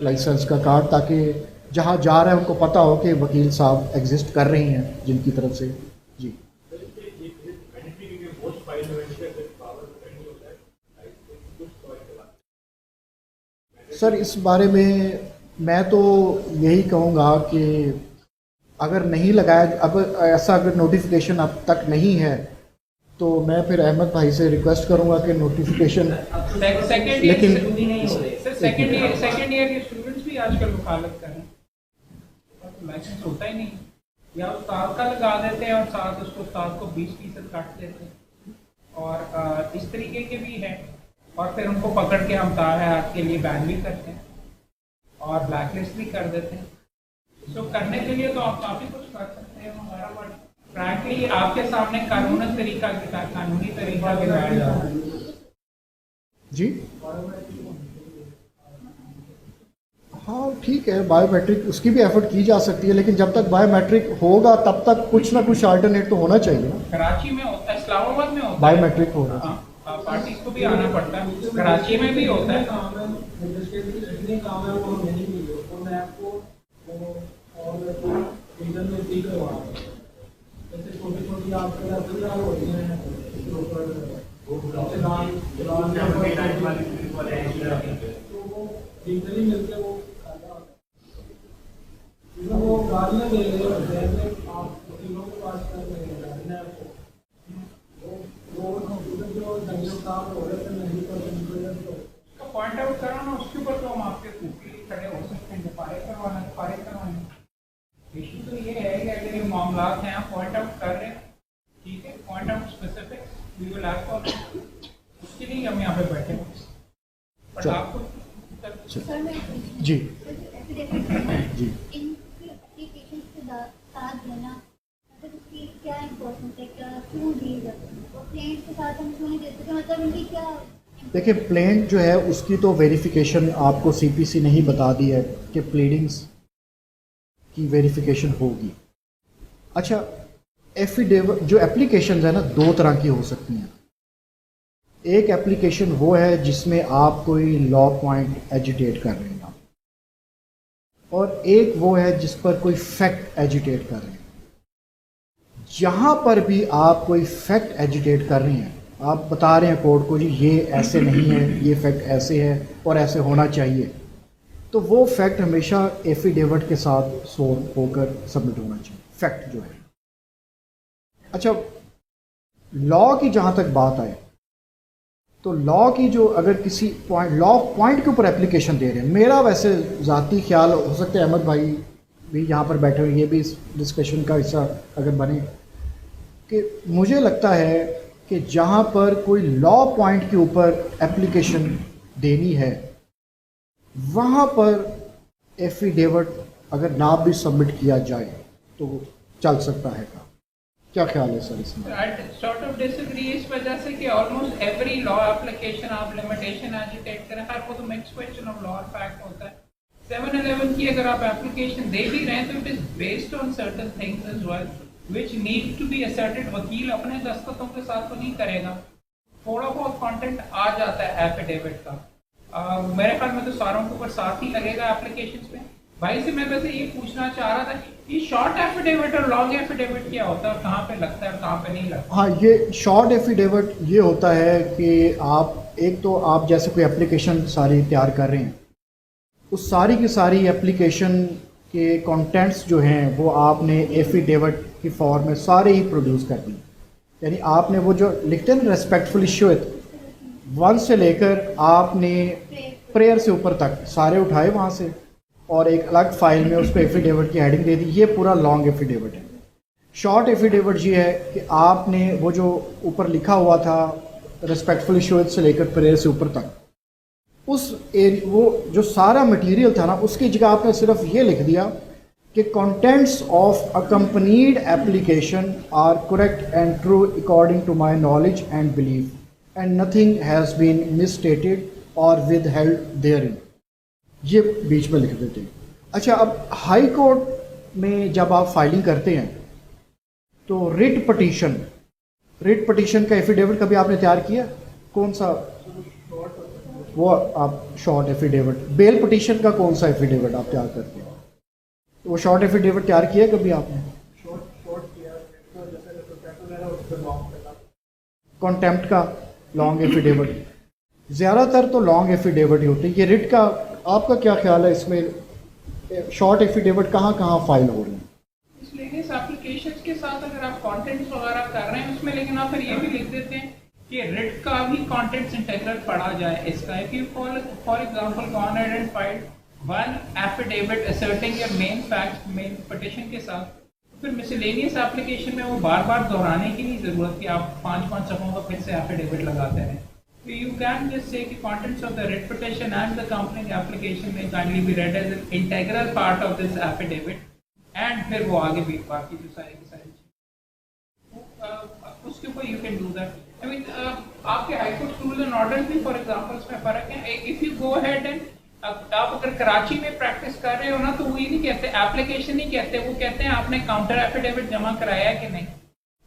लाइसेंस का कार्ड, ताकि जहाँ जा रहे हैं उनको पता हो कि वकील साहब एग्जिस्ट कर रहे हैं जिनकी तरफ से। जी सर, इस बारे में मैं तो यही कहूँगा कि अगर नहीं लगाया, अब ऐसा अगर नोटिफिकेशन अब तक नहीं है, तो मैं फिर अहमद भाई से रिक्वेस्ट करूँगा कि नोटिफिकेशन लेकिन सेकंड ईयर के स्टूडेंट्स भी आजकल वकालत कर रहे हैं, लाइसेंस होता ही नहीं, या उस्ताद का लगा देते हैं और साथ उसको उस्ताद को 20% काट देते हैं, और इस तरीके के भी हैं, और फिर उनको पकड़ के हम तार हाथ के लिए बैन भी करते हैं और ब्लैक लिस्ट भी कर देते हैं। तो करने के लिए तो आप काफ़ी कुछ कर सकते हैं। हमारा वर्ड फ्रैंकली आपके सामने कानूनी तरीका के जी हाँ ठीक है, बायोमेट्रिक उसकी भी एफर्ट की जा सकती है, लेकिन जब तक बायोमेट्रिक होगा तब तक कुछ ना कुछ अल्टरनेट तो होना चाहिए ना। कराची में होता है, इस्लामाबाद में होता है, बायोमेट्रिक होगा। पार्टीज को भी आना पड़ता है, कराची में भी होता है। काम है जितने काम है वो नहीं मिले तो मैं आपको और रीजन में भी करवा रहा हूँ। जैसे छोटी छोटी आपके अप्लाई होती हैं उसके ऊपर तो वो लीगली मिलके वो वो गाड़ियाँ ले रहे होते हैं, आप वकीलों के पास कर रहे हैं वो जो जंगल काम हो रहे थे नहीं तो पॉइंट आउट करो ना, उसके ऊपर तो हम आपके वकील खड़े हो सकते हैं, पारे करवाना। इशू तो ये है कि अगर ये मामला हैं आप पॉइंट आउट कर रहे हैं, ठीक है, point out specific, we will act on उसके लिए हम यहाँ पे बैठे हैं। बट चलो। आपको सर मैं जी एफिडेविट जी इन एप्लीकेशन के साथ देना मतलब उसकी क्या इम्पोर्टेंस है, क्या क्यों दी जाती है और क्लाइंट के साथ हम क्यों नहीं दे सकते, मतलब इनकी क्या। देखिए, प्लेंट जो है उसकी तो वेरिफिकेशन आपको सीपीसी ने ही बता दी है कि प्लीडिंग्स की वेरिफिकेशन होगी। अच्छा, एफिडेविट जो एप्लीकेशन है ना, दो तरह की हो सकती हैं। एक एप्लीकेशन वो है जिसमें आप कोई लॉ पॉइंट एजिटेट कर रहे हैं, और एक वो है जिस पर कोई फैक्ट एजिटेट कर रहे हैं। जहाँ पर भी आप कोई फैक्ट एजिटेट कर रहे हैं, आप बता रहे हैं कोर्ट को जी ये ऐसे नहीं है, ये फैक्ट ऐसे है और ऐसे होना चाहिए, तो वो फैक्ट हमेशा एफिडेविट के साथ सोर होकर सबमिट होना चाहिए, फैक्ट जो है। अच्छा, लॉ की जहाँ तक बात आए तो लॉ की जो अगर किसी पॉइंट लॉ पॉइंट के ऊपर एप्लीकेशन दे रहे हैं, मेरा वैसे ज़ाती ख्याल हो सकता है अहमद भाई भी यहाँ पर बैठे हुए ये भी इस डिस्कशन का हिस्सा अगर बने, कि मुझे लगता है कि जहाँ पर कोई लॉ पॉइंट के ऊपर एप्लीकेशन देनी है वहाँ पर एफिडेविट अगर ना भी सबमिट किया जाए तो चल सकता है। क्या ख्याल है सर इसमें? सॉर्ट ऑफ डिसएग्री इस वजह से कि ऑलमोस्ट एवरी लॉ एप्लीकेशन आप लिमिटेशन एजिटेट करें, हर वो तो मिक्स क्वेश्चन ऑफ लॉ और फैक्ट होता है। 711 की अगर आप एप्लीकेशन दे भी रहे हैं तो it is based on certain things as well which need to be asserted. वकील अपने दस्तखतों के साथ तो नहीं करेगा, थोड़ा बहुत कंटेंट आ जाता है एफिडेविट का। मेरे ख्याल में तो सारों के ऊपर साथ ही लगेगा एप्लीकेशंस में। भाई से मैं वैसे ये पूछना चाह रहा था, ये शॉर्ट एफिडेविट और लॉन्ग एफिडेविट क्या होता है और कहाँ पे लगता है और कहाँ पे नहीं लगता? हाँ, ये शॉर्ट एफिडेविट ये होता है कि आप एक तो आप जैसे कोई एप्लीकेशन सारी तैयार कर रहे हैं, उस सारी की सारी एप्लीकेशन के कंटेंट्स जो हैं वो आपने एफिडेविट की फॉर्म में सारे ही प्रोड्यूस कर दिए। यानी आपने वो जो लिखते हैं ना रेस्पेक्टफुल इश्यू 1 से लेकर आपने प्रेयर से ऊपर तक सारे उठाए वहाँ से और एक अलग फाइल में उसको एफिडेविट की हेडिंग दे दी, ये पूरा लॉन्ग एफिडेविट है। शॉर्ट एफिडेविट ये है कि आपने वो जो ऊपर लिखा हुआ था रिस्पेक्टफुल इश्यूज से लेकर प्रेयर से ऊपर तक, उस वो जो सारा मटेरियल था ना, उसकी जगह आपने सिर्फ ये लिख दिया कि contents of accompanied application are correct and true according to my knowledge and belief and nothing has been misstated और विद हेल्ड देयरिन, ये बीच में लिख देते हैं। अच्छा, अब हाई कोर्ट में जब आप फाइलिंग करते हैं तो रिट पटिशन का एफिडेविट कभी आपने तैयार किया? कौन सा? वो आप शॉर्ट एफिडेविट। बेल पटिशन का कौन सा एफिडेविट आप तैयार करते हैं? वो शॉर्ट एफिडेविट तैयार किया कभी आपने? कॉन्टेम्प्ट का लॉन्ग एफिडेविट, ज़्यादातर तो लॉन्ग एफिडेविट ही होते हैं। ये रिट का आपका क्या ख्याल है इसमें? शॉर्ट एफिडेविट कहाँ कहाँ फाइल हो रही है? इसलिए इस एप्लीकेशंस के साथ अगर आप कंटेंट्स वगैरह कर रहे हैं उसमें, लेकिन आप फिर ये भी लिख देते हैं कि रिट का भी कंटेंट्स इंटीग्रल पढ़ा जाए इसका। If you for example gone ahead and filed one affidavit asserting your main fact main petition के साथ, फिर मिसलेनियस एप्लीकेशन में वो बार बार दोहराने की नहीं जरूरत कि आप 5-5 सफ़ों का फिर से एफिडेविट लगाते हैं। So you can just say the contents of the writ petition and the accompanying application may kindly be read as an integral part of this affidavit, and फिर वो आगे भी बाकी जो सारी की सारी चीज़ उसके ऊपर you can do that. I mean आपके high court rule and order भी फॉर एग्जांपल इसमें फर्क है। If you go ahead and अब आप अगर कराची में प्रैक्टिस कर रहे हो ना, तो वो ये नहीं कहते, एप्लीकेशन नहीं कहते, वो कहते हैं आपने काउंटर एफिडेविट जमा कराया कि नहीं।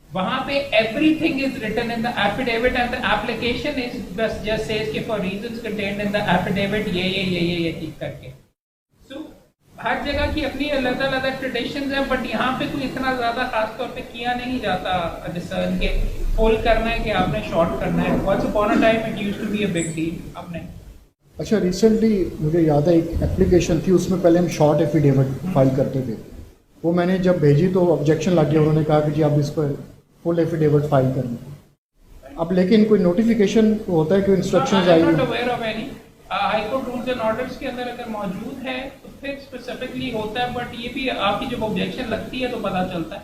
वहां पे everything is written in the affidavit and the application is just says कि for reasons contained in the affidavit ये ठीक करके। सो हर जगह की अपनी अलग अलग ट्रेडिशंस है, बट यहाँ पे कोई इतना ज्यादा खास तौर पे किया नहीं जाता डिसर्न के फुल करना है कि आपने शॉर्ट करना है। Once upon a time it used to be a big deal. आपने अच्छा, रिसेंटली मुझे याद है एक एप्लीकेशन थी, उसमें पहले हम शॉर्ट एफिडेविट फाइल करते थे। वो मैंने जब भेजी तो ऑब्जेक्शन लग गया, उन्होंने कहा कि जी आप इस पर फुल एफिडेविट फाइल करना। अब लेकिन कोई नोटिफिकेशन होता है, कोई इंस्ट्रक्शंस आई हैं? High court rules and orders के अंदर अगर मौजूद है तो फिर स्पेसिफिकली होता है, बट ये भी आपकी जब ऑब्जेक्शन लगती है तो पता चलता है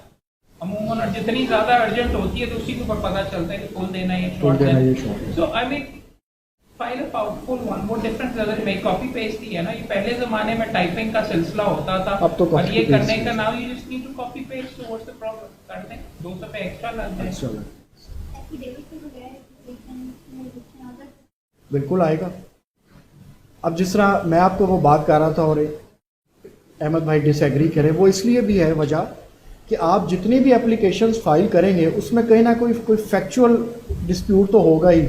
अमूमन, और जितनी ज्यादा अर्जेंट होती है तो उसी के ऊपर पता चलता है कि फुल देना है या शॉर्ट देना है। So I mean file a full one. वो डिफरेंस अगर मैं कॉपी पेस्ट ही है ना, ये पहले जमाने में टाइपिंग का सिलसिला होता था, अब तो और ये करने का नाम you just need to copy paste. So what's the problem, कर दें, 2 रुपए एक्स्ट्रा लग जाए। एफिडेविट के बगैर एप्लीकेशन अगर बिल्कुल आएगा। अब जिस तरह मैं आपको वो बात कर रहा था और अहमद भाई डिसएग्री करें, वो इसलिए भी है वजह कि आप जितनी भी एप्लीकेशंस फाइल करेंगे उसमें कहीं ना कोई फैक्चुअल डिस्प्यूट तो होगा ही,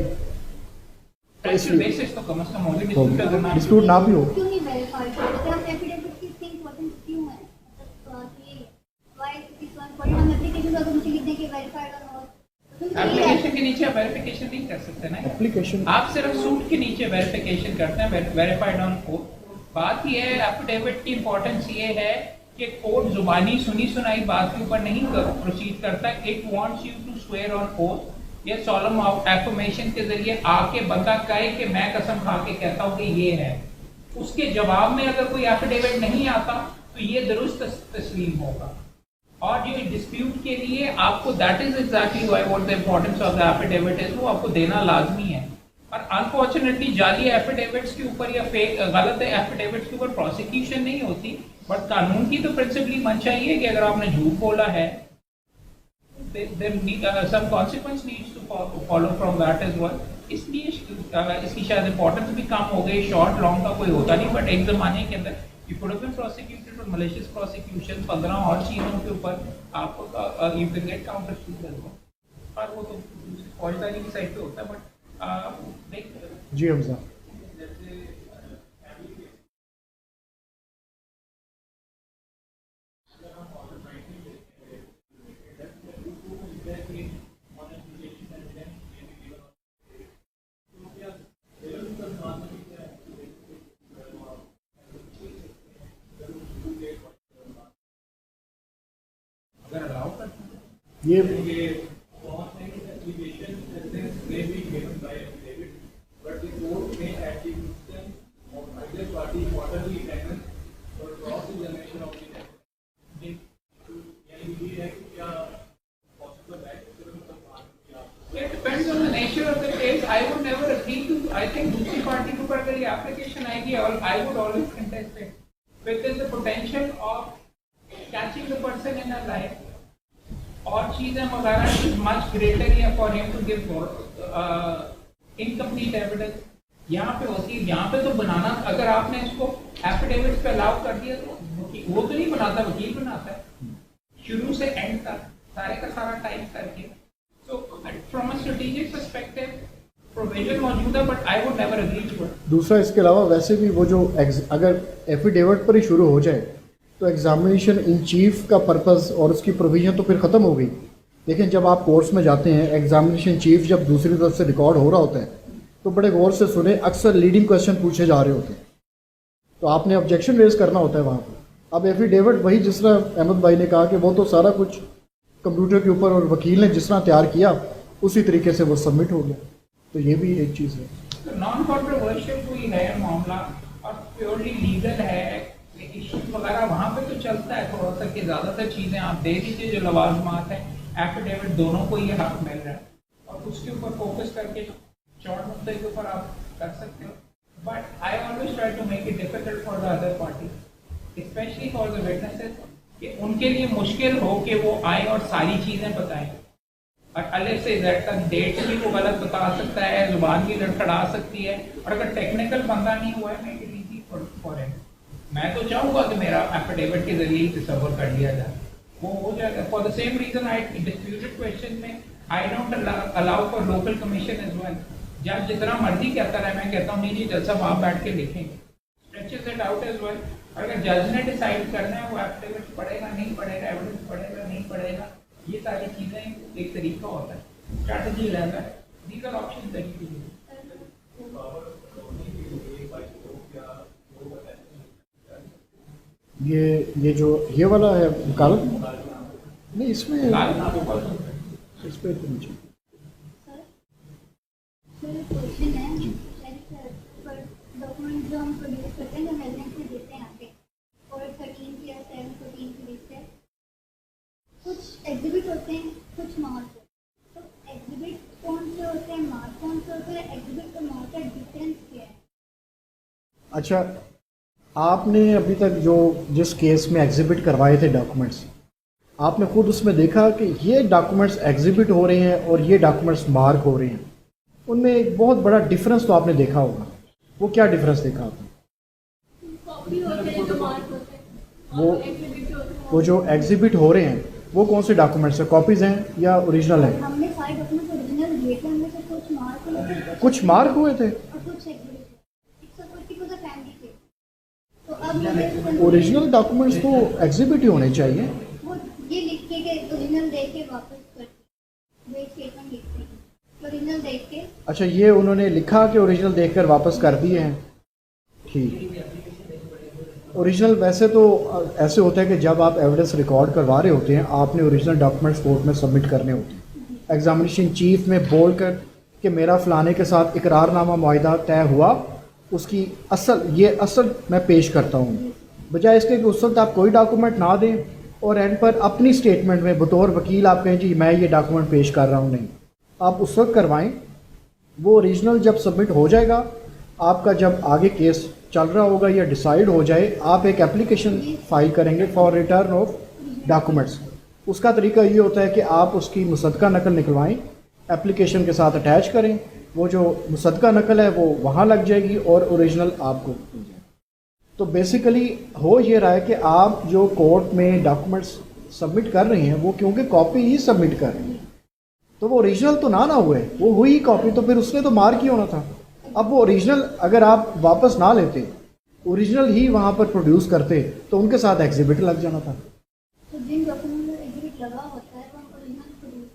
तो इसलिए बेसिस तो कम से कम होगी, डिस्प्यूट अगर ना डिस्प्यूट ना भी हो। क्यों नहीं वेरीफाई करते आप एफिडेविट की इतनी इंपॉर्टेंस क्यों है? मतलब ये व्हाई दिस वन फॉर हम एप्लीकेशन अगर मुझे लिखने के वेरीफाइड और एप्लीकेशन के नीचे वेरिफिकेशन नहीं कर सकते ना, एप्लीकेशन आप सिर्फ सूट के नीचे वेरिफिकेशन करते हैं, वेरीफाइड ऑन कोर्ट। बात ये है एफिडेविट की इंपॉर्टेंस ये है कि कोर्ट जुबानी सुनी सुनाई बात के ऊपर नहीं प्रोसीड करता। It wants you to swear on oath या सॉलम एफर्मेशन के जरिए आके बंदा कहे कि मैं कसम खा के कहता हूँ कि ये है। उसके जवाब में अगर कोई एफिडेविट नहीं आता तो ये दुरुस्त तस्लीम होगा। और जो डिस्प्यूट के लिए आपको that is exactly what the importance of the affidavit is, वो आपको देना लाजमी है। और अनफॉर्चुनेटली जाली एफिडेविट्स के ऊपर या फेक गलत एफिडेविट्स के ऊपर प्रोसिक्यूशन नहीं होती, बट कानून की तो प्रिंसिपली मंशा ये है कि अगर आपने झूठ बोला है some consequence needs to follow from that as well। इसलिए इसकी शायद इंपॉर्टेंस भी कम हो गई। शॉर्ट लॉन्ग का कोई होता नहीं, बट एक जमाने के अंदर you could have been prosecuted for malicious prosecution, 15 और चीजों के ऊपर आपको you can get counter suit as well। पर वो तो फौजदारी की साइड पे होता है, बट देख जी हमजा अगर अलाउ करते हैं ये It depends on the nature of the case. I would never agree to. I think दूसरी पार्टी के ऊपर अगर ये एप्लीकेशन आएगी, और I would always contest it because the potential of catching the person in a lie और चीजें वगैरह is much greater here for him to give incomplete evidence। यहाँ पे होती है, यहाँ पे तो बनाना, अगर आपने इसको एफिडेविट पे अलाउ कर दिया तो वो तो नहीं बनाता, वकील बनाता है शुरू से एंड तक सारे का सारा टाइप करके। So from a strategic perspective, provision मौजूद है, but I would never agree to it। दूसरा इसके अलावा वैसे भी वो जो अगर एफिडेविट पर ही शुरू हो जाए तो एग्जामिनेशन इन चीफ का पर्पस और उसकी प्रोविजन तो फिर ख़त्म हो गई। लेकिन जब आप कोर्स में जाते हैं, एग्जामिनेशन चीफ जब दूसरी तरफ से रिकॉर्ड हो रहा होता है तो बड़े गौर से सुने, अक्सर लीडिंग क्वेश्चन पूछे जा रहे होते हैं, तो आपने ऑब्जेक्शन रेज करना होता है वहाँ पर। अब एफिडेविट वही जिस तरह अहमद भाई ने कहा कि वो तो सारा कुछ कंप्यूटर के ऊपर और वकील ने जिस तरह तैयार किया उसी तरीके से वो सबमिट हो गया, तो ये भी एक चीज़ है। नॉन कॉन्ट्रोवर्शियल कोई है मामला और प्योरली लीगल है, इश्यूज वगैरह वहाँ पे तो चलता है थोड़ा सा कि ज़्यादातर चीज़ें आप दे दीजिए जो लवाजमात है, एफिडेविट दोनों को ये हक मिल रहा है और उसके ऊपर फोकस करके शॉर्ट मुद्दे के ऊपर आप कर सकते हो। But I always try to make it difficult for the other party, specially for the witnesses, कि उनके लिए मुश्किल हो कि वो आए और सारी चीज़ें बताएं। और अलग से जेड तक डेट्स भी वो गलत बता सकता है, जुबान भी लड़खड़ा सकती है, और अगर टेक्निकल बंदा नहीं हुआ है make it easy for him. मैं तो चाहूँगा कि मेरा एफिडेविट के जरिए ही तस्वर कर लिया जाए, वो हो जाएगा। For the same reason I disputed question में I don't allow for local commission as well. जब जितना मर्जी कहता रहे, मैं कहता हूँ नहीं जज साहब आप बैठ के लिखेंगे, stretches it out as well. अगर जज ने डिसाइड करना है वो एफिडेविट पढ़ेगा नहीं पढ़ेगा, एविडेंस पढ़ेगा नहीं पढ़ेगा, ये सारी चीज़ें एक तरीका होता है, स्ट्रैटेजी रहता है। दीज आर ऑप्शन तरीके। ये जो ये वाला है कागज नहीं, इसमें इस पे तो मुझे सर क्वेश्चन है पर डॉक्यूमेंट जो हम प्रोड्यूस करते हैं, जो एविडेंस में देते हैं आगे, और 13 या 7-14 के लिस्ट है, कुछ एग्जिबिट होते हैं कुछ मार्क होते हैं। तो एग्जिबिट कौन से होते हैं, मार्क कौन से होते हैं, एग्जिबिट और मार्क का डिफरेंस क्या है? अच्छा, आपने अभी तक जो जिस केस में एग्जिबिट करवाए थे डॉक्यूमेंट्स, आपने खुद उसमें देखा कि ये डॉक्यूमेंट्स एग्जिबिट हो रहे हैं और ये डॉक्यूमेंट्स मार्क हो रहे हैं, उनमें एक बहुत बड़ा डिफरेंस तो आपने देखा होगा। वो क्या डिफरेंस देखा आपने? कॉपी होते हैं जो मार्क होते हैं, वो एग्जिबिट होते हैं। वो जो एग्जिबिट हो रहे हैं वो कौन से डॉक्यूमेंट्स हैं? कॉपीज़ हैं या ओरिजिनल हैं? हमने सारे डॉक्यूमेंट्स ओरिजिनल दिए थे, उनमें से कुछ मार्क हुए थे, कुछ मार्क हुए थे, और कुछ exhibit. It's a particular family case. तो अब ओरिजिनल डॉक्यूमेंट्स तो एग्जिबिट ही होने चाहिए। वो ये लिख के कि ओरिजिनल देख के वापस करते, वे स्टेटमेंट लिखते हैं ओरिजिनल देख के। अच्छा, ये उन्होंने लिखा कि ओरिजिनल देखकर वापस कर दिए हैं, ठीक। ओरिजिनल वैसे तो ऐसे होता है कि जब आप एविडेंस रिकॉर्ड करवा रहे होते हैं, आपने ओरिजिनल डॉक्यूमेंट्स कोर्ट में सबमिट करने होते हैं। एग्जामिनेशन चीफ में बोल कर कि मेरा फ़लाने के साथ इकरारनामा मुआहिदा तय हुआ, उसकी असल मैं पेश करता हूँ, बजाय इसके कि उस वक्त आप कोई डॉक्यूमेंट ना दें और एंड पर अपनी स्टेटमेंट में बतौर वकील आप कहें जी मैं ये डॉक्यूमेंट पेश कर रहा हूँ। नहीं, आप उस वक्त करवाएं। वो ओरिजिनल जब सबमिट हो जाएगा, आपका जब आगे केस चल रहा होगा या डिसाइड हो जाए, आप एक एप्लीकेशन फाइल करेंगे फॉर रिटर्न ऑफ डॉक्यूमेंट्स। उसका तरीका ये होता है कि आप उसकी मुसद्दका नकल निकलवाएं, एप्लीकेशन के साथ अटैच करें, वो जो मुसद्दका नकल है वो वहाँ लग जाएगी और ओरिजिनल आपको मिल जाएगा। तो बेसिकली हो ये रहा है कि आप जो कोर्ट में डॉक्यूमेंट्स सबमिट कर रहे हैं वो क्योंकि कॉपी ही सबमिट कर रहे हैं, तो वो ओरिजिनल तो ना हुए, वो हुई कॉपी, तो फिर उसने तो मार्क ही होना था। अब वो ओरिजिनल अगर आप वापस ना लेते, ओरिजिनल ही वहाँ पर प्रोड्यूस करते, तो उनके साथ एग्जिबिट लग जाना था। तो जिन डॉक्यूमेंट में एग्जिबिट लगा होता है वो ओरिजिनल प्रोड्यूस,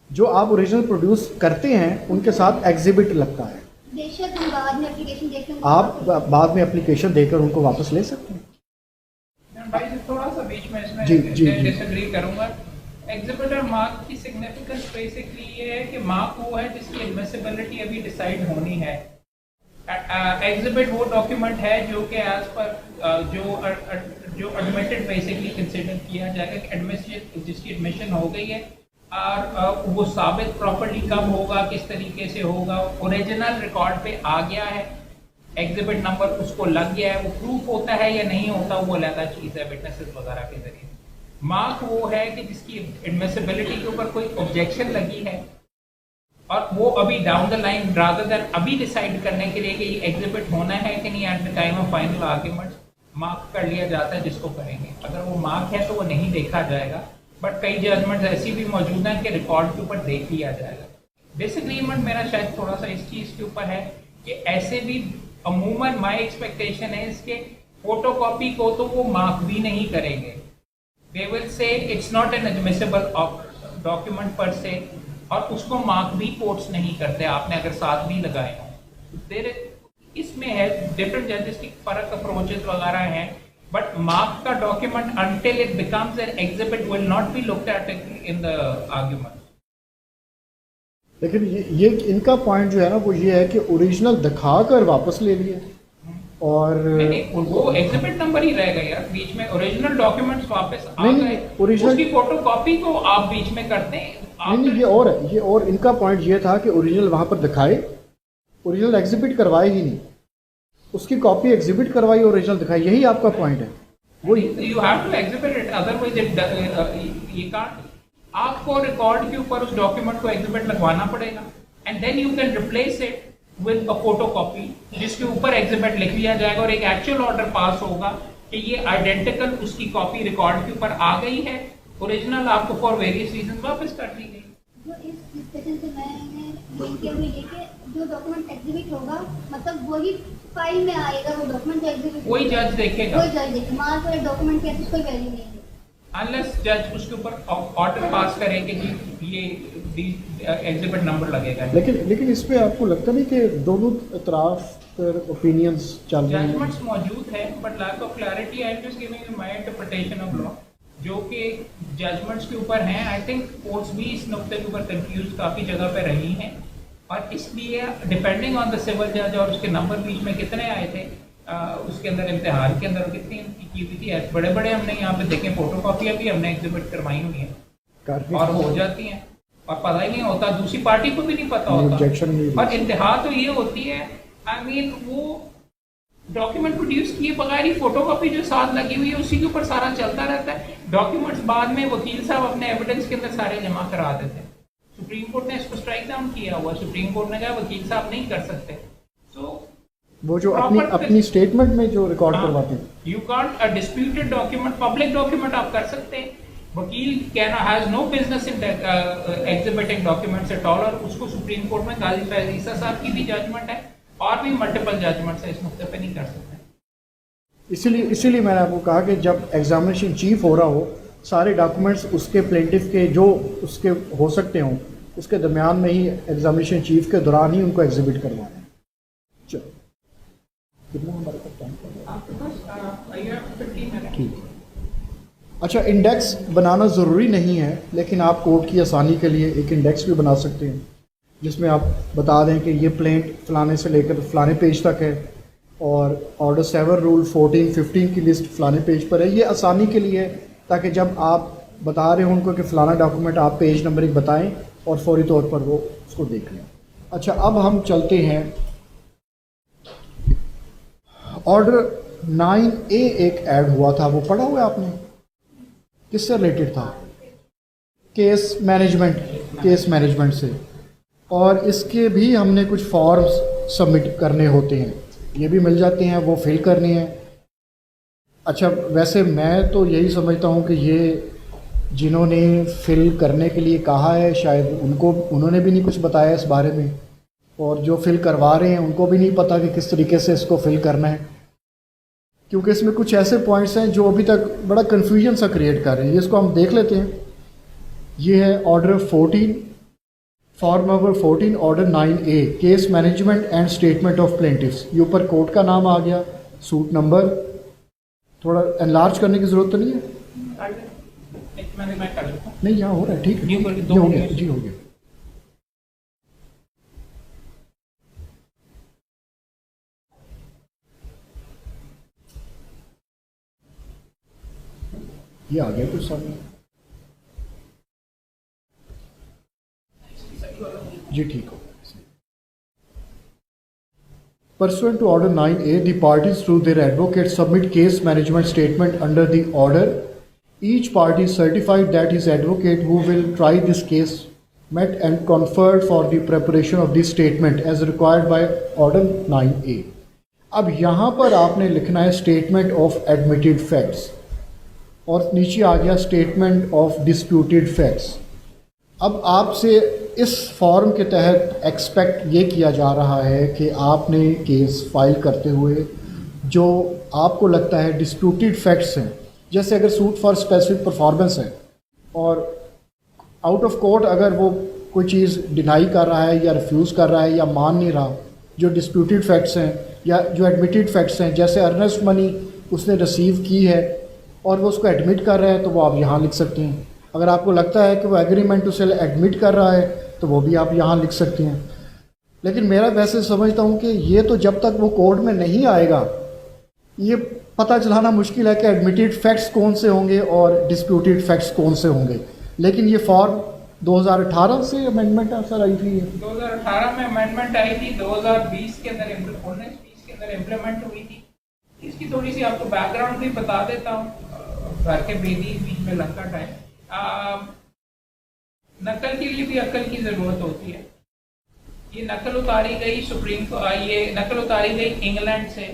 जो आप ओरिजिनल प्रोड्यूस करते हैं उनके साथ एग्जिबिट लगता है। बेशक हम बाद में एप्लीकेशन देकर आप बाद में एप्लीकेशन देकर उनको वापस ले सकते हैं। भाई से थोड़ा सा बीच में इसमें जी, जी, जी। डिसएग्री करूंगा। एग्जिबिट और मार्क की सिग्निफिकेंस बेसिकली ये है कि मार्क वो है जिसकी एडमिसिबिलिटी अभी डिसाइड होनी है। एग्जिबिट वो डॉक्यूमेंट है जो कि एज पर जो एडमिटेड बेसिकली कंसिडर किया जाएगा कि एडमिशन जिसकी एडमिशन हो गई है, और वो साबित प्रॉपर्ली कब होगा, किस तरीके से होगा, ओरिजिनल रिकॉर्ड पे आ गया है, एग्जिबिट नंबर उसको लग गया है, वो प्रूफ होता है या नहीं होता, वो अलग चीज़ है विटनेसेस वगैरह के जरिए। मार्क वो है कि जिसकी एडमिसिबिलिटी के ऊपर कोई ऑब्जेक्शन लगी है और वो अभी down the line rather than अभी डिसाइड करने के लिए कि ये एग्जिबिट होना है कि नहीं, eight the time of final argument mark कर लिया जाता है जिसको करेंगे। अगर वो मार्क है तो वो नहीं देखा जाएगा, बट कई जजमेंट्स ऐसी भी मौजूद हैं कि रिकॉर्ड के ऊपर देख लिया जाएगा। डिसएग्रीमेंट मेरा शायद थोड़ा सा इस चीज़ के ऊपर है कि ऐसे भी अमूमन माय एक्सपेक्टेशन है इसके फोटोकॉपी को तो वो मार्क भी नहीं करेंगे। They will say it's not an admissible document पर से, और उसको मार्क भी कोर्ट्स नहीं करते, आपने अगर साथ भी लगाए हो। देर इसमें है डिफरेंट जजेस की फर्क अप्रोचेस वगैरह हैं, बट मार्क का document until it becomes an exhibit will not be looked at in the argument. लेकिन ये इनका पॉइंट जो है ना वो ये है कि ओरिजिनल दिखाकर वापस ले लिए और वो एग्जिबिट नंबर ही रहेगा यार, बीच में ओरिजिनल डॉक्यूमेंट्स वापस आ नहीं, गए, original- उसकी फोटोकॉपी को आप बीच में करते हैं। नहीं, ये और है, ये और इनका पॉइंट ये था कि ओरिजिनल वहाँ पर दिखाए, ओरिजिनल एग्जिबिट करवाए ही नहीं, उसकी कॉपी एग्जिबिट करवाई, ओरिजिनल दिखाई, यही आपका पॉइंट है। वो you have to exhibit it, otherwise ये कांट। आपको रिकॉर्ड के ऊपर उस डॉक्यूमेंट को एग्जिबिट लगवाना पड़ेगा and then you can replace it with a photocopy जिसके ऊपर एग्जिबिट लिख लिया जाएगा और एक एक्चुअल ऑर्डर पास होगा कि ये आइडेंटिकल उसकी कॉपी रिकॉर्ड के ऊपर आ गई है, ओरिजिनल आपको फॉर वेरियस रीजन वापस कर दी गई। जो इस डिस्कशन से मैंने लिंक किया हुआ ये कि जो डॉक्यूमेंट एग्जिबिट होगा मतलब वही फाइल में आएगा, वो डॉक्यूमेंट जो एग्जिबिट कोई जज देखेगा, कोई जज देखेगा, मार पर डॉक्यूमेंट की ऐसी कोई वैल्यू नहीं है अनलेस जज उसके ऊपर ऑर्डर पास करेंगे कि ये एग्जिबिट नंबर लगेगा। लेकिन इस पे आपको लगता नहीं कि दोनों तरफ पर ओपिनियंस चल रहे हैं? जजमेंट्स मौजूद है but lack of clarity, I am just giving you my interpretation of law जो कि जजमेंट्स के ऊपर हैं। आई थिंक कोर्ट्स भी इस नुक्ते के ऊपर कंफ्यूज काफ़ी जगह पे रही हैं और इसलिए डिपेंडिंग ऑन द सिविल जज और उसके नंबर बीच में कितने आए थे, उसके अंदर इम्तिहान के अंदर कितनी उनकी की हुई थी, बड़े बड़े हमने यहाँ पे देखें फोटोकॉपियाँ भी हमने एग्जिबिट करवाई हुई हैं और हो जाती हैं और पता ही नहीं होता, दूसरी पार्टी को भी नहीं पता होता। और इंतहा तो ये होती है, आई मीन वो डॉक्यूमेंट प्रोड्यूस किए बगैर ही फोटोकॉपी जो साथ लगी हुई है उसी के ऊपर सारा चलता रहता है। डॉक्यूमेंट्स बाद में वकील साहब अपने एविडेंस के अंदर सारे जमा करा देते हैं। सुप्रीम कोर्ट ने इसको स्ट्राइक डाउन किया हुआ, सुप्रीम कोर्ट ने कहा वकील साहब नहीं कर सकते। सो वो जो अपनी स्टेटमेंट में जो रिकॉर्ड करवाते हैं, you can't a disputed document, public document आप कर सकते हैं, वकील can has no business in exhibiting documents at all. और उसको सुप्रीम कोर्ट में गाजी फैज ईसा साहब की भी जजमेंट है और भी मल्टीपल जजमेंट्स है, इस नुक्ते पे नहीं कर सकते। इसीलिए मैंने आपको कहा कि जब एग्जामिनेशन चीफ हो रहा हो, सारे डॉक्यूमेंट्स उसके प्लेंटिफ के जो उसके हो सकते हों उसके दरमियान में ही एग्जामिनेशन चीफ के दौरान ही उनको एग्जिबिट करवाना है। चलो कितना हमारे पास टाइम है? ठीक। अच्छा, इंडेक्स बनाना ज़रूरी नहीं है, लेकिन आप कोर्ट की आसानी के लिए एक इंडेक्स भी बना सकते हैं जिसमें आप बता दें कि ये प्लेंट फलाने से लेकर फलाने पेज तक है और ऑर्डर 7 रूल 14 15 की लिस्ट फलाने पेज पर है। ये आसानी के लिए है ताकि जब आप बता रहे हो उनको कि फ़लाना डॉक्यूमेंट आप पेज नंबर एक बताएं और फौरी तौर पर वो उसको देख लें। अच्छा, अब हम चलते हैं ऑर्डर 9A एक ऐड हुआ था, वो पढ़ा हुआ है आपने? किससे रिलेटेड था? केस मैनेजमेंट से। और इसके भी हमने कुछ फॉर्म्स सबमिट करने होते हैं, ये भी मिल जाते हैं, वो फिल करने हैं। अच्छा, वैसे मैं तो यही समझता हूँ कि ये जिन्होंने फिल करने के लिए कहा है शायद उन्होंने भी नहीं कुछ बताया इस बारे में, और जो फिल करवा रहे हैं उनको भी नहीं पता कि किस तरीके से इसको फिल करना है, क्योंकि इसमें कुछ ऐसे पॉइंट्स हैं जो अभी तक बड़ा कन्फ्यूजन सा क्रिएट कर रहे हैं। इसको हम देख लेते हैं। ये है order 14, form number 14, order 9A, case management and statement of plaintiffs. ये ऊपर कोर्ट का नाम आ गया, सूट नंबर, थोड़ा एनलार्ज करने की ज़रूरत तो नहीं है? नहीं, यहाँ हो रहा है, ठीक है, ये हो गया जी, हो गया। ये आ गया कुछ सामने जी, ठीक हो। Pursuant to Order 9A, the parties through their advocates submit case management statement under the order. Each party certified that his advocate who will try this case met and conferred for the preparation of this statement as required by Order 9A. अब यहाँ पर आपने लिखना है statement of admitted facts और नीचे आ गया statement of disputed facts. अब आपसे इस फॉर्म के तहत एक्सपेक्ट ये किया जा रहा है कि आपने केस फाइल करते हुए जो आपको लगता है डिस्प्यूटेड फैक्ट्स हैं, जैसे अगर सूट फॉर स्पेसिफिक परफॉर्मेंस है और आउट ऑफ कोर्ट अगर वो कोई चीज़ डिनाई कर रहा है या रिफ्यूज़ कर रहा है या मान नहीं रहा, जो डिस्प्यूटेड फैक्ट्स हैं या जो एडमिटेड फैक्ट्स हैं, जैसे अर्नेस्ट मनी उसने रिसीव की है और वो उसको एडमिट कर रहा है, तो वो आप यहाँ लिख सकते हैं। अगर आपको लगता है कि वो एग्रीमेंट उसे एडमिट कर रहा है तो वो भी आप यहाँ लिख सकते हैं। लेकिन मेरा वैसे समझता हूँ कि ये तो जब तक वो कोर्ट में नहीं आएगा ये पता चलाना मुश्किल है कि एडमिटेड फैक्ट्स कौन से होंगे और डिस्प्यूटेड फैक्ट्स कौन से होंगे। लेकिन ये फॉर्म 2018 से अमेंडमेंट सर आई थी, 2018 में अमेंडमेंट आई थी, 2020 के अंदर 19-20 के अंदर इम्प्लीमेंट हुई थी। इसकी थोड़ी सी आपको बैकग्राउंड भी बता देता हूँ। घर के बेदी बीच में लंका टाइम, नकल के लिए भी अकल की ज़रूरत होती है। ये नकल उतारी गई सुप्रीम को, ये नकल उतारी गई इंग्लैंड से,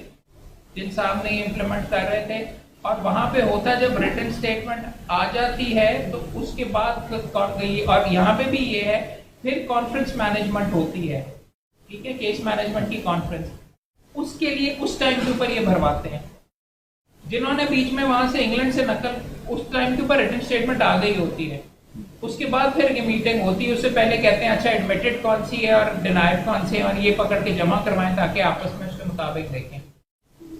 जिन साहब ने ये इम्प्लीमेंट कर रहे थे। और वहां पे होता है जब रिटन स्टेटमेंट आ जाती है तो उसके बाद गई, और यहाँ पे भी ये है, फिर कॉन्फ्रेंस मैनेजमेंट होती है, ठीक है, केस मैनेजमेंट की कॉन्फ्रेंस, उसके लिए उस टाइम के ऊपर ये भरवाते हैं। जिन्होंने बीच में वहां से इंग्लैंड से नकल, उस टाइम के ऊपर रिटन स्टेटमेंट आ गई होती है, उसके बाद फिर ये मीटिंग होती है, उससे पहले कहते हैं अच्छा एडमिटेड कौन सी है और डिनाइड कौन सी है, और ये पकड़ के जमा करवाएं ताकि आपस में उसके मुताबिक देखें।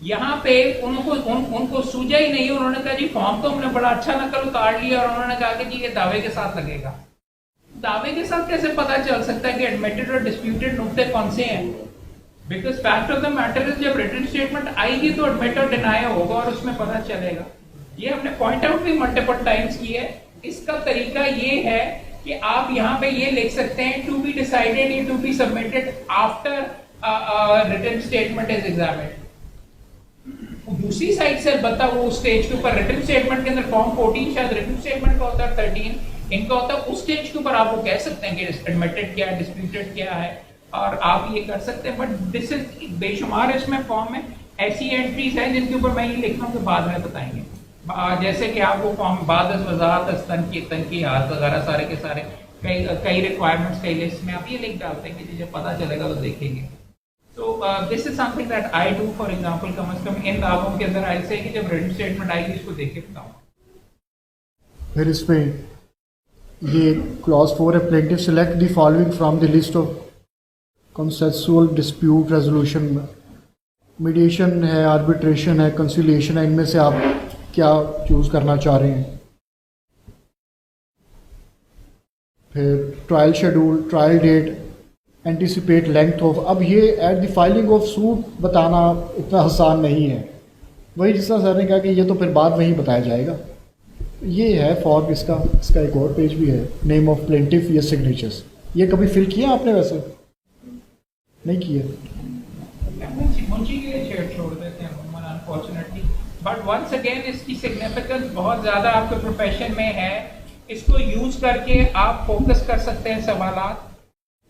यहाँ पे उनको सूझा ही नहीं, उन्होंने कहा जी फॉर्म तो हमने बड़ा अच्छा नकल उतार लिया, और उन्होंने कहा कि जी ये दावे के साथ लगेगा। दावे के साथ कैसे पता चल सकता है कि एडमिटेड और डिस्प्यूटेड नुक्ते कौन से हैं? Because fact of the matter is जब रिटन स्टेटमेंट आएगी तो एडमिट और डिनाई होगा और उसमें पता चलेगा। ये हमने पॉइंट आउट भी मल्टीपल टाइम्स की है। इसका तरीका ये है कि आप यहाँ पे ये लिख सकते हैं टू बी डिसाइडेड या to be submitted after written statement is examined. दूसरी साइड से अलबत्ता वो स्टेज के ऊपर रिटन स्टेटमेंट के अंदर फॉर्म 14 शायद रिटन स्टेटमेंट का होता है, 13 इनका होता है, उस स्टेज के ऊपर आप वो कह सकते हैं कि एडमिटेड क्या है, डिस्प्यूटेड क्या है, और आप ये कर सकते हैं। बट दिस इज बेशुमार इसमें फॉर्म में ऐसी एंट्रीज हैं जिनके ऊपर मैं ये लिख रहा हूँ कि बाद में बताएंगे। जैसे कि आपको फॉर्म बाद वजाहत तनकीहात वगैरह सारे के सारे कई रिक्वायरमेंट्स कई लिस्ट में आप ये लिख डालते हैं कि जब पता चलेगा तो देखेंगे। तो this is something that I do for example, कम से कम इन दावों के अंदर आई से कि जब रिटन स्टेटमेंट आएगी इसको देख के बताऊँ। फिर इसमें ये क्लॉज 4 है, plaintiff select the following from the list of consensual dispute resolution. Mediation है, आर्बिट्रेशन है, कंसिलिएशन है, इनमें से आप क्या चूज करना चाह रहे हैं। फिर trial schedule, trial date, anticipate length of. अब ये at the filing of suit बताना इतना आसान नहीं है, वही जिस तरह सर ने कहा कि ये तो फिर बाद में ही बताया जाएगा। ये है फॉर्म, इसका एक और पेज भी है, नेम ऑफ प्लेंटिफ, ये सिग्नेचर्स। ये कभी फिल किया आपने? वैसे नहीं किया, मुंशी के लिए छेड़ छोड़ देते हैं अनफॉर्चुनेटली। बट वंस अगेन इसकी सिग्निफिकेंस बहुत ज़्यादा आपके प्रोफेशन में है। इसको यूज करके आप फोकस कर सकते हैं सवालात,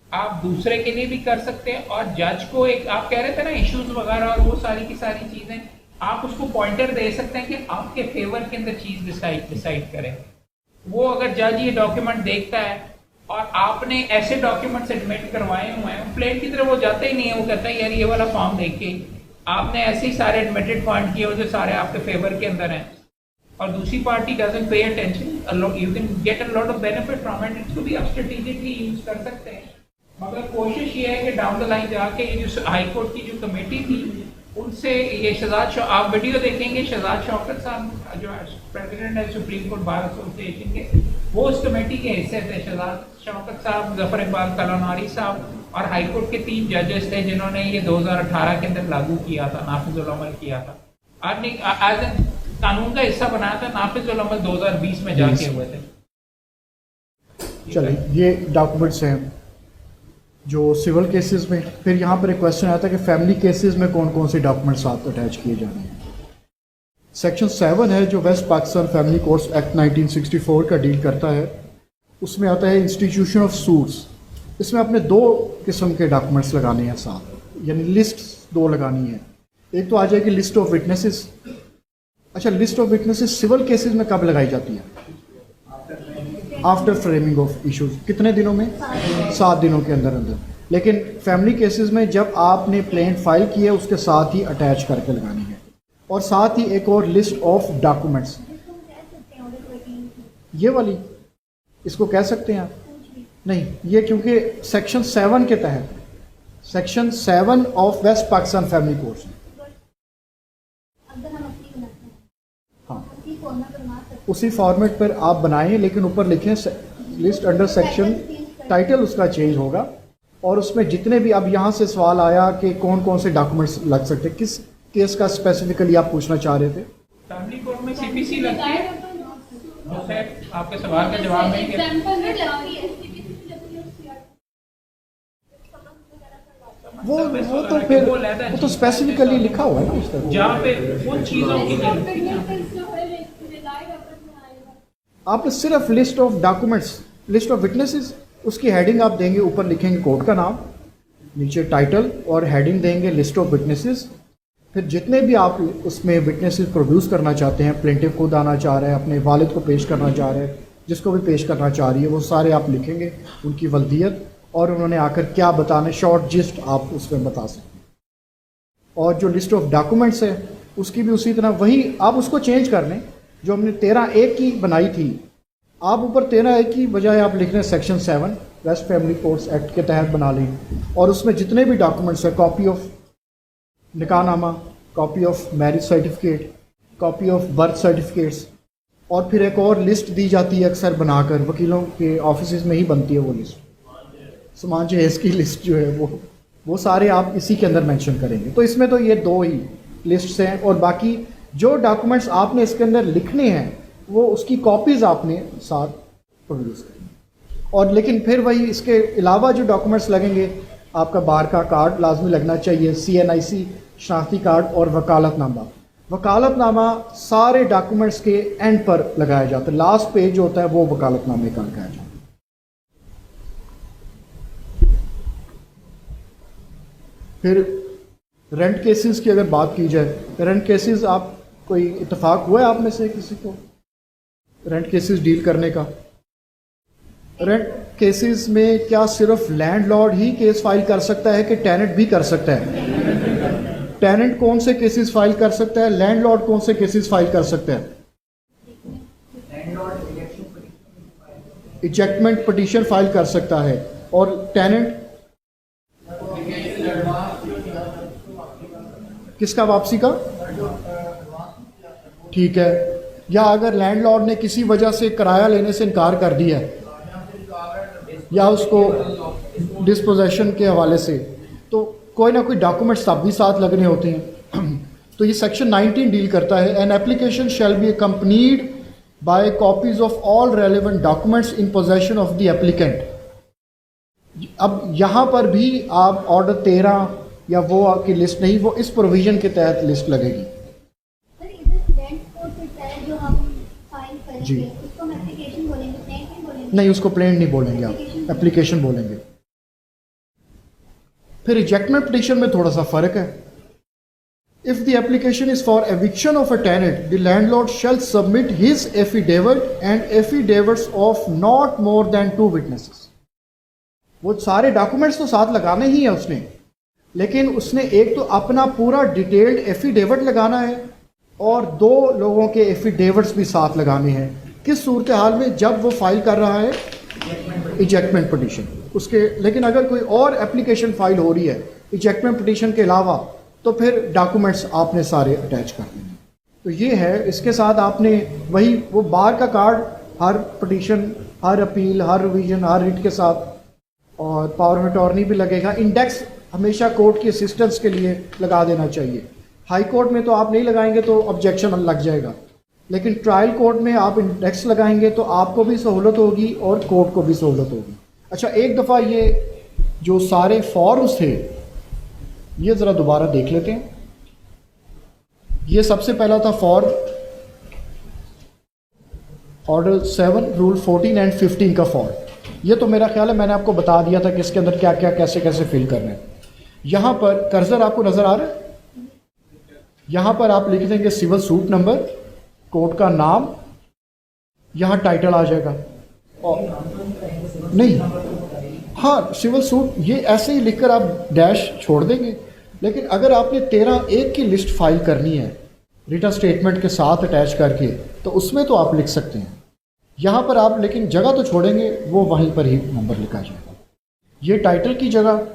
आप दूसरे के लिए भी कर सकते हैं, और जज को एक आप कह रहे थे ना इश्यूज वगैरह और वो सारी की सारी चीज़ें, आप उसको पॉइंटर दे सकते हैं कि आपके फेवर के अंदर चीज़ डिसाइड करें। वो अगर जज ये डॉक्यूमेंट देखता है और आपने ऐसे डॉक्यूमेंट एडमिट करवाए हुए हैं, प्लेन की तरफ वो जाता ही नहीं है, वो कहता है यार ये वाला फॉर्म देख के आपने ऐसे ही सारे एडमिटेड पॉइंट किए हो जो सारे आपके फेवर के अंदर हैं, और दूसरी party doesn't pay attention, you can get a lot of benefit from it. इसको भी आप स्ट्रेटेजिकली यूज कर सकते हैं, मगर कोशिश ये है कि डाउन द लाइन जाके ये जो हाई कोर्ट की जो कमेटी थी उनसे ये शहजाद आप वीडियो देखेंगे, शहजाद शौकत साहब जो प्रेसिडेंट है सुप्रीम कोर्ट बार एसोसिएशन के, वो उस कमेटी के हिस्से थे। शहजाद शौकत साहब, जफर इकबाल कलोनारी साहब और हाई कोर्ट के 3 जजेस थे जिन्होंने ये 2018 के अंदर लागू किया था, नाफिजुल अमल किया था, आज कानून का हिस्सा बनाया था। नाफिजुल अमल 2020 में जाके हुए थे। चलिए, ये डॉक्यूमेंट्स हैं जो सिविल केसेस में। फिर यहाँ पर एक क्वेश्चन आता है कि फैमिली केसेस में कौन कौन से डॉक्यूमेंट्स साथ अटैच किए जाने हैं। सेक्शन 7 है जो west Pakistan family courts act 1964 का डील करता है। उसमें आता है इंस्टीट्यूशन ऑफ सूट्स। इसमें आपने 2 किस्म के डॉक्यूमेंट्स लगाने हैं साथ, यानी लिस्ट 2 लगानी है। एक तो आ जाएगी लिस्ट ऑफ विटनेसेस। अच्छा, list of witnesses civil cases में कब लगाई जाती है? After framing of issues. कितने दिनों में? 7 दिनों के अंदर अंदर। लेकिन फैमिली केसेस में जब आपने प्लेंट फाइल की है उसके साथ ही अटैच करके लगानी है। और साथ ही एक और लिस्ट ऑफ डॉक्यूमेंट्स, ये वाली इसको कह सकते हैं आप? नहीं, ये क्योंकि सेक्शन 7 के तहत, section 7 of west Pakistan family courts. हाँ, उसी फॉर्मेट पर आप बनाएं, लेकिन ऊपर लिखें लिस्ट अंडर सेक्शन, टाइटल उसका चेंज होगा। और उसमें जितने भी, अब यहाँ से सवाल आया कि कौन कौन से डॉक्यूमेंट्स लग सकते हैं, किस केस का स्पेसिफिकली आप पूछना चाह रहे थे? फैमिली कोर्ट में सीपीसी लगती है। आपके सवाल का जवाब नहीं वो तो स्पेसिफिकली लिखा हुआ है ना उस तरह, जहाँ पे उन चीजों की आपने सिर्फ list of documents, list of witnesses, उसकी हेडिंग आप देंगे, ऊपर लिखेंगे कोर्ट का नाम, नीचे टाइटल और हेडिंग देंगे लिस्ट ऑफ विटनेसेस। फिर जितने भी आप उसमें विटनेसेस प्रोड्यूस करना चाहते हैं, प्लेंटिव खुद आना चाह रहे हैं, अपने वालिद को पेश करना चाह रहे हैं, जिसको भी पेश करना चाह रही है, वो सारे आप लिखेंगे, उनकी वल्दियत और उन्होंने आकर क्या बताना, शॉर्ट जिस्ट आप उसमें बता सकते हैं। और जो लिस्ट ऑफ डॉक्यूमेंट्स है उसकी भी उसी तरह वही आप उसको चेंज कर लें। जो हमने 13A की बनाई थी, आप ऊपर 13A की बजाय आप लिख रहे हैं section 7 west family courts act के तहत बना लें, और उसमें जितने भी डॉक्यूमेंट्स हैं, कॉपी ऑफ निकाहनामा, copy of marriage certificate, copy of birth certificates, और फिर एक और लिस्ट दी जाती है अक्सर बनाकर, वकीलों के ऑफिस में ही बनती है वो लिस्ट, समान जहेज़ की लिस्ट जो है वो सारे आप इसी के अंदर मेंशन करेंगे। तो इसमें तो ये 2 ही लिस्ट्स हैं, और बाकी जो डॉक्यूमेंट्स आपने इसके अंदर लिखने हैं वो उसकी कॉपीज़ आपने साथ प्रोड्यूस करनी। और लेकिन फिर वही इसके अलावा जो डॉक्यूमेंट्स लगेंगे, आपका बार का कार्ड लाजमी लगना चाहिए, CNIC शनाख्ती कार्ड और वकालतनामा। वकालतनामा सारे डॉक्यूमेंट्स के एंड पर लगाया जाता है, लास्ट पेज जो होता है वो वकालतनामे का लगाया जाता है। फिर रेंट केसेस की अगर बात की जाए, रेंट केसेस आप कोई इत्तेफाक हुआ है आप में से किसी को रेंट केसेस डील करने का? रेंट केसेस में क्या सिर्फ लैंडलॉर्ड ही केस फाइल कर सकता है कि टेनेंट भी कर सकता है? टेनेंट कौन से केसेस फाइल कर सकता है, लैंडलॉर्ड कौन से केसेस फाइल कर सकता है? इजेक्टमेंट पिटीशन फाइल कर सकता है, और टेनेंट किसका, वापसी का? ठीक है। या अगर लैंडलॉर्ड ने किसी वजह से किराया लेने से इनकार कर दिया है या उसको डिस्पोजेशन के हवाले से, तो कोई ना कोई डॉक्यूमेंट्स तब भी साथ लगने होते हैं। तो ये सेक्शन 19 डील करता है, an application shall be accompanied bye copies of all relevant documents in possession of the applicant. अब यहाँ पर भी आप ऑर्डर 13 या वो आपकी लिस्ट नहीं, वो इस प्रोविजन के तहत लिस्ट लगेगी। जी नहीं, उसको प्लेन नहीं बोलेंगे आप, एप्लीकेशन बोलेंगे। फिर रिजेक्टमेंट पिटीशन में थोड़ा सा फर्क है। If the application is for eviction of a tenant, the landlord shall submit his affidavit and affidavits of not more than 2 witnesses. वो सारे डॉक्यूमेंट्स तो साथ लगाने ही है उसने, लेकिन उसने एक तो अपना पूरा डिटेल्ड एफिडेविट लगाना है और 2 लोगों के एफिडेविट्स भी साथ लगाने हैं। किस सूरत हाल में? जब वो फाइल कर रहा है इजेक्टमेंट पिटीशन उसके। लेकिन अगर कोई और एप्लीकेशन फाइल हो रही है इजेक्टमेंट पिटीशन के अलावा, तो फिर डॉक्यूमेंट्स आपने सारे अटैच कर देने। तो ये है, इसके साथ आपने वही वो बार का कार्ड हर पिटीशन, हर अपील, हर रिवीजन, हर रिट के साथ, और पावर ऑफ अटॉर्नी भी लगेगा। इंडेक्स हमेशा कोर्ट की असिस्टेंस के लिए लगा देना चाहिए। हाई कोर्ट में तो आप नहीं लगाएंगे तो ऑब्जेक्शन लग जाएगा, लेकिन ट्रायल कोर्ट में आप इंडेक्स लगाएंगे तो आपको भी सहूलत होगी और कोर्ट को भी सहूलत होगी। अच्छा, एक दफ़ा ये जो सारे फॉर्म्स थे ये ज़रा दोबारा देख लेते हैं। ये सबसे पहला था फॉर्म ऑर्डर 7 रूल 14 एंड 15 का फॉर्म। ये तो मेरा ख्याल है मैंने आपको बता दिया था कि इसके अंदर क्या क्या कैसे कैसे फिल करना है। यहाँ पर कर्सर आपको नज़र आ रहा है, यहाँ पर आप लिख देंगे सिविल सूट नंबर, कोर्ट का नाम, यहाँ टाइटल आ जाएगा। और नहीं, हाँ सिविल सूट ये ऐसे ही लिखकर आप डैश छोड़ देंगे। लेकिन अगर आपने 13A की लिस्ट फाइल करनी है रिटर्न स्टेटमेंट के साथ अटैच करके, तो उसमें तो आप लिख सकते हैं। यहाँ पर आप लेकिन जगह तो छोड़ेंगे, वो वहीं पर ही नंबर लिखा जाएगा। ये टाइटल की जगह,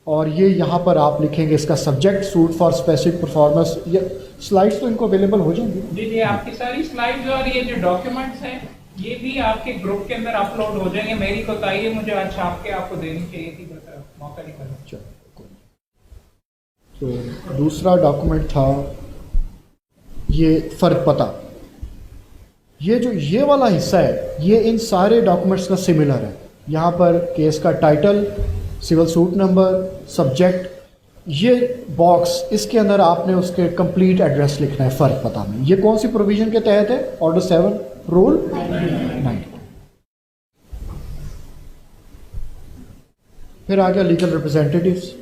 और ये यहाँ पर आप लिखेंगे इसका subject suit for specific performance. ये स्लाइड्स तो इनको अवेलेबल हो जाएंगी। जी जी, आपकी सारी स्लाइड्स और ये जो डॉक्यूमेंट्स हैं ये भी आपके ग्रुप के अंदर अपलोड हो जाएंगे। मेरी कोताही है, मुझे आज छाप के आपको देनी चाहिए थी, बस मौका नहीं मिला। तो दूसरा डॉक्यूमेंट था ये फर्क पता। ये जो ये वाला हिस्सा है ये इन सारे डॉक्यूमेंट्स का सिमिलर है। यहाँ पर केस का title, civil suit number, subject, ये बॉक्स, इसके अंदर आपने उसके कंप्लीट एड्रेस लिखना है फ़र्क पता में। ये कौन सी प्रोविजन के तहत है? Order 7 rule 9। फिर आ गया लीगल रिप्रेजेंटेटिव्स।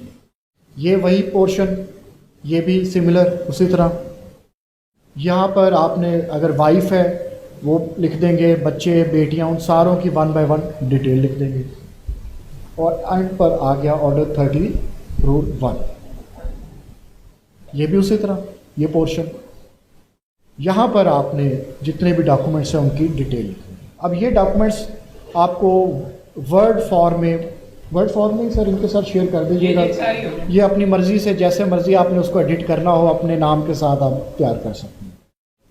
ये वही पोर्शन, ये भी सिमिलर उसी तरह। यहाँ पर आपने अगर वाइफ है वो लिख देंगे, बच्चे बेटियाँ उन सारों की 1 बाय 1 डिटेल लिख देंगे। और एंड पर आ गया ऑर्डर 30 रूल 1, ये भी उसी तरह ये पोर्शन। यहाँ पर आपने जितने भी डॉक्यूमेंट्स हैं उनकी डिटेल लिखनी है। अब ये डॉक्यूमेंट्स आपको वर्ड फॉर्म में सर इनके साथ शेयर कर दीजिएगा। ये अपनी मर्ज़ी से जैसे मर्ज़ी आपने उसको एडिट करना हो अपने नाम के साथ आप तैयार कर सकते हैं।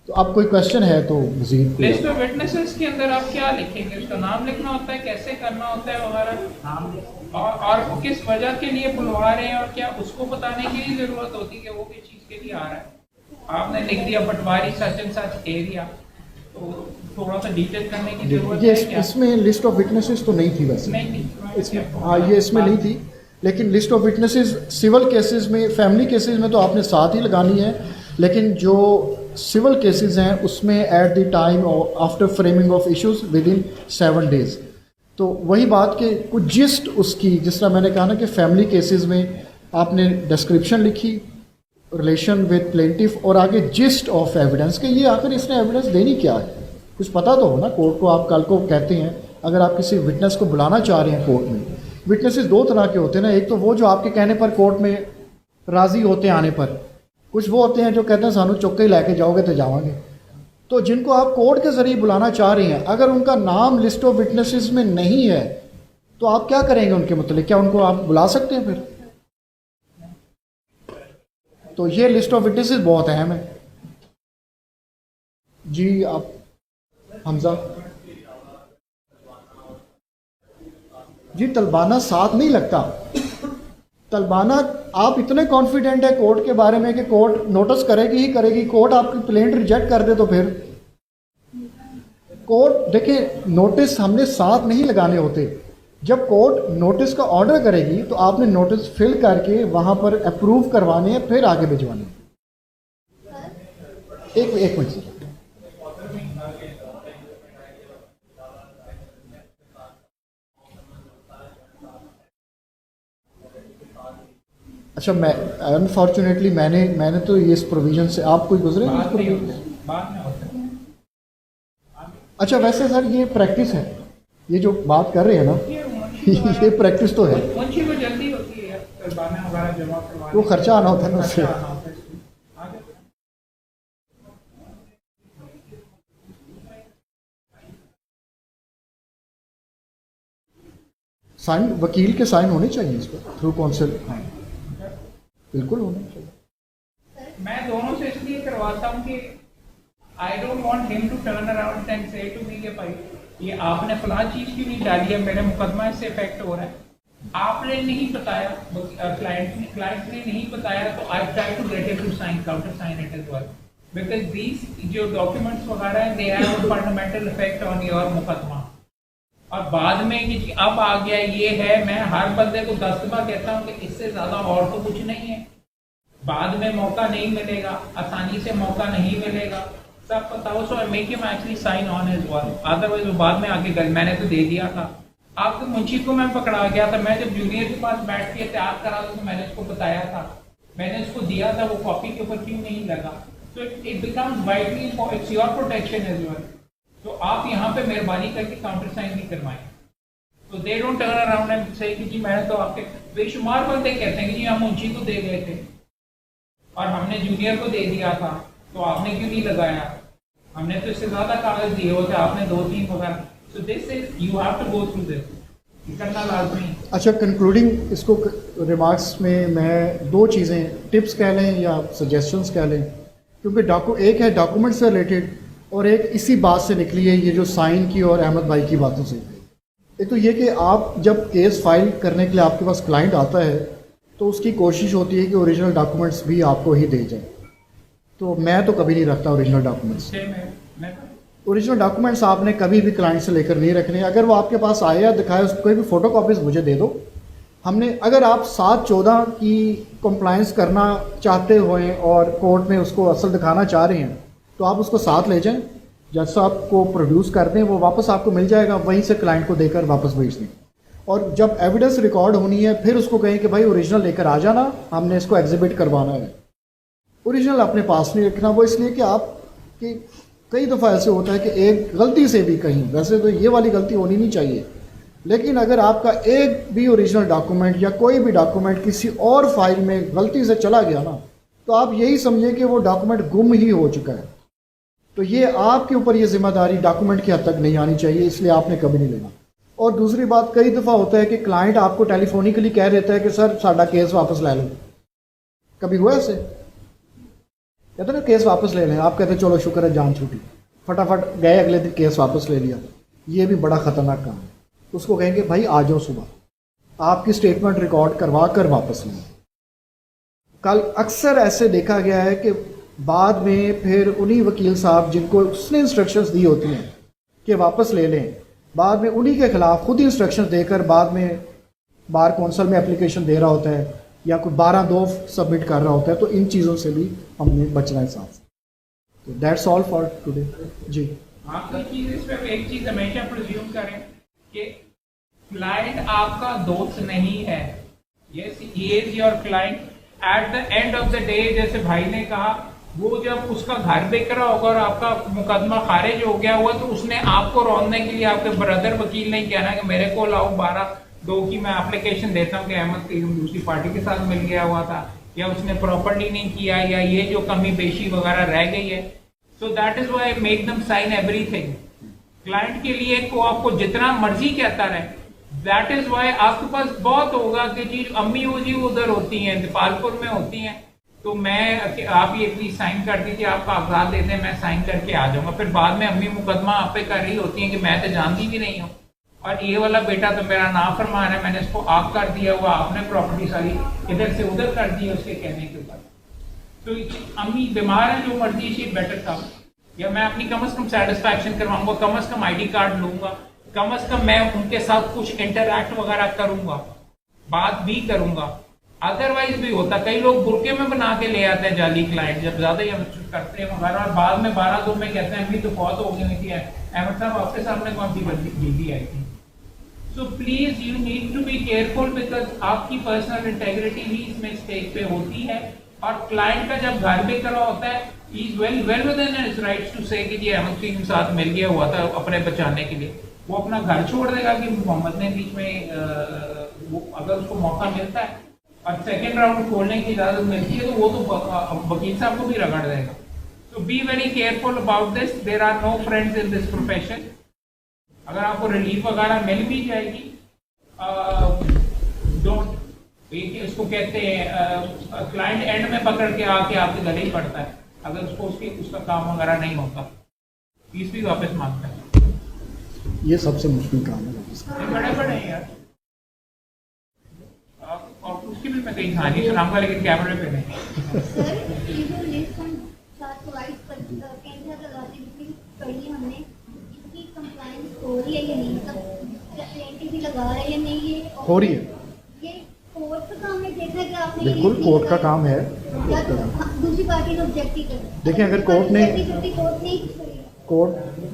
तो अब कोई क्वेश्चन है तो मज़ीद लिस्ट ऑफ विटनेसेस के अंदर आप क्या लिखेंगे? उसका नाम लिखना होता है, कैसे करना होता है वगैरह, और किस वजह के लिए बुलवा रहे हैं, और क्या उसको बताने की भी जरूरत होती है कि वो किस चीज़ के लिए आ रहा है। आपने लिख दिया पटवारी सच एंड सच एरिया, तो थोड़ा सा डिटेल करने की जरूरत ये है क्या? इसमें लिस्ट ऑफ विटनेसेस तो नहीं थी वैसे, नहीं इसमें हाँ ये इसमें नहीं थी, लेकिन list of witnesses civil cases में, फैमिली केसेस में तो आपने साथ ही लगानी है, लेकिन जो सिविल केसेस हैं उसमें eight the time after framing of issues with in 7 days. तो वही बात कि कुछ जिस्ट उसकी, जिस तरह मैंने कहा ना कि फैमिली केसेस में आपने डिस्क्रिप्शन लिखी, रिलेशन विद प्लेंटिफ, और आगे जिस्ट ऑफ एविडेंस कि ये आखिर इसने एविडेंस देनी क्या है, कुछ पता तो हो ना कोर्ट को। आप कल को कहते हैं अगर आप किसी विटनेस को बुलाना चाह रहे हैं कोर्ट में, विटनेसेस 2 तरह के होते हैं ना, एक तो वो जो आपके कहने पर कोर्ट में राज़ी होते हैं आने पर, कुछ वो होते हैं जो कहते हैं सानू चुक के लेके जाओगे तो जाओगे। तो जिनको आप कोर्ट के ज़रिए बुलाना चाह रहे हैं, अगर उनका नाम लिस्ट ऑफ विटनेसेस में नहीं है तो आप क्या करेंगे उनके मतलब? क्या उनको आप बुला सकते हैं फिर? तो ये लिस्ट ऑफ विटनेसेस बहुत अहम है जी। आप हमजा जी, तलबाना साथ नहीं लगता। तलबाना आप इतने कॉन्फिडेंट है कोर्ट के बारे में कि कोर्ट नोटिस करेगी ही करेगी। कोर्ट आपकी प्लेंट रिजेक्ट कर दे तो फिर कोर्ट, देखिए नोटिस हमने साथ नहीं लगाने होते। जब कोर्ट नोटिस का ऑर्डर करेगी तो आपने नोटिस फिल करके वहां पर अप्रूव करवाने हैं, फिर आगे भिजवाने हैं। एक मिनट सर, अच्छा मैं अनफॉर्चुनेटली मैंने तो ये इस प्रोविजन से आप कोई गुजरे हैं इस प्रोविजन से? बाद में होता है। अच्छा वैसे सर ये प्रैक्टिस है, ये जो बात कर रहे हैं ना ये प्रैक्टिस तो है। मुंशी को जल्दी होती है यार, तलबाना वगैरह जमा करवाने, वो खर्चा आना होता है ना उससे। खर्चा आना होता है इसमें। आगे। साइन वकील के साइन होने चाहिए इस पर थ्रू काउंसिल। हाँ बिल्कुल होने चाहिए। मैं दोनों से इसलिए करवाता हूँ कि I don't want him to turn around and say to me के भाई ये आपने फलां चीज़ क्यों नहीं डाली है, मेरा मुकदमा इससे इफेक्ट हो रहा है। आपने नहीं बताया, क्लाइंट ने नहीं बताया, तो I try to get him to sign, counter sign it as well, because these जो डॉक्यूमेंट्स वगैरह हैं they have a fundamental effect on your मुकदमा। और बाद में कि अब आ गया ये है, मैं हर बंदे को 10 दफा कहता हूँ कि इससे ज्यादा और तो कुछ नहीं है। बाद में मौका नहीं मिलेगा, आसानी से मौका नहीं मिलेगा, सब पता हो। So I make him actually sign on as well, otherwise वो बाद में आके गल मैंने तो दे दिया था। आपके मुंशी को मैं पकड़ा गया था, मैं जब जूनियर के पास बैठ के तैयार करा था तो मैंने उसको बताया था, मैंने उसको दिया था, वो कॉपी के ऊपर क्यों नहीं लगा। So it becomes vitally it's your protection as well. तो आप यहाँ पे मेहरबानी करके काउंटर साइन नहीं करवाएं। तो they don't turn around and से कि जी मैंने तो आपके, बेशुमार बंदे कहते हैं कि जी हम मुंशी को दे गए थे और हमने जूनियर को दे दिया था, तो आपने क्यों नहीं लगाया, हमने तो इससे ज्यादा कागज दिए होते, आपने 2-3 वगैरह। So this is you have to go through this, करना लाजमी। अच्छा कंक्लूडिंग इसको रिमार्क्स में मैं 2 चीज़ें टिप्स कह लें या सजेशंस कह लें, क्योंकि एक है डॉक्यूमेंट से रिलेटेड और एक इसी बात से निकली है ये जो साइन की और अहमद भाई की बातों से। एक तो ये कि आप जब केस फाइल करने के लिए आपके पास क्लाइंट आता है तो उसकी कोशिश होती है कि ओरिजिनल डॉक्यूमेंट्स भी आपको ही दे जाए। तो मैं तो कभी नहीं रखता ओरिजिनल डॉक्यूमेंट्स। ओरिजिनल डॉक्यूमेंट्स आपने कभी भी क्लाइंट से लेकर नहीं रखने। अगर वो आपके पास आए या दिखाए उसको कोई भी फ़ोटो कॉपीज़ मुझे दे दो। हमने अगर आप 7/14 की कंप्लायंस करना चाहते हुए और कोर्ट में उसको असल दिखाना चाह रहे हैं तो आप उसको साथ ले जाएं, जज साहब को प्रोड्यूस कर दें, वो वापस आपको मिल जाएगा, वहीं से क्लाइंट को देकर वापस भेज दें। और जब एविडेंस रिकॉर्ड होनी है फिर उसको कहें कि भाई ओरिजिनल लेकर आ जाना, हमने इसको एग्जिबिट करवाना है। ओरिजिनल अपने पास नहीं रखना, वो इसलिए कि आपकी कई दफ़ा ऐसे होता है कि एक गलती से भी कहीं, वैसे तो ये वाली गलती होनी नहीं चाहिए, लेकिन अगर आपका एक भी ओरिजिनल डॉक्यूमेंट या कोई भी डॉक्यूमेंट किसी और फाइल में गलती से चला गया ना, तो आप यही समझिए कि वो डॉक्यूमेंट गुम ही हो चुका है। तो ये आपके ऊपर ये जिम्मेदारी डॉक्यूमेंट की हद तक नहीं आनी चाहिए, इसलिए आपने कभी नहीं लेना। और दूसरी बात, कई दफ़ा होता है कि क्लाइंट आपको टेलीफोनिकली कह देता है कि सर साडा केस वापस ले लो। कभी हुआ ऐसे? कहते ना केस वापस ले लें, आप कहते चलो शुक्र है जान छूटी, फटाफट गए अगले दिन केस वापस ले लिया। ये भी बड़ा ख़तरनाक काम है। उसको कहेंगे भाई आ जाओ सुबह, आपकी स्टेटमेंट रिकॉर्ड करवा कर वापस लें। कल अक्सर ऐसे देखा गया है कि बाद में फिर उन्हीं वकील साहब जिनको उसने इंस्ट्रक्शंस दी होती हैं कि वापस ले लें, बाद में उन्हीं के ख़िलाफ़ खुद ही इंस्ट्रक्शंस देकर बाद में बार कौंसल में एप्लीकेशन दे रहा होता है या कोई 12(2) सबमिट कर रहा होता है। तो इन चीज़ों से भी हमने बचना है साथ। तो दैट्स ऑल फॉर टुडे। जी आप कोई चीज़ इस पर एक चीज़ हमेशा प्रिज्यूम करें कि क्लाइंट आपका दोस्त नहीं है। Yes, he is your client. At the end of the day, जैसे भाई ने कहा, वो जब उसका घर बिक रहा होगा और आपका मुकदमा खारिज हो गया हुआ, तो उसने आपको रोकने के लिए आपके ब्रदर वकील नहीं कहना कि मेरे को लाओ 12(2) की मैं एप्लीकेशन देता हूँ कि अहमद करीम दूसरी पार्टी के साथ मिल गया हुआ था, या उसने प्रॉपर्टी नहीं किया, या ये जो कमी बेशी वगैरह रह गई है। So that is why make them sign everything. Client के लिए को आपको जितना मर्जी कहता रहे, दैट इज व्हाई आपके पास बहुत होगा कि जी अम्मी वो जी उधर होती हैं, नेपालपुर में होती हैं, तो मैं आप ये प्लीज साइन कर दीजिए, आप कागजात दे दें, मैं साइन करके आ जाऊंगा। फिर बाद में अम्मी मुकदमा आप पे कर रही होती हैं कि मैं तो जानती भी नहीं हूँ, और ये वाला बेटा तो मेरा नाफरमान है, मैंने इसको आग कर दिया हुआ, आपने प्रॉपर्टी सारी इधर से उधर कर दी उसके कहने के ऊपर। तो अम्मी बीमार है, जो मर्जी शी बेटर था, या मैं अपनी कम से कम सेटिस्फैक्शन करवाऊंगा, कम से कम ID कार्ड लूंगा, कम से कम मैं उनके साथ कुछ इंटरैक्ट वगैरह करूंगा, बात भी करूंगा। अदरवाइज भी होता, कई लोग बुरके में बना के ले आते हैं जाली क्लाइंट, जब ज्यादा करते हैं वगैरह, और बाद में 12(2) में कहते हैं अभी तो बहुत हो गई थी, अहमद साहब आपके सामने कौन सी बीवी आई थी। So please you need to be careful, because आपकी पर्सनल इंटेग्रिटी भी इसमें स्टेज पे होती है। और क्लाइंट का जब घर पे करा होता है, is well within his rights to say कि जी अहमद के साथ मिल गया हुआ था अपने बचाने के लिए, वो अपना घर छोड़ देगा कि मोहम्मद ने बीच में वो अगर उसको मौका मिलता है और सेकेंड राउंड खोलने की इजाजत मिलती है, तो वो तो वकील साहब को भी रगड़ देगा। तो be very careful about this. There are no friends in this profession. अगर आपको रिलीफ वगैरह मिल भी जाएगी, डोंट, इसको कहते हैं क्लाइंट एंड में पकड़ के आके आपके गले ही पड़ता है अगर उसका काम वगैरह नहीं होता, फीस भी वापस मांगता है। ये सबसे मुश्किल काम है। बड़े हैं यार, और उसकी भी मैं कहीं कहानी सुनाऊंगा, लेकिन कैमरे पे नहीं। सर ये जो लिस्ट हम साथ प्रोवाइड कैंसर लगाते हैं पढ़ी हमने, इसकी कंप्लायंस हो रही है या नहीं, मतलब प्लेंटिव भी लगा रहा है या नहीं, ये हो रही है। ये कोर्ट का काम है, देखना कि आपने बिल्कुल कोर्ट का काम है। दूसरी पार्टी को ऑब्जेक्ट ही कर, देखिए अगर कोर्ट ने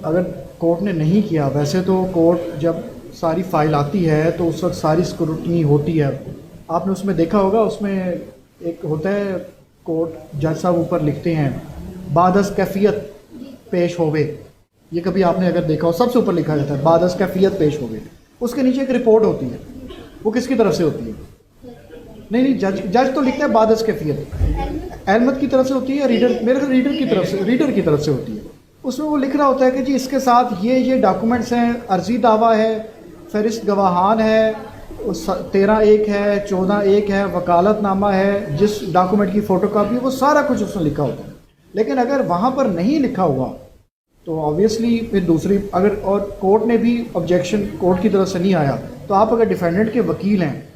अगर कोर्ट ने नहीं किया, वैसे तो कोर्ट जब सारी फाइल आती है तो उस वक्त सारी स्क्रूटनी होती है। आपने उसमें देखा होगा, उसमें एक होता है कोर्ट जज साहब ऊपर लिखते हैं बादस कैफियत पेश होवे, ये कभी आपने अगर देखा हो, सबसे ऊपर लिखा जाता है बादस कैफियत पेश होवे। उसके नीचे एक रिपोर्ट होती है, वो किसकी तरफ से होती है? नहीं, जज तो लिखता है बादस कैफियत, अहमद की तरफ से होती है, रीडर, मेरे रीडर की तरफ से होती है। उसमें वो लिख रहा होता है कि जी इसके साथ ये डॉक्यूमेंट्स हैं, अर्जी दावा है, फहरिस्त गवाहान है, 13(1) है, 14(1) है, वकालतनामा है, जिस डॉक्यूमेंट की फ़ोटोकॉपी है, वो सारा कुछ उसमें लिखा होता है। लेकिन अगर वहाँ पर नहीं लिखा हुआ तो ऑब्वियसली फिर दूसरी अगर, और कोर्ट ने भी ऑब्जेक्शन कोर्ट की तरफ से नहीं आया, तो आप अगर डिफेंडेंट के वकील हैं,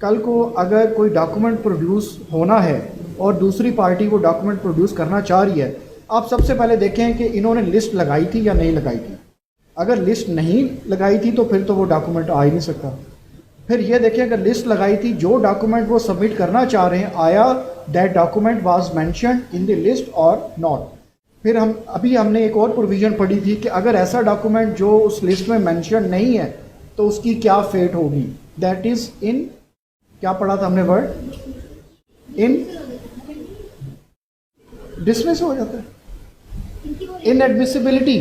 कल को अगर कोई डॉक्यूमेंट प्रोड्यूस होना है और दूसरी पार्टी वो डॉक्यूमेंट प्रोड्यूस करना चाह रही है, आप सबसे पहले देखें कि इन्होंने लिस्ट लगाई थी या नहीं लगाई थी। अगर लिस्ट नहीं लगाई थी तो फिर तो वो डॉक्यूमेंट आ ही नहीं सकता। फिर ये देखें अगर लिस्ट लगाई थी, जो डॉक्यूमेंट वो सबमिट करना चाह रहे हैं, आया that document was mentioned in the list और नॉट। फिर हमने एक और प्रोविज़न पढ़ी थी कि अगर ऐसा डॉक्यूमेंट जो उस लिस्ट में मेंशन नहीं है, तो उसकी क्या फेट होगी, दैट इज इन, क्या पढ़ा था हमने वर्ड, इन डिसमिस हो जाता है, इनएडमिसिबिलिटी।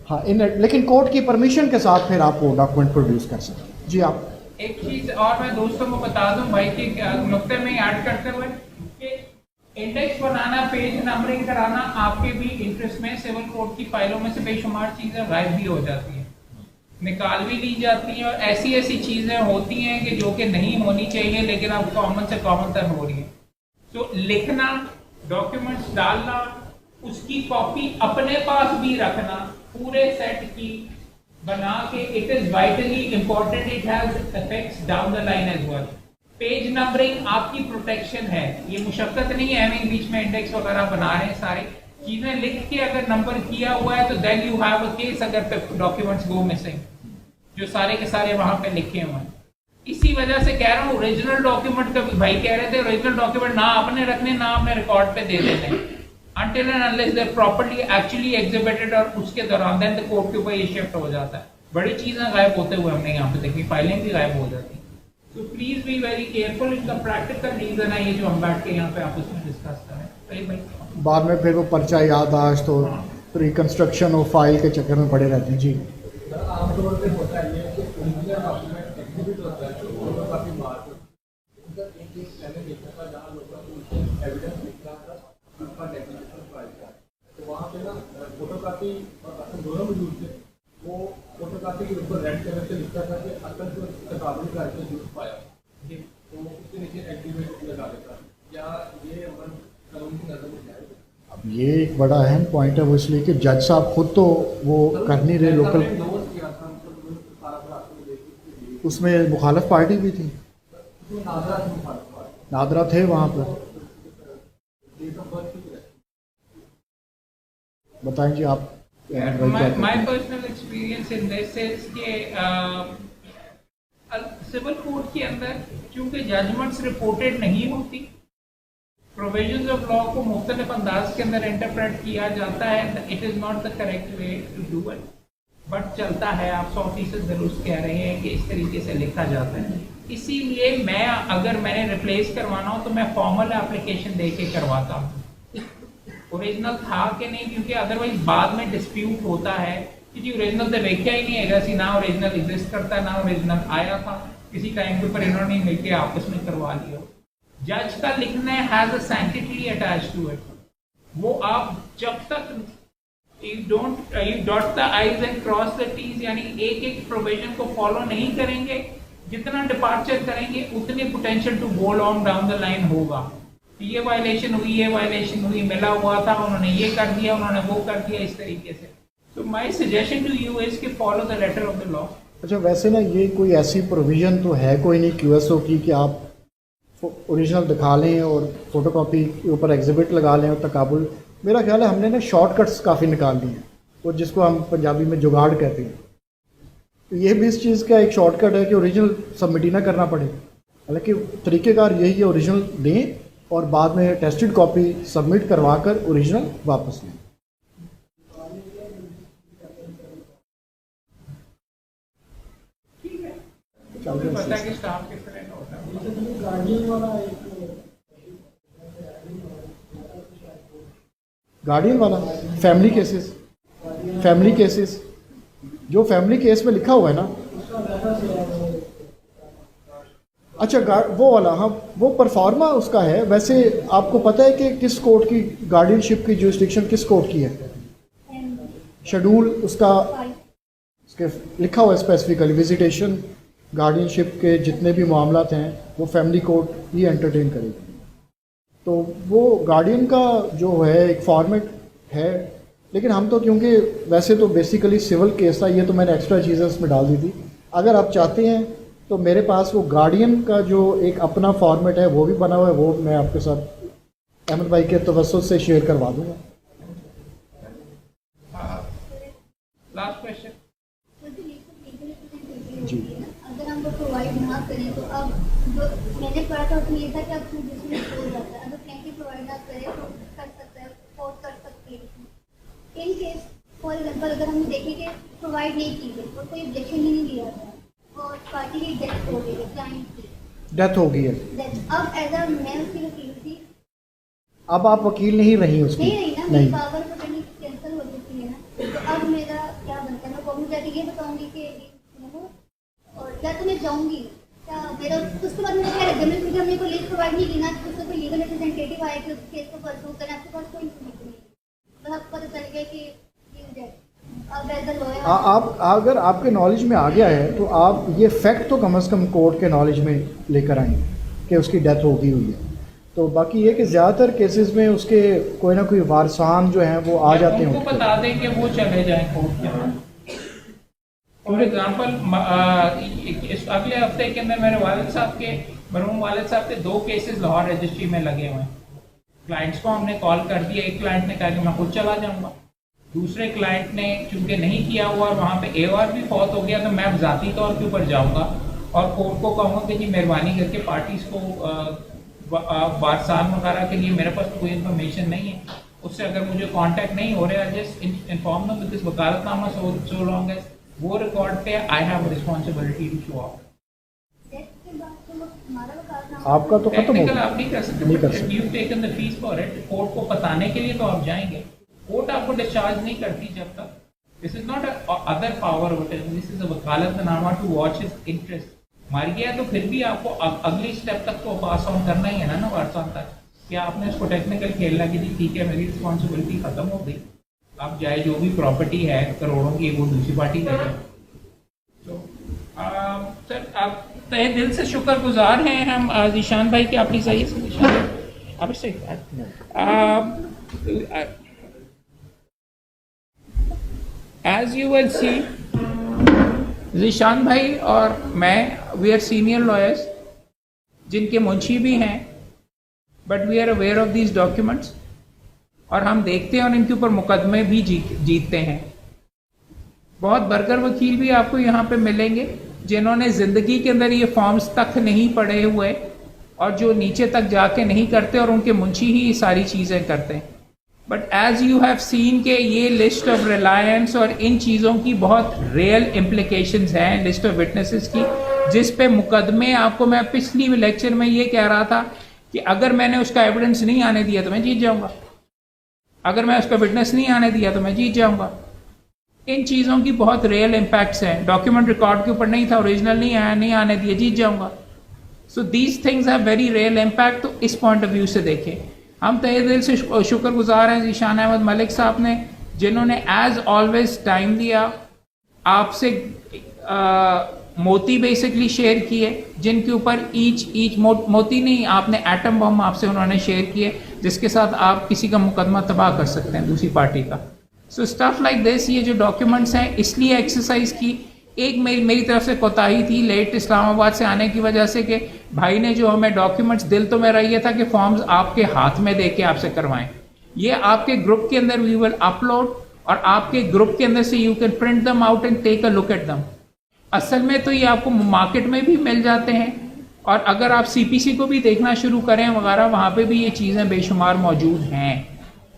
हाँ लेकिन कोर्ट की परमिशन के साथ फिर आप वो डॉक्यूमेंट प्रोड्यूस कर सकते हैं। जी आप एक चीज और मैं दोस्तों को बता दूं भाई के नुक्ते में ऐड करते हुए कि इंडेक्स बनाना, पेज नंबरिंग कराना आपके भी इंटरेस्ट में, सिविल कोर्ट की फाइलों में से बेशुमार चीजें गायब भी हो जाती हैं, निकाल भी ली जाती हैं, और ऐसी ऐसी चीजें होती हैं कि जो कि नहीं होनी चाहिए लेकिन अब कॉमन से कॉमन तर हो रही है। तो लिखना, डॉक्यूमेंट्स डालना, उसकी कॉपी अपने पास भी रखना पूरे सेट की बना के, it is vitally important, it has effects down the line as well. Page numbering आपकी प्रोटेक्शन है, ये मुशक्कत नहीं है हमें बीच में इंडेक्स वगैरह बना रहे हैं, सारे चीजें लिख के अगर नंबर किया हुआ है तो then you have a case अगर डॉक्यूमेंट्स गो मिसिंग, जो सारे के सारे वहां पे लिखे हुए हैं। इसी वजह से कह रहा हूँ ओरिजिनल डॉक्यूमेंट का भाई कह रहे थे ओरिजिनल डॉक्यूमेंट ना आपने रखने ना आपने रिकॉर्ड पे दे देने until and unless they're properly actually exhibited, और उसके दौरान देन द कोर्ट के ऊपर ये शिफ्ट हो जाता है। बड़ी चीजें गायब होते हुए हमने यहाँ पे देखी, फाइलें भी गायब हो जाती। तो प्लीज बी वेरी केयरफुल, इनका प्रैक्टिकल रीजन है ये जो हम बैठ के यहाँ पे आपस में डिस्कस कर रहे हैं। भाई बाद में फिर वो पर्चा याददाश्त तो रिकंस्ट्रक्शन और फाइल के चक्कर में पड़े रहते हैं। जी आमतौर पे होता है ये कि ओरिजिनल डॉक्यूमेंट एग्जिबिट होता है तो काफी मार्क एक मैंने देखा था जहाँ लोगों को एविडेंस लिखा था उनका डेफिनेशन फाइल का, तो वहाँ पे ना फोटोकॉपी और असल दोनों मौजूद थे। वो फोटोकॉपी के ऊपर रेड कलर से लिखा था कि असल जो तकाबुल का यूज पाया, तो उसके नीचे एग्जिबिट लगा देता। क्या ये अमल कानून की नजर में जाएगा? अब ये एक बड़ा अहम पॉइंट है, वो इसलिए कि जज साहब खुद तो वो कर नहीं रहे, लोकल उसमें मुखालफ पार्टी भी थी, नादरा थे वहाँ पर। बताएं जी आप। My personal experience in this is के सिविल कोर्ट के अंदर क्योंकि जजमेंट्स रिपोर्टेड नहीं होती, प्रोविजंस ऑफ लॉ को मुख्तलिफ अंदाज के अंदर इंटरप्रेट किया जाता है, it is not the correct way to do it, but चलता है। आप 100% दुरुस्त कह रहे हैं कि इस तरीके से लिखा जाता है। इसीलिए मैं अगर मैंने रिप्लेस करवाना हो तो मैं फॉर्मल एप्लीकेशन दे के करवाता हूँ, ओरिजिनल था कि नहीं, क्योंकि अदरवाइज बाद में डिस्प्यूट होता है कि जी ओरिजिनल तो देखा ही नहीं है, ना ओरिजिनल एग्जिस्ट करता ना ओरिजिनल आया था, किसी टाइम के ऊपर इन्होंने मिलकर आपस में करवा लिया। जज का लिखना has a sanctity attached to it, वो आप जब तक you dot the i's and cross the t's, यानी एक एक प्रोविजन को फॉलो नहीं करेंगे, जितना डिपार्चर करेंगे उतने potential to go long down the line होगा। ये वायलेशन हुई, ये वायलेशन हुई, मिला हुआ था, उन्होंने ये कर दिया, उन्होंने वो कर दिया, इस तरीके से। तो my suggestion to you is कि follow the letter of the law. अच्छा वैसे ना ये कोई ऐसी प्रोविजन तो है कोई नहीं QSO की कि आप ओरिजिनल दिखा लें और फोटोकॉपी के ऊपर एग्जिबिट लगा लें और तकाबुल। मेरा ख्याल है हमने ना शॉर्टकट्स काफ़ी निकाल लिए हैं, और जिसको हम पंजाबी में जुगाड़ कहते हैं। तो ये भी इस चीज़ का एक शॉर्टकट है कि ओरिजिनल सबमिट ही ना करना पड़े। हालांकि तरीक़ेकार यही है, ओरिजिनल दें और बाद में टेस्टेड कॉपी सबमिट करवा कर ओरिजिनल वापस लें। पता कि स्टाफ किस तरह का होता है। गार्डियन वाला गार्डियन वाला फैमिली केसेस जो फैमिली केस में लिखा हुआ है ना, अच्छा वो वाला, हाँ वो परफॉर्मा उसका है। वैसे आपको पता है कि किस कोर्ट की गार्डियनशिप की जुरिस्डिक्शन किस कोर्ट की है? शेड्यूल उसका उसके लिखा हुआ है स्पेसिफिकली, विजिटेशन गार्डियनशिप के जितने भी मामलात हैं वो फैमिली कोर्ट ही एंटरटेन करेगी। तो वो गार्डियन का जो है एक फॉर्मेट है, लेकिन हम तो क्योंकि वैसे तो बेसिकली सिविल केस था, ये तो मैंने एक्स्ट्रा चीज़ें उसमें डाल दी थी। अगर आप चाहते हैं तो मेरे पास वो गार्डियन का जो एक अपना फॉर्मेट है वो भी बना हुआ है, वो मैं आपके साथ अहमद भाई के तवज्जुह से शेयर करवा दूँगा। लास्ट क्वेश्चन जी। अगर हम वो प्रोवाइड ना करें तो अब जो मैंने पढ़ा था उसमें ये था कि अब जिसमें हो जाता है, अगर प्लेंटी प्रोवाइड ना करे तो कर सकता है, कोर्ट कर सकती है। इन केस फॉर एग्जाम्पल अगर हम देखें कि प्रोवाइड नहीं की गई और कोई ऑब्जेक्शन ही नहीं दिया गया और पार्टी की डेथ हो गई है क्लाइंट की डेथ हो गई है। अब एज अ मैं उसकी वकील थी, अब आप वकील नहीं रही उसकी? नहीं रही ना, मेरी पावर ऑफ अटर्नी कैंसिल हो चुकी है ना, तो अब मेरा क्या बनता है? मैं कॉर्ट में जाके ये बताऊंगी कि सुनो, और क्या तुम्हें जाऊंगी क्या मेरा, उसके बाद मुझे क्या लगता है, क्योंकि हमने कोई लिस्ट प्रोवाइड नहीं की ना, उससे कोई लीगल रिप्रेजेंटेटिव आया कि उस केस को परसू करें, आपके पास कोई इन्फॉर्मेशन नहीं, बस आपको पता चल गया कि अब एज अ लॉयर आप अगर आपके नॉलेज में आ गया है तो आप ये फैक्ट तो कम से कम कोर्ट के नॉलेज में लेकर आएँ कि उसकी डेथ हो गई हुई है। तो बाकी ये कि ज़्यादातर केसेस में उसके कोई ना कोई वारसान जो हैं वो आ जाते हैं। उनको बता दें कि वो चले जाएं कोर्ट के अंदर। फॉर एग्जाम्पल अगले हफ्ते के अंदर मेरे वालिद साहब के, मरहूम वालिद साहब के 2 केसेस लाहौर रजिस्ट्री में लगे हुए हैं। क्लाइंट्स को हमने कॉल कर दिया, एक क्लाइंट ने कहा कि मैं खुद चला जाऊंगा, दूसरे क्लाइंट ने चूंकि नहीं किया हुआ और वहाँ पे AOR भी फौत हो गया, तो मैं ज़ाती तौर के ऊपर जाऊँगा और कोर्ट को कहूँगा कि जी मेहरबानी करके पार्टीज़ को वारसान वगैरह के लिए मेरे पास तो कोई इन्फॉर्मेशन नहीं है, उससे अगर मुझे कांटेक्ट नहीं हो रहा है, जस्ट इन्फॉर्म दम विद वकालतनामा सो लॉन्ग एज वो रिकॉर्ड पे I have responsibility to show up. आपका तो खत्म हो टेक्निकल गया। आप नहीं कर सकते, you taken the fees for it, court को बताने के लिए तो आप जाएंगे, कोर्ट आपको डिस्चार्ज नहीं करती जब तक। This is not other power, this is a वकालतनामा टू वॉच हिज इंटरेस्ट। मर गया तो फिर भी आपको अगली स्टेप तक तो पास ऑन करना ही है ना वारसान तक, कि आपने उसको टेक्निकल खेलना कि जी ठीक है मेरी रिस्पॉन्सिबिलिटी खत्म हो गई, अब जाए जो भी प्रॉपर्टी है करोड़ों की वो दूसरी पार्टी ले जाए। तो सर आप तहे दिल से शुक्रगुजार हैं हम ज़ीशान भाई के, आपकी सही है आप सही as you will see Zeeshan भाई और मैं वी आर सीनियर लॉयर्स जिनके मुंशी भी हैं, but we are aware of these documents और हम देखते हैं और इनके ऊपर मुकदमे भी जीतते हैं। बहुत बरकर वकील भी आपको यहाँ पे मिलेंगे जिन्होंने ज़िंदगी के अंदर ये फॉर्म्स तक नहीं पढ़े हुए और जो नीचे तक जाके नहीं करते और उनके मुंशी ही ये सारी चीज़ें करते हैं। But as you have seen के ये लिस्ट ऑफ रिलायंस और इन चीज़ों की बहुत रियल इम्प्लीकेशंस हैं, लिस्ट ऑफ विटनेसेस की, जिस पे मुकदमे आपको मैं पिछली लेक्चर में ये कह रहा था कि अगर मैंने उसका एविडेंस नहीं आने दिया तो मैं जीत जाऊंगा, अगर मैं उसका विटनेस नहीं आने दिया तो मैं जीत जाऊंगा। इन चीज़ों की बहुत रियल इम्पैक्ट्स हैं, डॉक्यूमेंट रिकॉर्ड के ऊपर नहीं था, ओरिजिनल नहीं आया, नहीं आने दिया, जीत जाऊंगा। So these things have very real impact. तो इस पॉइंट ऑफ व्यू से देखें, हम तहे दिल से शुक्रगुजार हैं ज़ीशान अहमद मलिक साहब ने, जिन्होंने एज ऑलवेज टाइम दिया, आपसे मोती बेसिकली शेयर किए, जिनके ऊपर ईच मोती नहीं, आपने एटम बम आपसे उन्होंने शेयर किए, जिसके साथ आप किसी का मुकदमा तबाह कर सकते हैं दूसरी पार्टी का। सो स्टफ लाइक दिस, ये जो डॉक्यूमेंट्स हैं इसलिए एक्सरसाइज की। एक मेरी तरफ से कोताही थी लेट इस्लामाबाद से आने की वजह से कि भाई ने जो हमें डॉक्यूमेंट्स, दिल तो मेरा ये था कि फॉर्म्स आपके हाथ में दे के आपसे करवाएं, ये आपके ग्रुप के अंदर वी विल अपलोड और आपके ग्रुप के अंदर से you can print them out and take a look at them. असल में तो ये आपको मार्केट में भी मिल जाते हैं और अगर आप CPC को भी देखना शुरू करें वगैरह, वहाँ पे भी ये चीज़ें बेशुमार मौजूद हैं।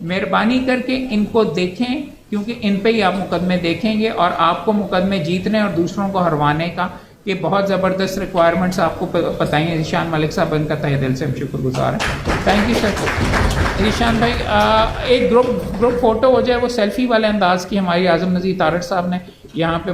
मेहरबानी करके इनको देखें, क्योंकि इन पे ही आप मुकदमे देखेंगे और आपको मुकदमे जीतने और दूसरों को हरवाने का ये बहुत ज़बरदस्त रिक्वायरमेंट्स आपको बताई हैं। ज़ीशान मलिक साहब, इनका तहे दिल से हम शुक्रगुजार हैं। Thank you sir. ज़ीशान भाई एक ग्रुप फ़ोटो हो जाए वो सेल्फी वाले अंदाज की, हमारी आज़म नज़ीर तारड़ साहब ने यहाँ पे